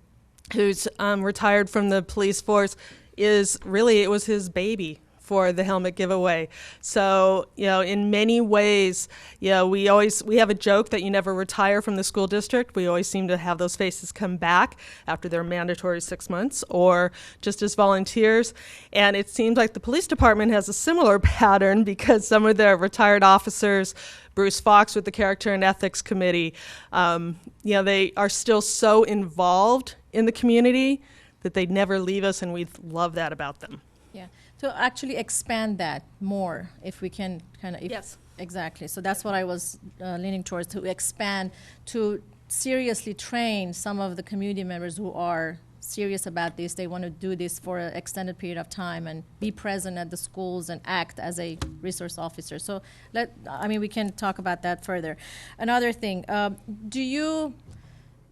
who's retired from the police force. It was his baby for the helmet giveaway. So, in many ways, we have a joke that you never retire from the school district. We always seem to have those faces come back after their mandatory 6 months or just as volunteers. And it seems like the police department has a similar pattern because some of their retired officers, Bruce Fox with the Character and Ethics Committee, they are still so involved in the community that they never leave us, and we love that about them. Yeah. to actually expand that more, if we can kind of. Yes. Exactly. So that's what I was leaning towards, to expand, to seriously train some of the community members who are serious about this. They want to do this for an extended period of time and be present at the schools and act as a resource officer. So we can talk about that further. Another thing,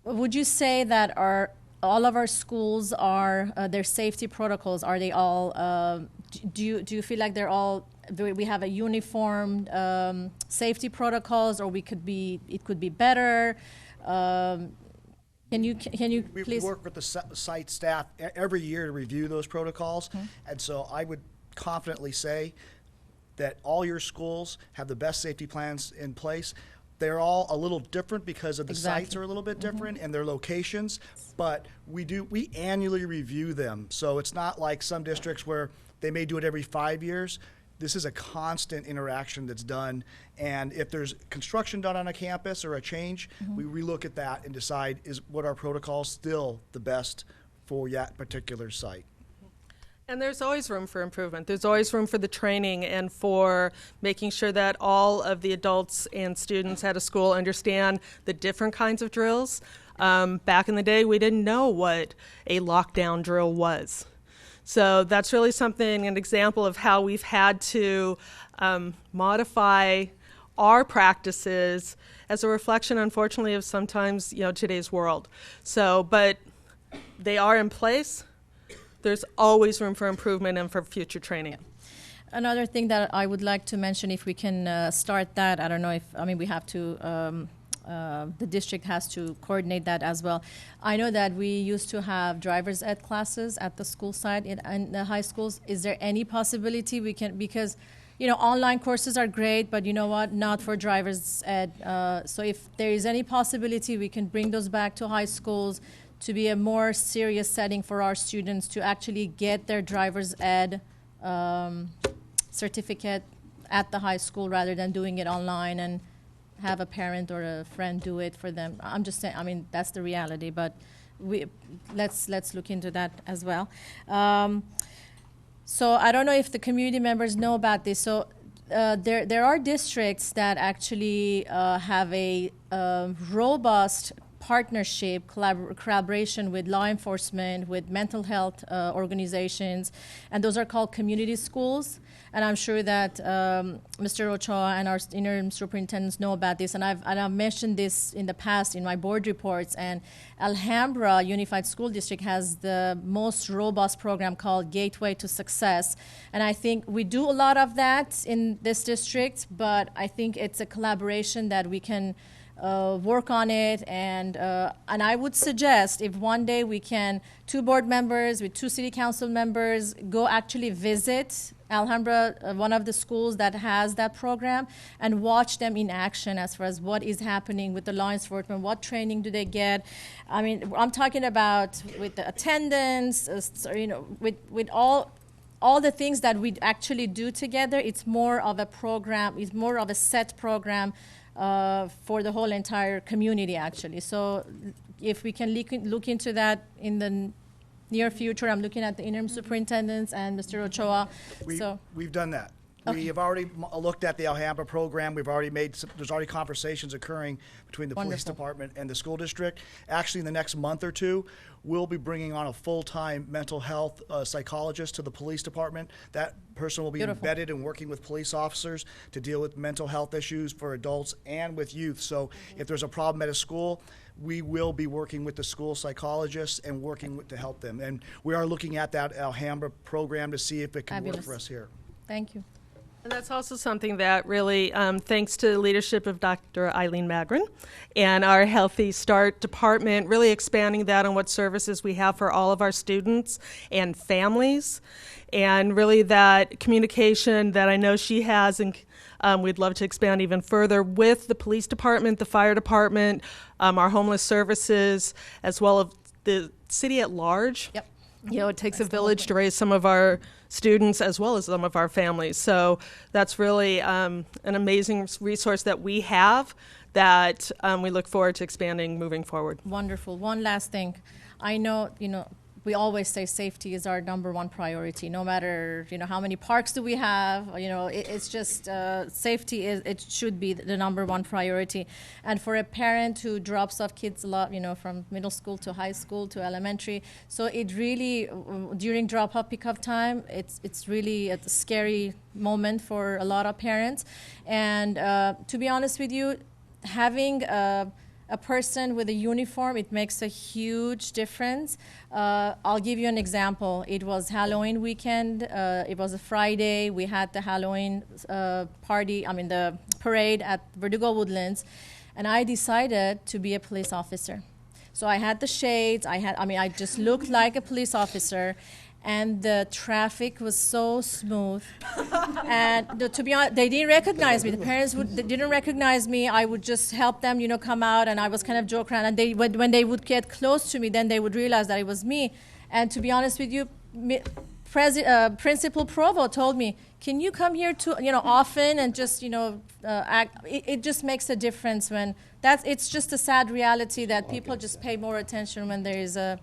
would you say that all of our schools are, their safety protocols, are they all, do you feel like they're all, we have a uniform safety protocols, or it could be better? Can you please? We work with the site staff every year to review those protocols, and so I would confidently say that all your schools have the best safety plans in place. They're all a little different because of the sites are a little bit different and their locations, but we annually review them. So it's not like some districts where they may do it every 5 years. This is a constant interaction that's done, and if there's construction done on a campus or a change, we relook at that and decide, is what our protocol still the best for that particular site. And there's always room for improvement. There's always room for the training and for making sure that all of the adults and students at a school understand the different kinds of drills. Back in the day, we didn't know what a lockdown drill was. So that's really something, an example of how we've had to modify our practices as a reflection, unfortunately, of sometimes, today's world. So, but they are in place. There's always room for improvement and for future training. Another thing that I would like to mention, if we can start that, I don't know if, we have to, the district has to coordinate that as well. I know that we used to have driver's ed classes at the school side in the high schools. Is there any possibility we can, because, online courses are great, but you know what, not for driver's ed. So if there is any possibility, we can bring those back to high schools to be a more serious setting for our students to actually get their driver's ed certificate at the high school rather than doing it online and have a parent or a friend do it for them. I'm just saying, that's the reality, but let's look into that as well. So I don't know if the community members know about this. So there are districts that actually have a robust partnership, collaboration with law enforcement, with mental health organizations, and those are called community schools. And I'm sure that Mr. Ochoa and our interim superintendents know about this, and I've mentioned this in the past in my board reports. And Alhambra Unified School District has the most robust program called Gateway to Success, and I think we do a lot of that in this district, but I think it's a collaboration that we can work on it, and I would suggest if one day we can, 2 board members with 2 city council members, go actually visit Alhambra, one of the schools that has that program, and watch them in action as far as what is happening with the law enforcement, what training do they get. I'm talking about with the attendance, with all the things that we actually do together. It's more of a program, it's more of a set program for the whole entire community, actually. So if we can look into that in the near future, I'm looking at the interim superintendents and Mr. Ochoa. We've done that. Okay. We have already looked at the Alhambra program. We've already there's already conversations occurring between the police department and the school district. Actually, in the next month or two, we'll be bringing on a full-time mental health psychologist to the police department. That person will be embedded and working with police officers to deal with mental health issues for adults and with youth. So if there's a problem at a school, we will be working with the school psychologists and working to help them. And we are looking at that Alhambra program to see if it can work for us here. Thank you. And that's also something that really, thanks to the leadership of Dr. Eileen Magrin and our Healthy Start department, really expanding that on what services we have for all of our students and families, and really that communication that I know she has, and we'd love to expand even further with the police department, the fire department, our homeless services, as well as the city at large. Yep. It takes a village to raise some of our students as well as some of our families. So that's really an amazing resource that we have that we look forward to expanding moving forward. Wonderful. One last thing. I know, we always say safety is our number one priority, no matter, how many parks do we have, it's just safety it should be the number one priority. And for a parent who drops off kids a lot, from middle school to high school to elementary, so it really, during drop-off pickup time, it's really a scary moment for a lot of parents. And to be honest with you, having a person with a uniform, it makes a huge difference. I'll give you an example. It was Halloween weekend. It was a Friday. We had the Halloween the parade at Verdugo Woodlands, and I decided to be a police officer. So I had the shades. I just looked like a police officer. And the traffic was so smooth. And to be honest, they didn't recognize me. The parents they didn't recognize me. I would just help them, come out, and I was kind of joke around. And when they would get close to me, then they would realize that it was me. And to be honest with you, Principal Provo told me, can you come here often and just, act? It just makes a difference when it's just a sad reality that people just pay more attention when there is a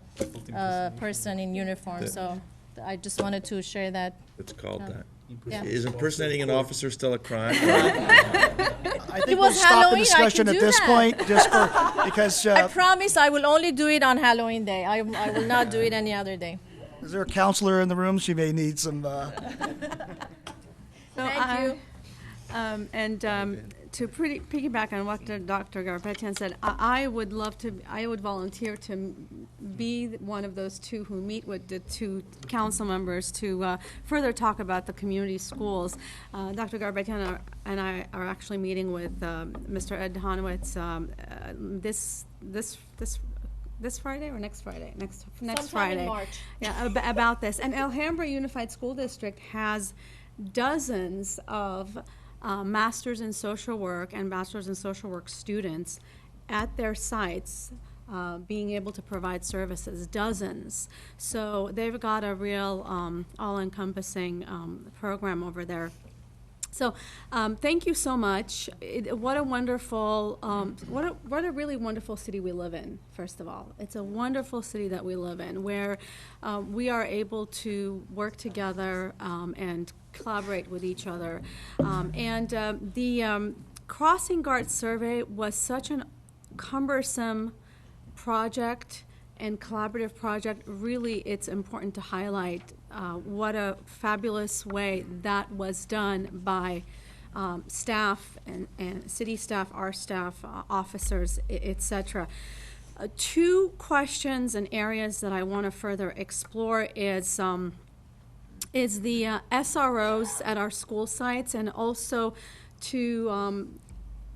person in uniform. So I just wanted to share that. It's called that. Yeah. Is impersonating an officer still a crime? I think we'll stop the discussion at this point, because I promise I will only do it on Halloween day. I will not do it any other day. Is there a counselor in the room? She may need some. Thank you. To piggyback on what Dr. Garpetian said, I would volunteer to be one of those two who meet with the two council members to further talk about the community schools. Dr. Garpetian and I are actually meeting with Mr. Ed Honowitz this Friday or next Friday? Next Sometime Friday. in March. Yeah, about this. And Alhambra Unified School District has dozens of Masters in Social Work and Bachelors in Social Work students at their sites being able to provide services, dozens. So they've got a real all-encompassing program over there. So thank you so much. What a wonderful, what a really wonderful city we live in, first of all. It's a wonderful city that we live in where we are able to work together and collaborate with each other. The Crossing Guard survey was such an cumbersome project and collaborative project. Really, it's important to highlight what a fabulous way that was done by staff and city staff, our staff, officers, etc. Two questions and areas that I want to further explore is the SROs at our school sites, and also to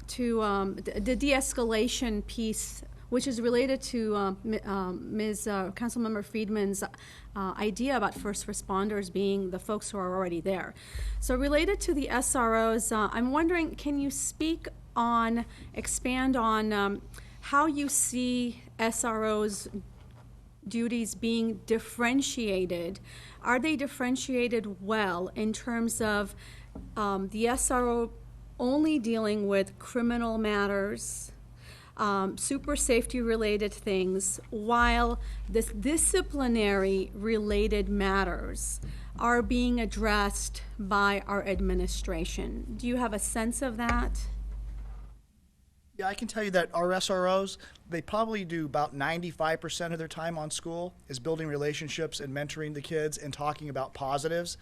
the de-escalation piece, which is related to Ms. Councilmember Friedman's idea about first responders being the folks who are already there. So related to the SROs, I'm wondering, can you expand on how you see SROs' duties being differentiated? Are they differentiated well in terms of the SRO only dealing with criminal matters, super safety related things, while this disciplinary related matters are being addressed by our administration? Do you have a sense of that? Yeah, I can tell you that our SROs, they probably do about 95% of their time on school is building relationships and mentoring the kids and talking about positives.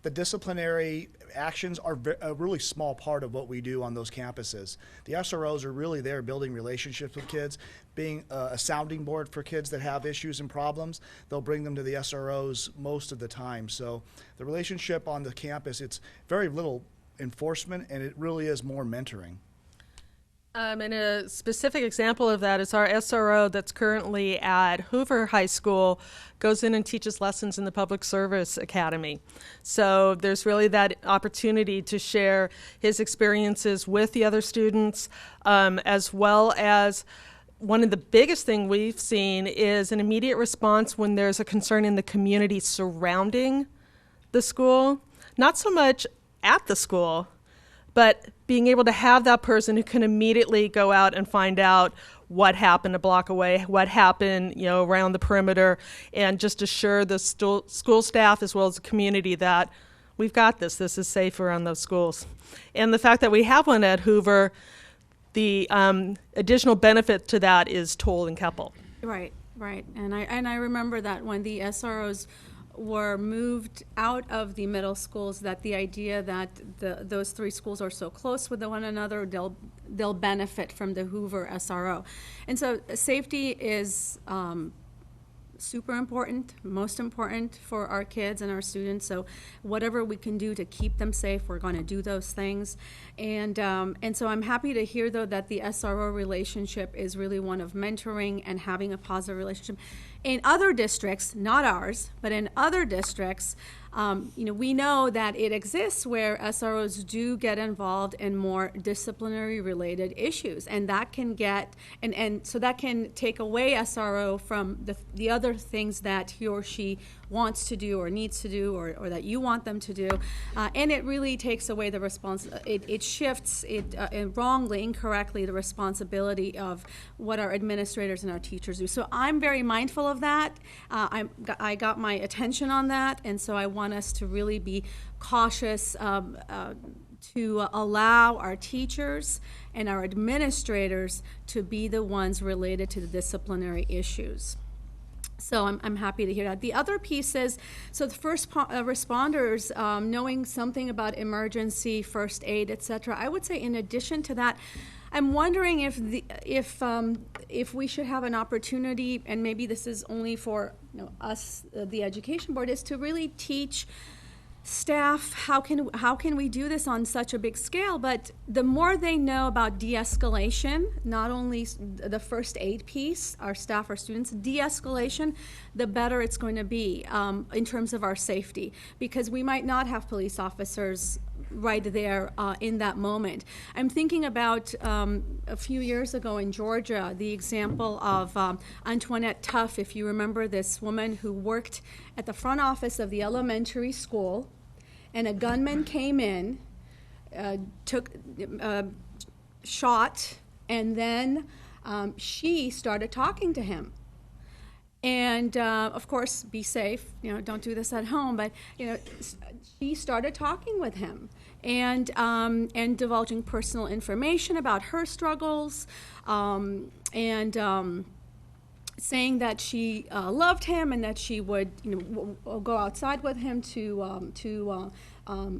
The disciplinary actions are a really small part of what we do on those campuses. The SROs are really there building relationships with kids, being a sounding board for kids that have issues and problems. They'll bring them to the SROs most of the time. So the relationship on the campus, it's very little enforcement, and it really is more mentoring. And a specific example of that is our SRO that's currently at Hoover High School goes in and teaches lessons in the Public Service Academy. So there's really that opportunity to share his experiences with the other students, as well as one of the biggest things we've seen is an immediate response when there's a concern in the community surrounding the school, not so much at the school, but being able to have that person who can immediately go out and find out what happened a block away, what happened, around the perimeter, and just assure the school staff as well as the community that we've got this. This is safe around those schools. And the fact that we have one at Hoover, the additional benefit to that is Toll and Keppel. Right. And I remember that when the SROs were moved out of the middle schools, that the idea that those three schools are so close with one another, they'll benefit from the Hoover SRO. And so safety is super important, most important for our kids and our students. So whatever we can do to keep them safe, we're going to do those things. And so I'm happy to hear, though, that the SRO relationship is really one of mentoring and having a positive relationship. In other districts, not ours, but in other districts, we know that it exists where SROs do get involved in more disciplinary related issues, and that can get, and so that can take away SRO from the other things that he or she wants to do or needs to do or that you want them to do, and it really takes away the it shifts wrongly, incorrectly, the responsibility of what our administrators and our teachers do. So I'm very mindful of that. I got my attention on that, and so I want us to really be cautious to allow our teachers and our administrators to be the ones related to the disciplinary issues. So I'm happy to hear that. The other piece is, so the first responders knowing something about emergency first aid, et cetera. I would say in addition to that, I'm wondering if we should have an opportunity, and maybe this is only for us, the education board, is to really teach staff how can we do this on such a big scale. But the more they know about de-escalation, not only the first aid piece, our staff, our students, de-escalation, the better it's going to be in terms of our safety, because we might not have police officers right there in that moment. I'm thinking about a few years ago in Georgia, the example of Antoinette Tuff, if you remember, this woman who worked at the front office of the elementary school, and a gunman came in, shot, and then she started talking to him. And of course, be safe, don't do this at home, but she started talking with him and divulging personal information about her struggles, and saying that she loved him and that she would go outside with him to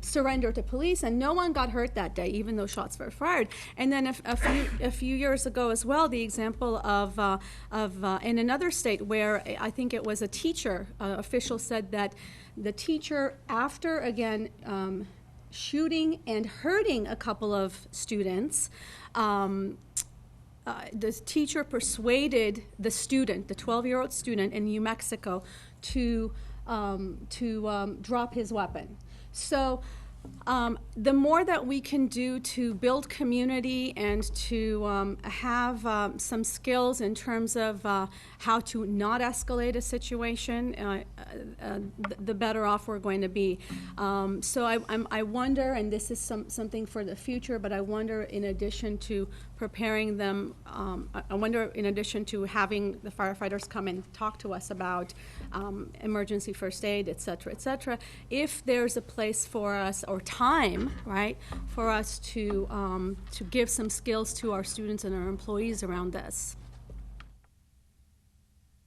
surrender to police, and no one got hurt that day, even though shots were fired. And then a few years ago as well, the example of in another state where I think it was a teacher, official said that the teacher, after again shooting and hurting a couple of students, the teacher persuaded the student, the 12-year-old student in New Mexico, to drop his weapon. So the more that we can do to build community and to have some skills in terms of how to not escalate a situation, the better off we're going to be. So I wonder, and this is something for the future, but I wonder, in addition to preparing them, I wonder, in addition to having the firefighters come and talk to us about emergency first aid, et cetera, if there's a place for us, or time, right, for us to give some skills to our students and our employees around this.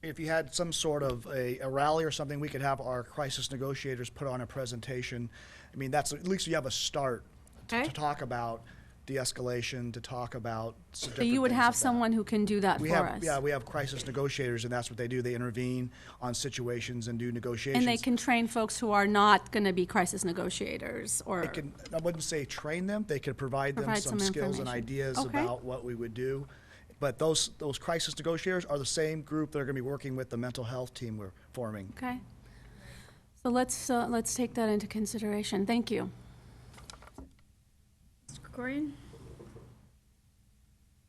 If you had some sort of a rally or something, we could have our crisis negotiators put on a presentation. I mean, that's, at least you have a start to talk about de-escalation, to talk about. So you would have someone who can do that for us. Yeah, we have crisis negotiators, and that's what they do. They intervene on situations and do negotiations. And they can train folks who are not going to be crisis negotiators, or I wouldn't say train them. They could provide them some skills and ideas about what we would do. But those crisis negotiators are the same group that are going to be working with the mental health team we're forming. Okay. So let's take that into consideration. Thank you. Mr. Krikorian?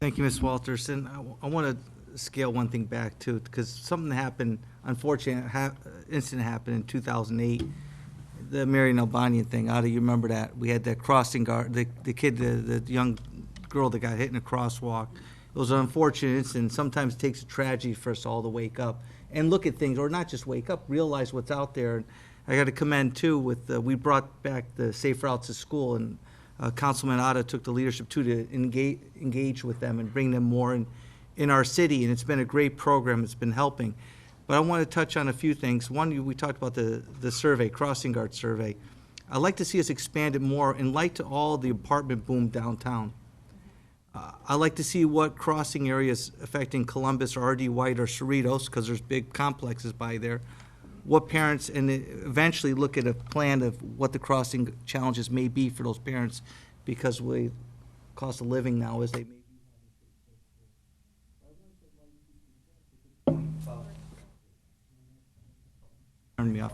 Thank you, Ms. Walters. And I want to scale one thing back, too, because something happened, unfortunate incident happened in 2008. the Marion Albanian thing, Ada, you remember that? We had that crossing guard, the kid, the young girl that got hit in a crosswalk. It was an unfortunate incident. Sometimes it takes a tragedy for us all to wake up and look at things, or not just wake up, realize what's out there. And I got to commend, too, with we brought back the Safe Routes to School, and Councilman Ada took the leadership, too, to engage with them and bring them more in our city, and it's been a great program. It's been helping. But I want to touch on a few things. One, we talked about the survey, crossing guard survey. I'd like to see us expand it more in light to all the apartment boom downtown. I'd like to see what crossing areas affecting Columbus or RD White or Cerritos, because there's big complexes by there. What parents, and eventually look at a plan of what the crossing challenges may be for those parents, because the cost of living now is they may turn me off.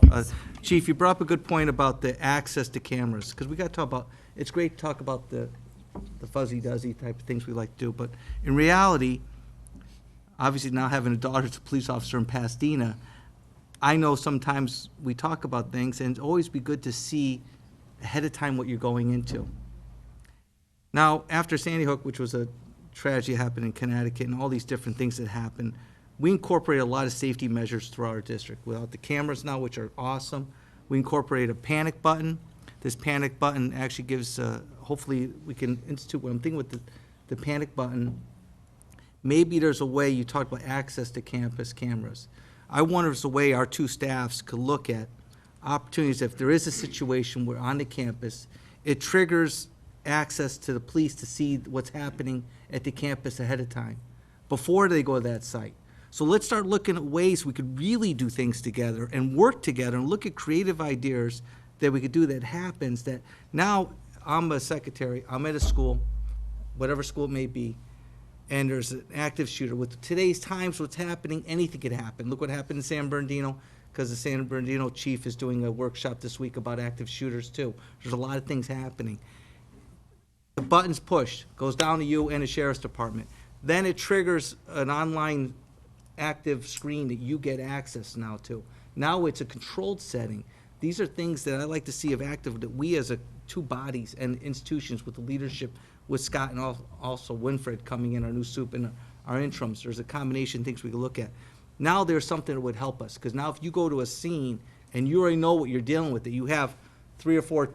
Chief, you brought up a good point about the access to cameras, because we got to talk about, it's great to talk about the fuzzy-duzzy type of things we like to do, but in reality, obviously now having a daughter that's a police officer in Pasadena, I know sometimes we talk about things, and it's always be good to see ahead of time what you're going into. Now, after Sandy Hook, which was a tragedy that happened in Connecticut, and all these different things that happened, we incorporate a lot of safety measures throughout our district. Without the cameras now, which are awesome, we incorporate a panic button. This panic button actually gives, hopefully we can institute, what I'm thinking with the panic button, maybe there's a way, you talked about access to campus cameras. I wonder if there's a way our two staffs could look at opportunities. If there is a situation where on the campus, it triggers access to the police to see what's happening at the campus ahead of time, before they go to that site. So let's start looking at ways we could really do things together and work together and look at creative ideas that we could do that happens. That now I'm a secretary, I'm at a school, whatever school it may be, and there's an active shooter. With today's times, what's happening, anything could happen. Look what happened in San Bernardino, because the San Bernardino chief is doing a workshop this week about active shooters too. There's a lot of things happening. The button's pushed, goes down to you and the sheriff's department. Then it triggers an online active screen that you get access now to. Now it's a controlled setting. These are things that I like to see of active, that we as two bodies and institutions with the leadership with Scott and also Winfred coming in, our new soup, and our interims. There's a combination of things we can look at. Now there's something that would help us, because now if you go to a scene and you already know what you're dealing with, that you have 3 or 4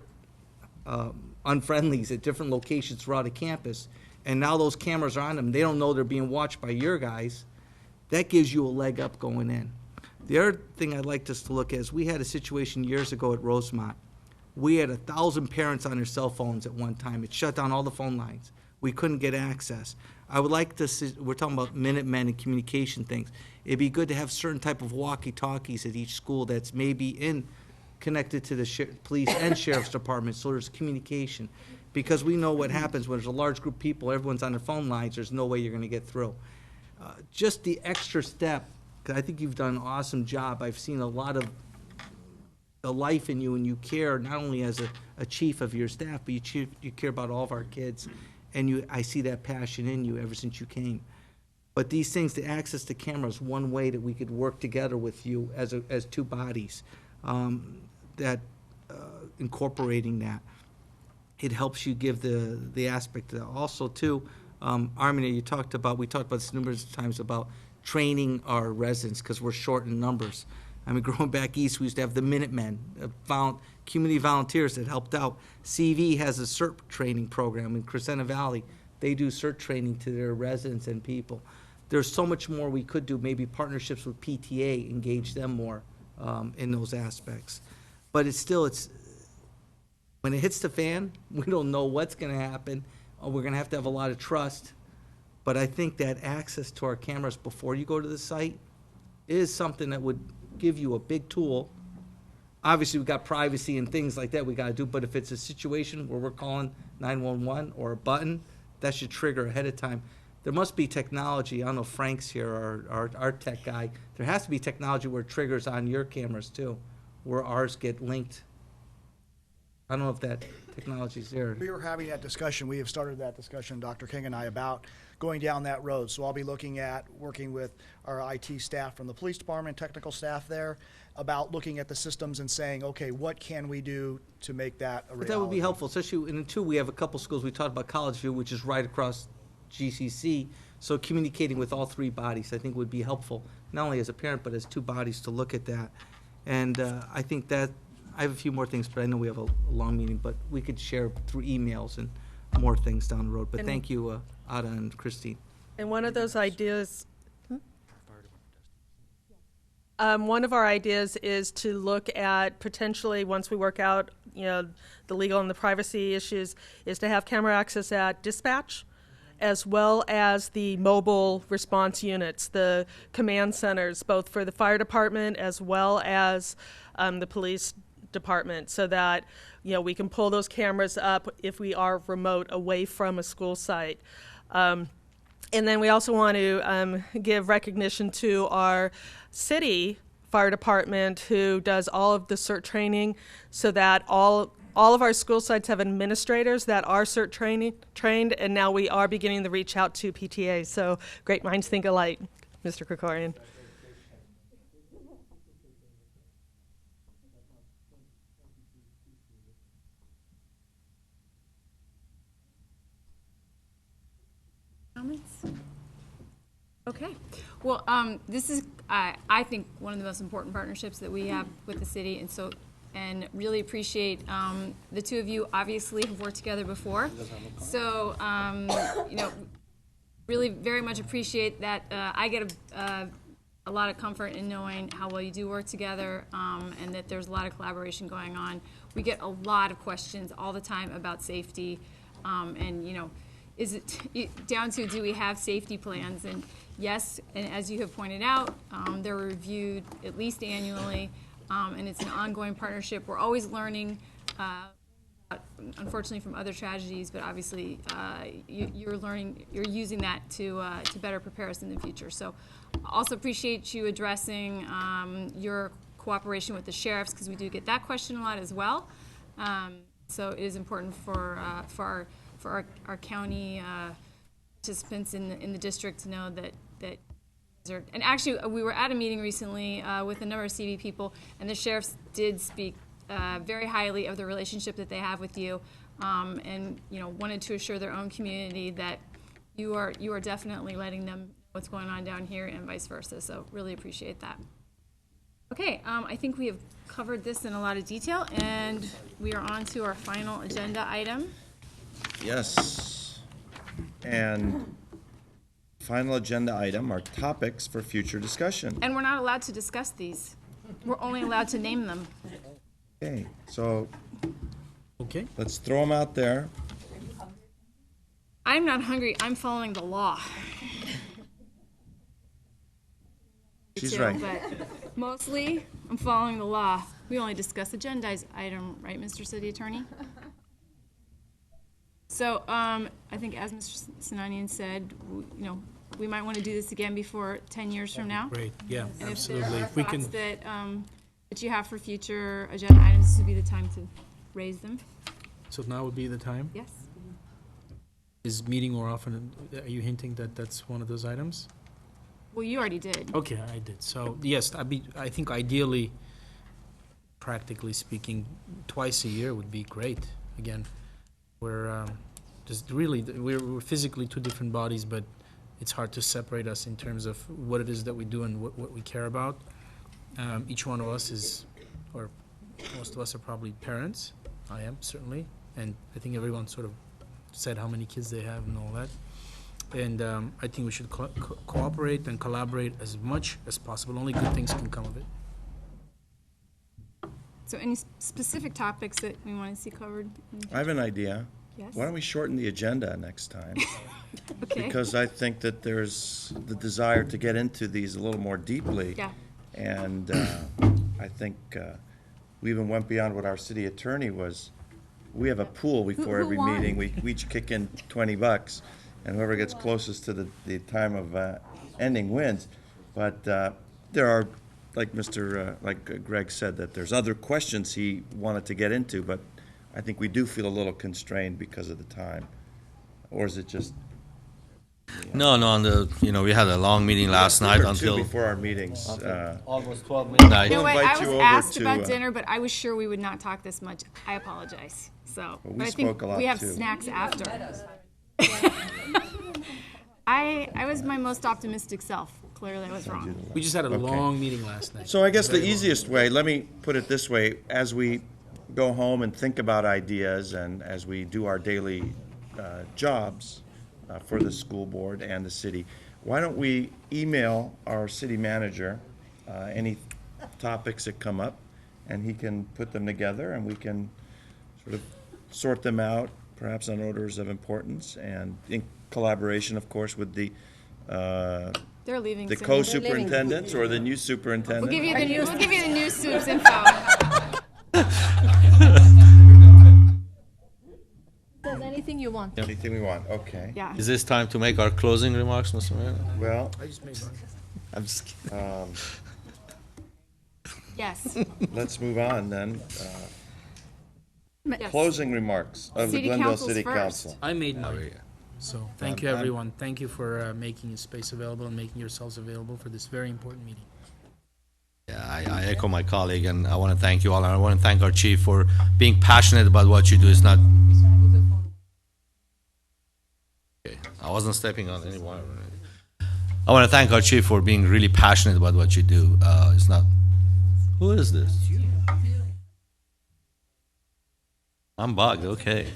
unfriendlies at different locations throughout a campus, and now those cameras are on them, they don't know they're being watched by your guys, that gives you a leg up going in. The other thing I'd like us to look at is we had a situation years ago at Rosemont. We had 1,000 parents on their cell phones at one time. It shut down all the phone lines. We couldn't get access. I would like to see, we're talking about Minutemen and communication things. It'd be good to have certain type of walkie-talkies at each school that's maybe connected to the police and sheriff's department, so there's communication. Because we know what happens when there's a large group of people, everyone's on their phone lines, there's no way you're going to get through. Just the extra step, because I think you've done an awesome job. I've seen a lot of the life in you, and you care not only as a chief of your staff, but you care about all of our kids, and I see that passion in you ever since you came. But these things, the access to cameras, one way that we could work together with you as two bodies, incorporating that, it helps you give the aspect of that. Also, too, Armin, we talked about this numerous times about training our residents, because we're short in numbers. I mean, growing back east, we used to have the Minutemen, community volunteers that helped out. CV has a CERT training program in Crescenta Valley. They do CERT training to their residents and people. There's so much more we could do, maybe partnerships with PTA, engage them more in those aspects. But it's when it hits the fan, we don't know what's going to happen. We're going to have a lot of trust. But I think that access to our cameras before you go to the site is something that would give you a big tool. Obviously, we've got privacy and things like that we got to do, but if it's a situation where we're calling 911 or a button, that should trigger ahead of time. There must be technology. I don't know if Frank's here, our tech guy. There has to be technology where it triggers on your cameras too, where ours get linked. I don't know if that technology's there. We were having that discussion. We have started that discussion, Dr. King and I, about going down that road. So I'll be looking at working with our IT staff from the police department, technical staff there, about looking at the systems and saying, okay, what can we do to make that a reality? But that would be helpful, especially, and two, we have a couple schools, we talked about College View, which is right across GCC, so communicating with all three bodies, I think would be helpful, not only as a parent, but as two bodies to look at that. And I think that, I have a few more things, but I know we have a long meeting, but we could share through emails and more things down the road. But And- thank you, Ada and Christine. And one of those ideas, one of our ideas is to look at potentially, once we work out, the legal and the privacy issues, is to have camera access at dispatch, as well as the mobile response units, the command centers, both for the fire department as well as the police department, so that we can pull those cameras up if we are remote away from a school site. And then we also want to give recognition to our city fire department, who does all of the CERT training, so that all of our school sites have administrators that are CERT trained, and now we are beginning to reach out to PTA. So great minds think alike, Mr. Krikorian. Comments? Okay. Well, this is, I think, one of the most important partnerships that we have with the city, and really appreciate the two of you. Obviously, have worked together before, so really very much appreciate that. I get a lot of comfort in knowing how well you do work together, and that there's a lot of collaboration going on. We get a lot of questions all the time about safety, and is it down to, do we have safety plans? And yes, and as you have pointed out, they're reviewed at least annually, and it's an ongoing partnership. We're always learning, unfortunately, from other tragedies, but obviously you're using that to better prepare us in the future. So also appreciate you addressing your cooperation with the sheriffs, because we do get that question a lot as well. So it is important for our county participants in the district to know that and actually we were at a meeting recently with a number of CV people, and the sheriffs did speak very highly of the relationship that they have with you, and wanted to assure their own community that you are definitely letting them know what's going on down here, and vice versa. So really appreciate that. Okay, I think we have covered this in a lot of detail, and we are on to our final agenda item. Yes. And final agenda item are topics for future discussion. And we're not allowed to discuss these. We're only allowed to name them. Okay, so Okay. let's throw them out there. I'm not hungry. I'm following the law. She's Too, right. But mostly, I'm following the law. We only discuss agenda item, right, Mr. City Attorney? So I think, as Mr. Sinanian said, we might want to do this again before 10 years from now. Great, yeah, And absolutely. if If there we are thoughts can, that you have for future agenda items, this would be the time to raise them. so now would be the time? Yes? Is meeting more often, are you hinting that that's one of those items? Well, you already did. Okay, I did. So, yes, I think ideally, practically speaking, twice a year would be great. Again, we're just really, we're physically two different bodies, but it's hard to separate us in terms of what it is that we do and what we care about. Each one of us is, or most of us are probably parents. I am, certainly. And I think everyone sort of said how many kids they have and all that. And I think we should cooperate and collaborate as much as possible. Only good things can come of it. So any specific topics that we want to see covered? I have an idea. Yes? Why don't we shorten the agenda next time? Okay. Because I think that there's the desire to get into these a little more deeply. Yeah. And I think we even went beyond what our city attorney was. We have a pool before Who every won? meeting. We each kick in $20, and whoever gets closest to the time of ending wins. But there are, like Greg said, that there's other questions he wanted to get into, but I think we do feel a little constrained because of the time. Or is it just? No, we had a long meeting last night until. Before our meetings. Almost 12 midnight. You know what, invite I you was over asked to, about dinner, but I was sure we would not talk this much. I apologize. So, Well, we but I spoke think a lot, we have too. snacks after. I was my most optimistic self. Clearly, I was wrong. We just had a Okay. long meeting last night. So I guess the Very long. easiest way, let me put it this way, as we go home and think about ideas and as we do our daily jobs for the school board and the city, why don't we email our city manager any topics that come up, and he can put them together, and we can sort of sort them out, perhaps on orders of importance, and in collaboration, of course, with the They're leaving the soon. co-superintendents or the new superintendent. We'll give you the new soups info. Does anything you want. Anything we want, okay. Yeah. Is this time to make our closing remarks, Mr. Mayor? Well, I just made mine. I'm just kidding. Yes. Let's move on then. Yes. Closing remarks of the City Glendale Council's City first. Council. I made mine. So thank you, I'm- everyone. Thank you for making a space available and making yourselves available for this very important meeting. Yeah, I echo my colleague, and I want to thank you all, and I want to thank our chief for being passionate about what you do. It's not. Okay, I wasn't stepping on anyone. I want to thank our chief for being really passionate about what you do. It's not. Who is this? I'm bugged. Okay,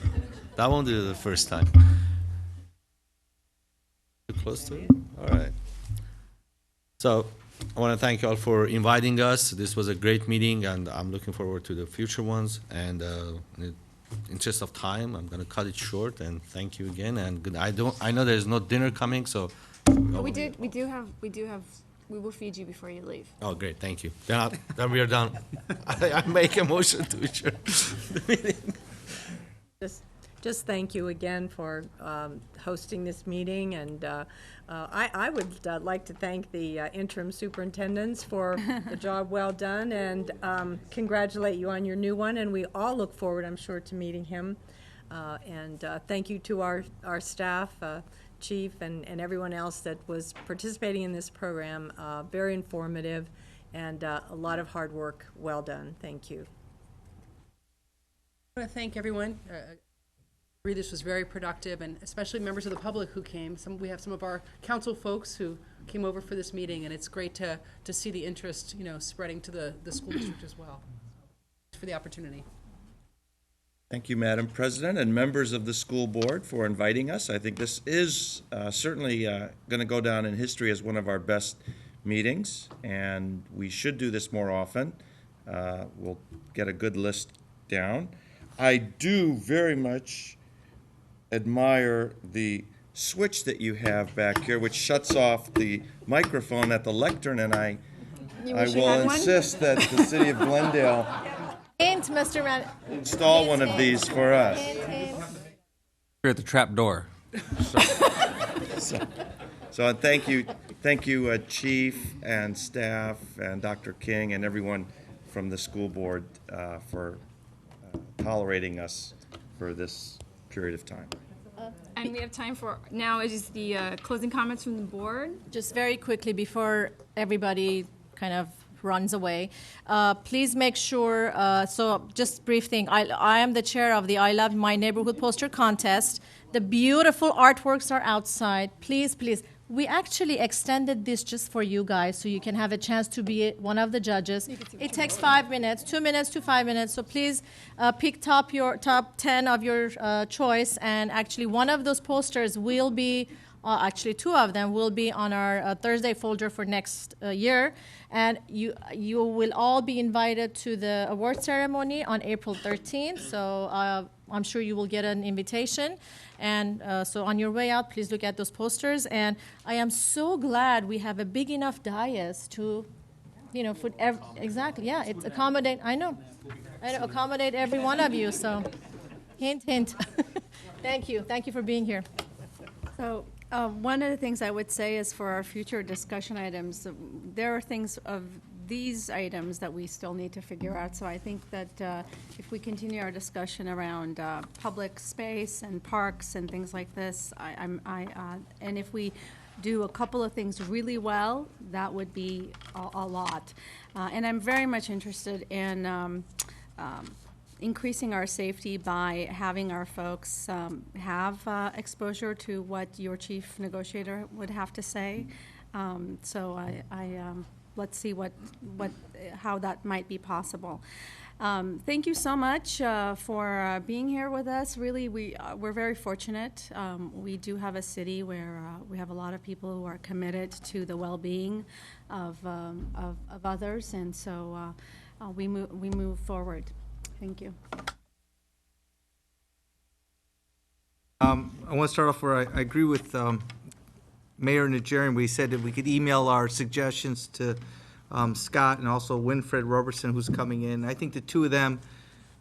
that won't do it the first time. Too close to it. All right. So. I want to thank you all for inviting us. This was a great meeting, and I'm looking forward to the future ones. And in the interest of time, I'm going to cut it short. And thank you again. And good. I know there's no dinner coming, so. But we do have. We will feed you before you leave. Oh, great! Thank you. Then we are done. I make a motion to adjourn the meeting. Just thank you again for hosting this meeting, and I would like to thank the interim superintendents for the job well done, and congratulate you on your new one, and we all look forward, I'm sure, to meeting him. And thank you to our staff, chief, and everyone else that was participating in this program. Very informative, and a lot of hard work well done. Thank you. I want to thank everyone. This was very productive, and especially members of the public who came. We have some of our council folks who came over for this meeting, and it's great to see the interest, spreading to the school district as well. Thanks for the opportunity. Thank you, Madam President, and members of the school board for inviting us. I think this is certainly going to go down in history as one of our best meetings, and we should do this more often. We'll get a good list down. I do very much admire the switch that you have back here, which shuts off the microphone at the lectern, and I will insist that the city of Glendale Mr. Ran- install one of these for us. We're at the trap door. So thank you, Chief and staff and Dr. King and everyone from the school board for tolerating us for this period of time. And we have time for now is the closing comments from the board. Just very quickly before everybody kind of runs away, please make sure, so just brief thing, I am the chair of the I Love My Neighborhood poster contest. The beautiful artworks are outside. Please, we actually extended this just for you guys so you can have a chance to be one of the judges. It takes 5 minutes, 2 minutes to 5 minutes, so please pick your top 10 of your choice, and actually one of those posters will be, actually two of them will be on our Thursday folder for next year, and you will all be invited to the award ceremony on April 13th, so I'm sure you will get an invitation. And so on your way out, please look at those posters. And I am so glad we have a big enough dais to, exactly, yeah, it's accommodate, I know, accommodate every one of you. So, hint, hint. Thank you for being here. So one of the things I would say is for our future discussion items, there are things of these items that we still need to figure out. So I think that if we continue our discussion around public space and parks and things like this, and if we do a couple of things really well, that would be a lot. And I'm very much interested in increasing our safety by having our folks have exposure to what your chief negotiator would have to say. So let's see how that might be possible. Thank you so much for being here with us. Really, we're very fortunate. We do have a city where we have a lot of people who are committed to the well-being of others, and so we move forward. Thank you. I want to start off where I agree with Mayor Najarian. We said that we could email our suggestions to Scott and also Winfred Robertson, who's coming in. I think the two of them,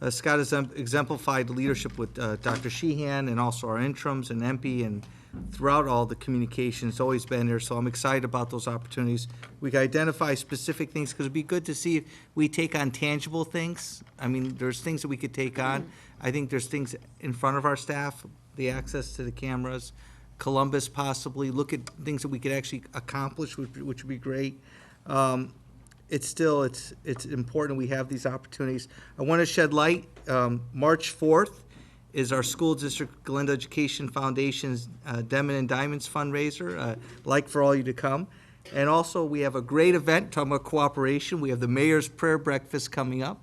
Scott has exemplified leadership with Dr. Sheehan and also our interims and MP, and throughout all the communications, always been there. So I'm excited about those opportunities. We can identify specific things because it'd be good to see if we take on tangible things. I mean, there's things that we could take on. I think there's things in front of our staff, the access to the cameras, Columbus possibly, look at things that we could actually accomplish, which would be great. It's important we have these opportunities. I want to shed light. March 4th is our school district Glendale Education Foundation's Demon and Diamonds fundraiser. Like for all you to come. And also we have a great event talking about cooperation. We have the Mayor's Prayer Breakfast coming up,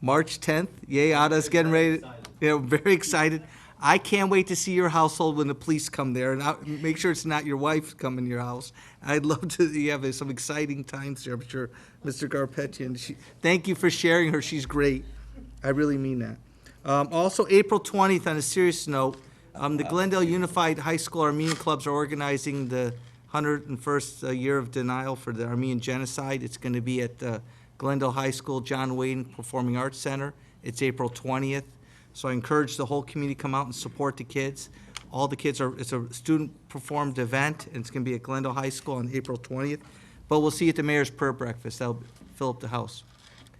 March 10th. Yay, Ada's getting ready. Very excited. I can't wait to see your household when the police come there, and make sure it's not your wife coming to your house. I'd love to. You have some exciting times there. I'm sure Mr. Garpetian. Thank you for sharing her. She's great. I really mean that. Also, April 20th, on a serious note, the Glendale Unified High School Armenian Clubs are organizing the 101st year of denial for the Armenian genocide. It's going to be at Glendale High School, John Wayne Performing Arts Center. It's April 20th. So I encourage the whole community to come out and support the kids. All the kids it's a student-performed event, and it's going to be at Glendale High School on April 20th. But we'll see you at the Mayor's Prayer Breakfast. That'll fill up the house.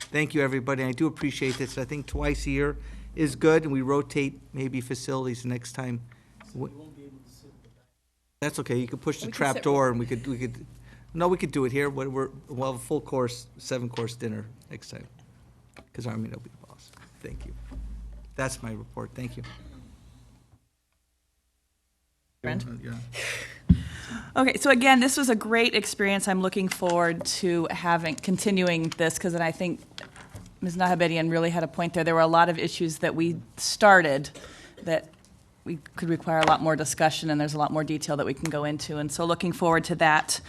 Thank you, everybody. I do appreciate this. I think twice a year is good, and we rotate maybe facilities next time. That's okay. You could push the trap door, and we could do it here. We'll have a full course, 7-course dinner next time, because Armin will be the boss. Thank you. That's my report. Thank you. Okay, so again, this was a great experience. I'm looking forward to continuing this, because I think Ms. Nahabedian really had a point there. There were a lot of issues that we started that we could require a lot more discussion, and there's a lot more detail that we can go into, and so looking forward to that.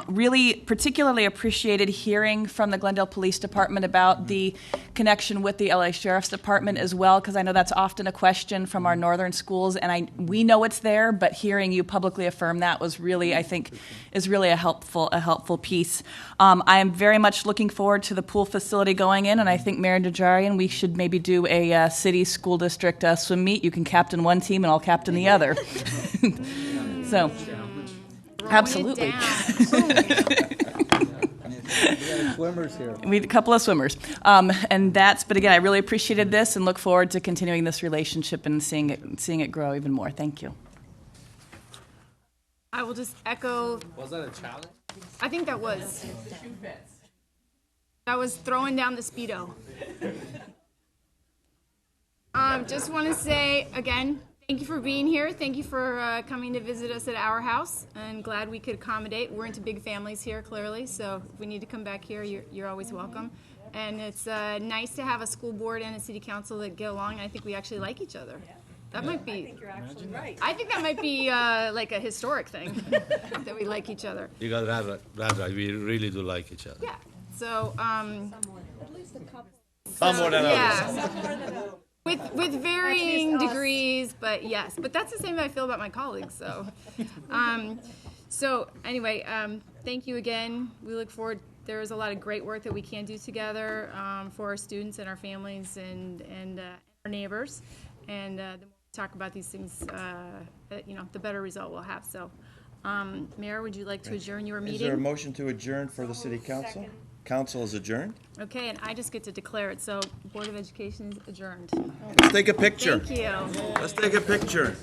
Really particularly appreciated hearing from the Glendale Police Department about the connection with the LA Sheriff's Department as well, because I know that's often a question from our northern schools, and we know it's there, but hearing you publicly affirm that was really, I think, is really a helpful piece. I am very much looking forward to the pool facility going in, and I think Mayor Najarian, we should maybe do a city school district swim meet. You can captain one team and I'll captain the other. So, absolutely. Swimmers here. We had a couple of swimmers. But again, I really appreciated this and look forward to continuing this relationship and seeing it grow even more. Thank you. I will just echo. Was that a challenge? I think that was. That was throwing down the Speedo. Just want to say again, thank you for being here. Thank you for coming to visit us at our house. I'm glad we could accommodate. We're into big families here, clearly, so if we need to come back here, you're always welcome. And it's nice to have a school board and a city council that get along. I think we actually like each other. That might be. I think you're actually right. I think that might be like a historic thing that we like each other. You got that right. We really do like each other. Yeah. So. At least a couple. Some more than others. With varying degrees, but yes. But that's the same I feel about my colleagues. So, so anyway, thank you again. We look forward. There is a lot of great work that we can do together for our students and our families and our neighbors. And the more we talk about these things, the better result we'll have. So, Mayor, would you like to adjourn your meeting? Is there a motion to adjourn for the City Council? council is adjourned. Okay, and I just get to declare it, so Board of Education is adjourned. Let's take a picture. Thank you. Let's take a picture.